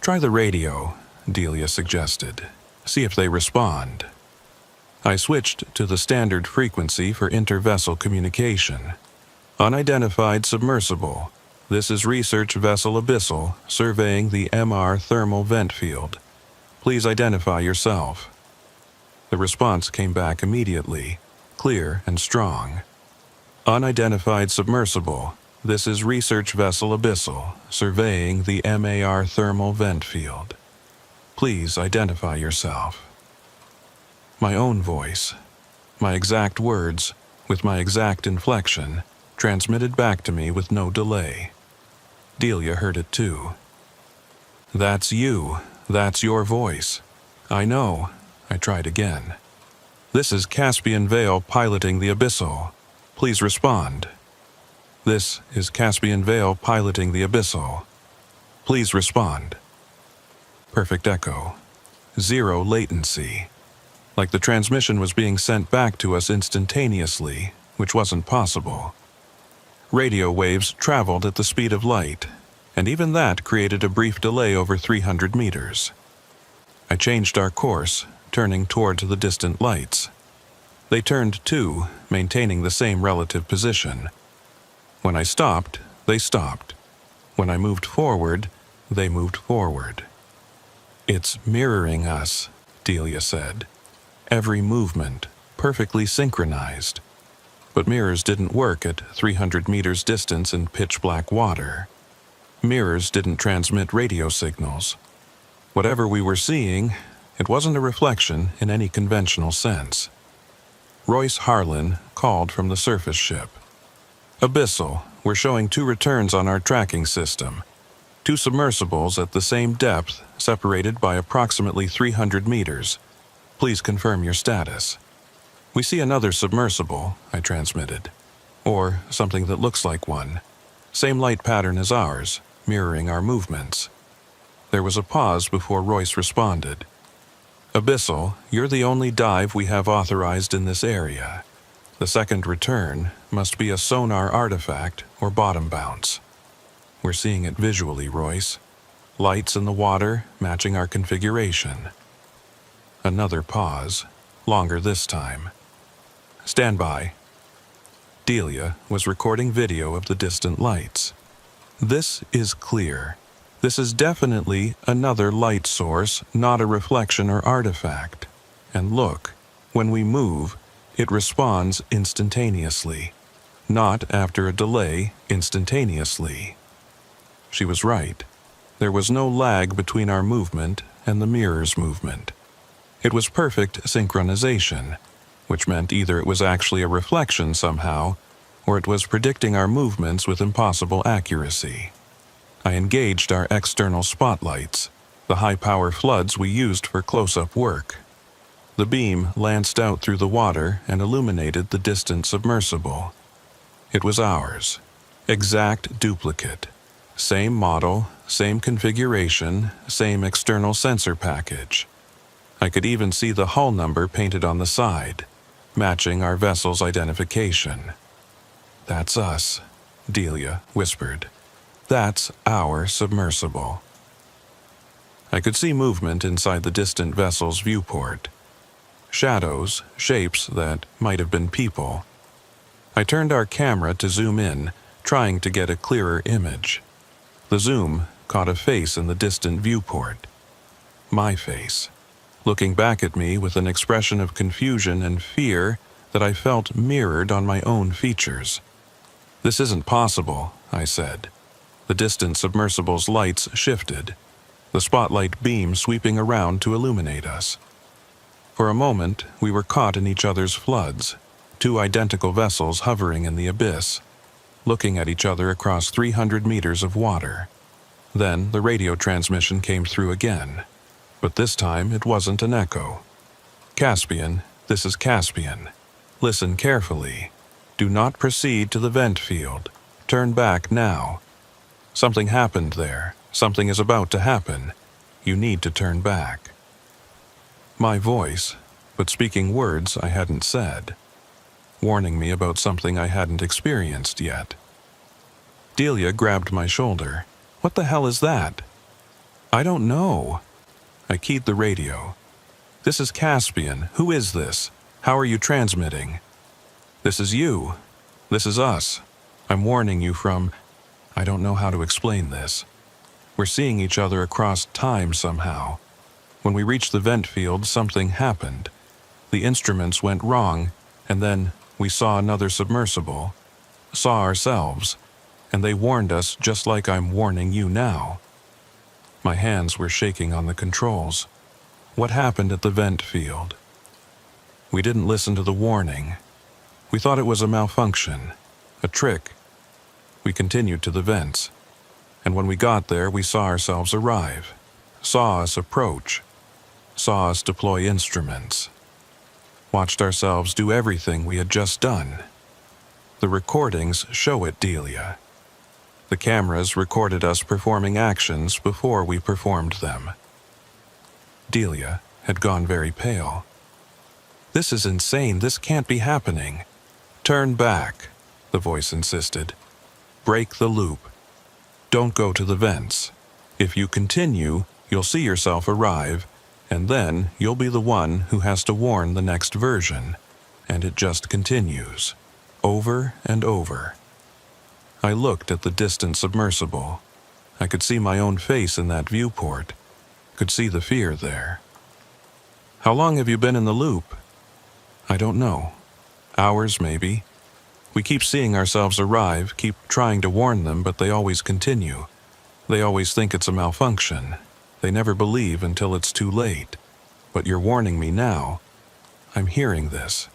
"Try the radio," Delia suggested. "See if they respond." I switched to the standard frequency for inter-vessel communication. "Unidentified submersible. This is research vessel Abyssal, surveying the MR thermal vent field. Please identify yourself." The response came back immediately, clear and strong. "Unidentified submersible. This is research vessel Abyssal, surveying the MAR thermal vent field. Please identify yourself." My own voice, my exact words, with my exact inflection, transmitted back to me with no delay. Delia heard it too. "That's you. That's your voice." "I know." I tried again. "This is Caspian Vale piloting the Abyssal. Please respond." "This is Caspian Vale piloting the Abyssal. Please respond." Perfect echo. Zero latency. Like the transmission was being sent back to us instantaneously, which wasn't possible. Radio waves traveled at the speed of light, and even that created a brief delay over 300 meters. I changed our course, turning toward the distant lights. They turned too, maintaining the same relative position. When I stopped, they stopped. When I moved forward, they moved forward. "It's mirroring us," Delia said. "Every movement, perfectly synchronized." But mirrors didn't work at 300 meters distance in pitch-black water. Mirrors didn't transmit radio signals. Whatever we were seeing, it wasn't a reflection in any conventional sense. Royce Harlan called from the surface ship. Abyssal, we're showing 2 returns on our tracking system. 2 submersibles at the same depth, separated by approximately 300 meters. Please confirm your status. We see another submersible, I transmitted. Or something that looks like one. Same light pattern as ours, mirroring our movements. There was a pause before Royce responded. Abyssal, you're the only dive we have authorized in this area. The second return must be a sonar artifact or bottom bounce. We're seeing it visually, Royce. Lights in the water matching our configuration. Another pause, longer this time. Stand by. Delia was recording video of the distant lights. This is clear. This is definitely another light source, not a reflection or artifact. And look, when we move, it responds instantaneously. Not after a delay, instantaneously. She was right. There was no lag between our movement and the mirror's movement. It was perfect synchronization, which meant either it was actually a reflection somehow, or it was predicting our movements with impossible accuracy. I engaged our external spotlights, the high-power floods we used for close-up work. The beam lanced out through the water and illuminated the distant submersible. It was ours. Exact duplicate. Same model, same configuration, same external sensor package. I could even see the hull number painted on the side, matching our vessel's identification. "That's us," Delia whispered. "That's our submersible." I could see movement inside the distant vessel's viewport. Shadows, shapes that might have been people. I turned our camera to zoom in, trying to get a clearer image. The zoom caught a face in the distant viewport. My face, looking back at me with an expression of confusion and fear that I felt mirrored on my own features. "This isn't possible," I said. The distant submersible's lights shifted, the spotlight beam sweeping around to illuminate us. For a moment, we were caught in each other's floods, 2 identical vessels hovering in the abyss, looking at each other across 300 meters of water. Then the radio transmission came through again, but this time it wasn't an echo. "Caspian, this is Caspian. Listen carefully. Do not proceed to the vent field. Turn back now. Something happened there. Something is about to happen. You need to turn back." My voice, but speaking words I hadn't said, warning me about something I hadn't experienced yet. Delia grabbed my shoulder. "What the hell is that?" "I don't know." I keyed the radio. "This is Caspian. Who is this? How are you transmitting?" "This is you. This is us. I'm warning you from—" I don't know how to explain this. We're seeing each other across time somehow. When we reached the vent field, something happened. The instruments went wrong, and then we saw another submersible, saw ourselves, and they warned us just like I'm warning you now. My hands were shaking on the controls. What happened at the vent field? We didn't listen to the warning. We thought it was a malfunction, a trick. We continued to the vents, and when we got there, we saw ourselves arrive, saw us approach, saw us deploy instruments, watched ourselves do everything we had just done. The recordings show it, Delia. The cameras recorded us performing actions before we performed them. Delia had gone very pale. "This is insane. This can't be happening." "Turn back," the voice insisted. "Break the loop. Don't go to the vents. If you continue, you'll see yourself arrive, and then you'll be the one who has to warn the next version, and it just continues, over and over." I looked at the distant submersible. I could see my own face in that viewport, could see the fear there. "How long have you been in the loop?" "I don't know. Hours, maybe. We keep seeing ourselves arrive, keep trying to warn them, but they always continue. They always think it's a malfunction. They never believe until it's too late. But you're warning me now. I'm hearing this.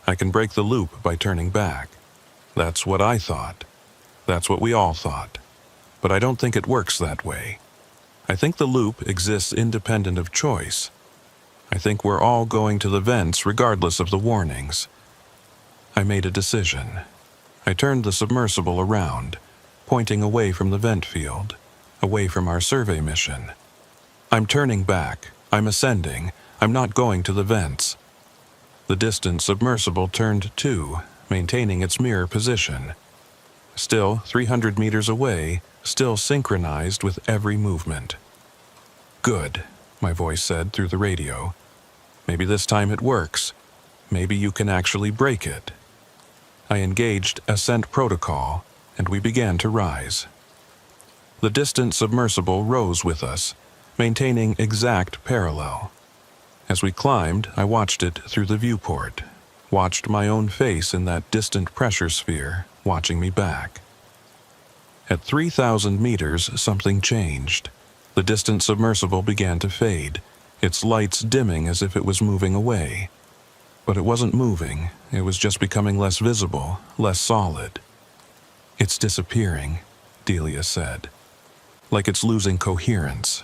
I can break the loop by turning back. That's what I thought. That's what we all thought. But I don't think it works that way. I think the loop exists independent of choice. I think we're all going to the vents regardless of the warnings. I made a decision. I turned the submersible around, pointing away from the vent field, away from our survey mission. I'm turning back. I'm ascending. I'm not going to the vents. The distant submersible turned too, maintaining its mirror position. Still 300 meters away, still synchronized with every movement. Good, my voice said through the radio. Maybe this time it works. Maybe you can actually break it. I engaged ascent protocol, and we began to rise. The distant submersible rose with us, maintaining exact parallel. As we climbed, I watched it through the viewport, watched my own face in that distant pressure sphere, watching me back. At 3,000 meters, something changed. The distant submersible began to fade, its lights dimming as if it was moving away. But it wasn't moving, it was just becoming less visible, less solid. It's disappearing, Delia said, like it's losing coherence.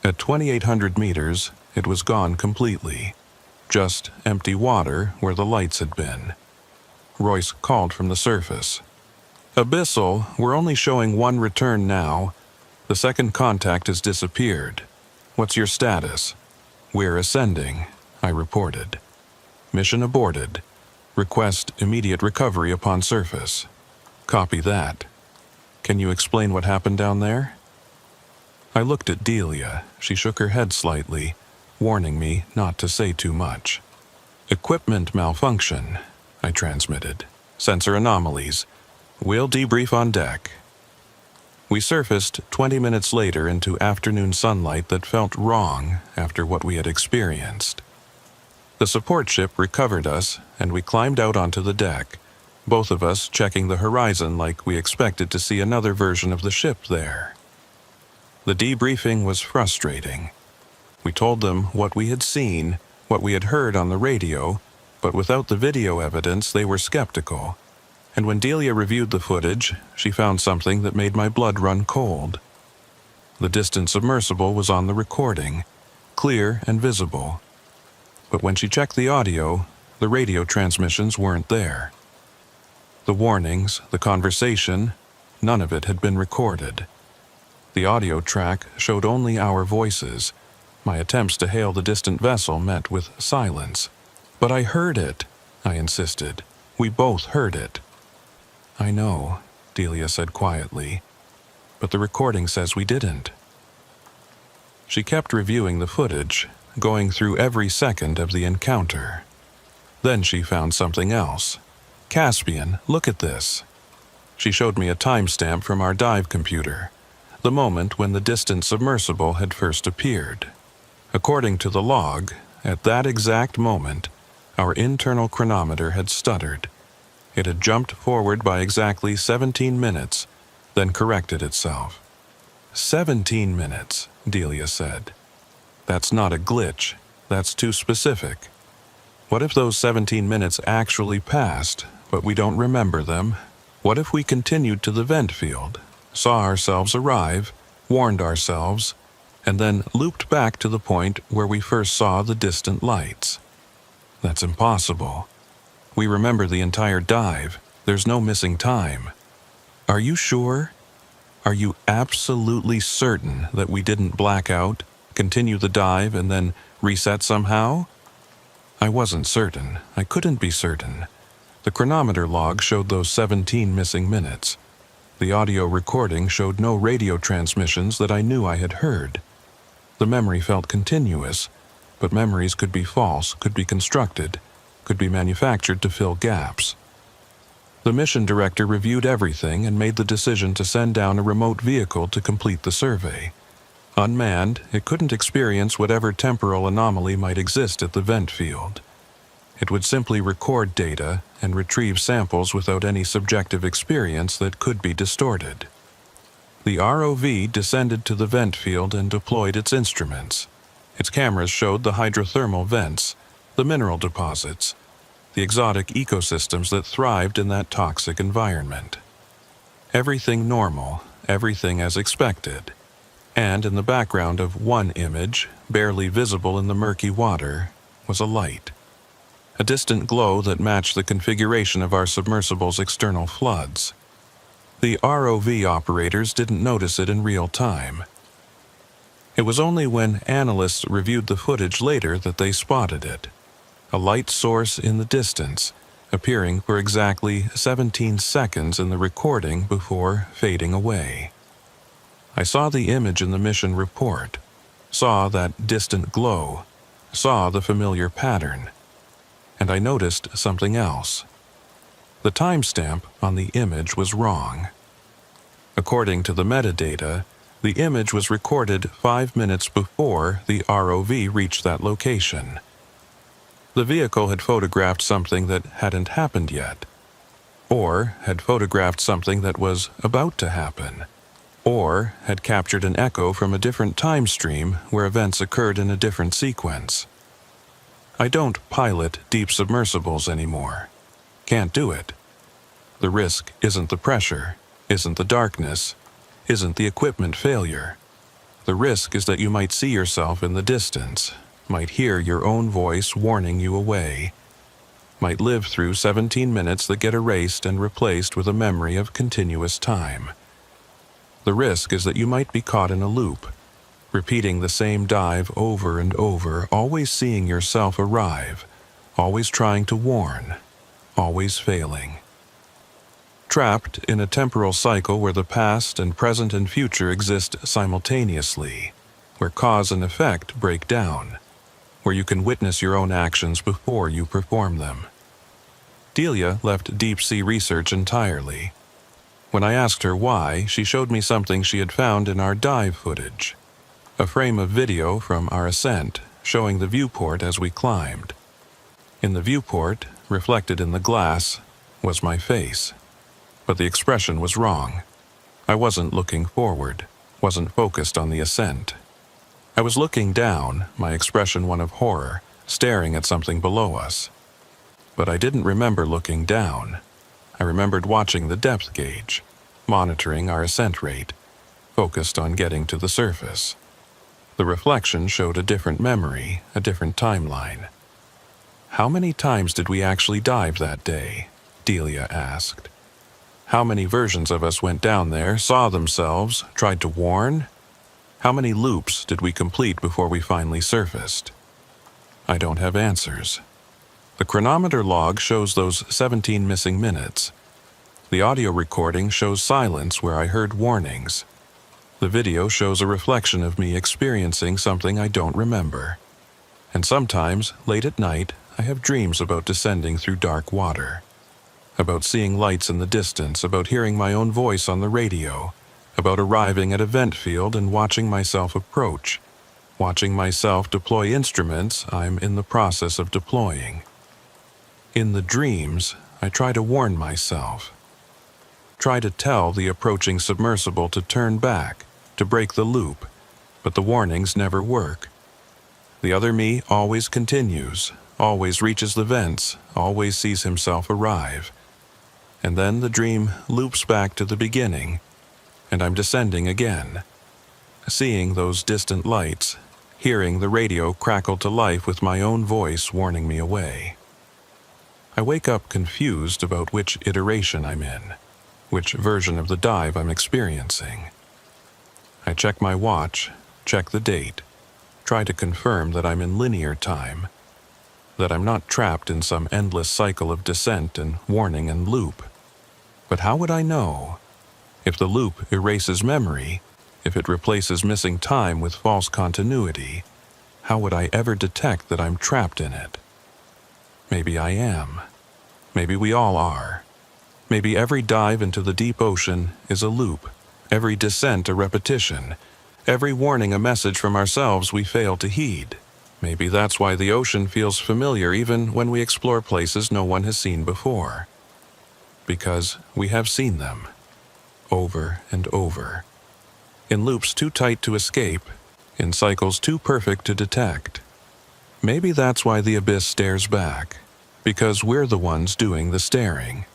At 2,800 meters, it was gone completely, just empty water where the lights had been. Royce called from the surface. Abyssal, we're only showing one return now. The second contact has disappeared. What's your status? We're ascending, I reported. Mission aborted. Request immediate recovery upon surface. Copy that. Can you explain what happened down there? I looked at Delia. She shook her head slightly, warning me not to say too much. Equipment malfunction, I transmitted. Sensor anomalies. We'll debrief on deck. We surfaced 20 minutes later into afternoon sunlight that felt wrong after what we had experienced. The support ship recovered us, and we climbed out onto the deck, both of us checking the horizon like we expected to see another version of the ship there. The debriefing was frustrating. We told them what we had seen, what we had heard on the radio, but without the video evidence, they were skeptical. And when Delia reviewed the footage, she found something that made my blood run cold. The distant submersible was on the recording, clear and visible. But when she checked the audio, the radio transmissions weren't there. The warnings, the conversation, none of it had been recorded. The audio track showed only our voices. My attempts to hail the distant vessel met with silence. But I heard it, I insisted. We both heard it. I know, Delia said quietly, but the recording says we didn't. She kept reviewing the footage, going through every second of the encounter. Then she found something else. Caspian, look at this. She showed me a timestamp from our dive computer, the moment when the distant submersible had first appeared. According to the log, at that exact moment, our internal chronometer had stuttered. It had jumped forward by exactly 17 minutes, then corrected itself. 17 minutes, Delia said. That's not a glitch. That's too specific. What if those 17 minutes actually passed, but we don't remember them? What if we continued to the vent field, saw ourselves arrive, warned ourselves, and then looped back to the point where we first saw the distant lights? That's impossible. We remember the entire dive. There's no missing time. Are you sure? Are you absolutely certain that we didn't black out, continue the dive, and then reset somehow? I wasn't certain. I couldn't be certain. The chronometer log showed those 17 missing minutes. The audio recording showed no radio transmissions that I knew I had heard. The memory felt continuous, but memories could be false, could be constructed, could be manufactured to fill gaps. The mission director reviewed everything and made the decision to send down a remote vehicle to complete the survey. Unmanned, it couldn't experience whatever temporal anomaly might exist at the vent field. It would simply record data and retrieve samples without any subjective experience that could be distorted. The ROV descended to the vent field and deployed its instruments. Its cameras showed the hydrothermal vents, the mineral deposits, the exotic ecosystems that thrived in that toxic environment. Everything normal, everything as expected. And in the background of one image, barely visible in the murky water, was a light. A distant glow that matched the configuration of our submersible's external floods. The ROV operators didn't notice it in real time. It was only when analysts reviewed the footage later that they spotted it. A light source in the distance, appearing for exactly 17 seconds in the recording before fading away. I saw the image in the mission report, saw that distant glow, saw the familiar pattern, and I noticed something else. The timestamp on the image was wrong. According to the metadata, the image was recorded 5 minutes before the ROV reached that location. The vehicle had photographed something that hadn't happened yet, or had photographed something that was about to happen, or had captured an echo from a different time stream where events occurred in a different sequence. I don't pilot deep submersibles anymore. Can't do it. The risk isn't the pressure, isn't the darkness, isn't the equipment failure. The risk is that you might see yourself in the distance, might hear your own voice warning you away, might live through 17 minutes that get erased and replaced with a memory of continuous time. The risk is that you might be caught in a loop, repeating the same dive over and over, always seeing yourself arrive, always trying to warn, always failing. Trapped in a temporal cycle where the past and present and future exist simultaneously, where cause and effect break down, where you can witness your own actions before you perform them. Delia left deep-sea research entirely. When I asked her why, she showed me something she had found in our dive footage. A frame of video from our ascent, showing the viewport as we climbed. In the viewport, reflected in the glass, was my face. But the expression was wrong. I wasn't looking forward, wasn't focused on the ascent. I was looking down, my expression one of horror, staring at something below us. But I didn't remember looking down. I remembered watching the depth gauge, monitoring our ascent rate, focused on getting to the surface. The reflection showed a different memory, a different timeline. How many times did we actually dive that day? Delia asked. How many versions of us went down there, saw themselves, tried to warn? How many loops did we complete before we finally surfaced? I don't have answers. The chronometer log shows those 17 missing minutes. The audio recording shows silence where I heard warnings. The video shows a reflection of me experiencing something I don't remember. And sometimes, late at night, I have dreams about descending through dark water. About seeing lights in the distance, about hearing my own voice on the radio, about arriving at a vent field and watching myself approach, watching myself deploy instruments I'm in the process of deploying. In the dreams, I try to warn myself. Try to tell the approaching submersible to turn back, to break the loop, but the warnings never work. The other me always continues, always reaches the vents, always sees himself arrive. And then the dream loops back to the beginning, and I'm descending again, seeing those distant lights, hearing the radio crackle to life with my own voice warning me away. I wake up confused about which iteration I'm in, which version of the dive I'm experiencing. I check my watch, check the date, try to confirm that I'm in linear time, that I'm not trapped in some endless cycle of descent and warning and loop. But how would I know? If the loop erases memory, if it replaces missing time with false continuity, how would I ever detect that I'm trapped in it? Maybe I am. Maybe we all are. Maybe every dive into the deep ocean is a loop, every descent a repetition, every warning a message from ourselves we fail to heed. Maybe that's why the ocean feels familiar even when we explore places no one has seen before. Because we have seen them, over and over, in loops too tight to escape, in cycles too perfect to detect. Maybe that's why the abyss stares back, because we're the ones doing the staring.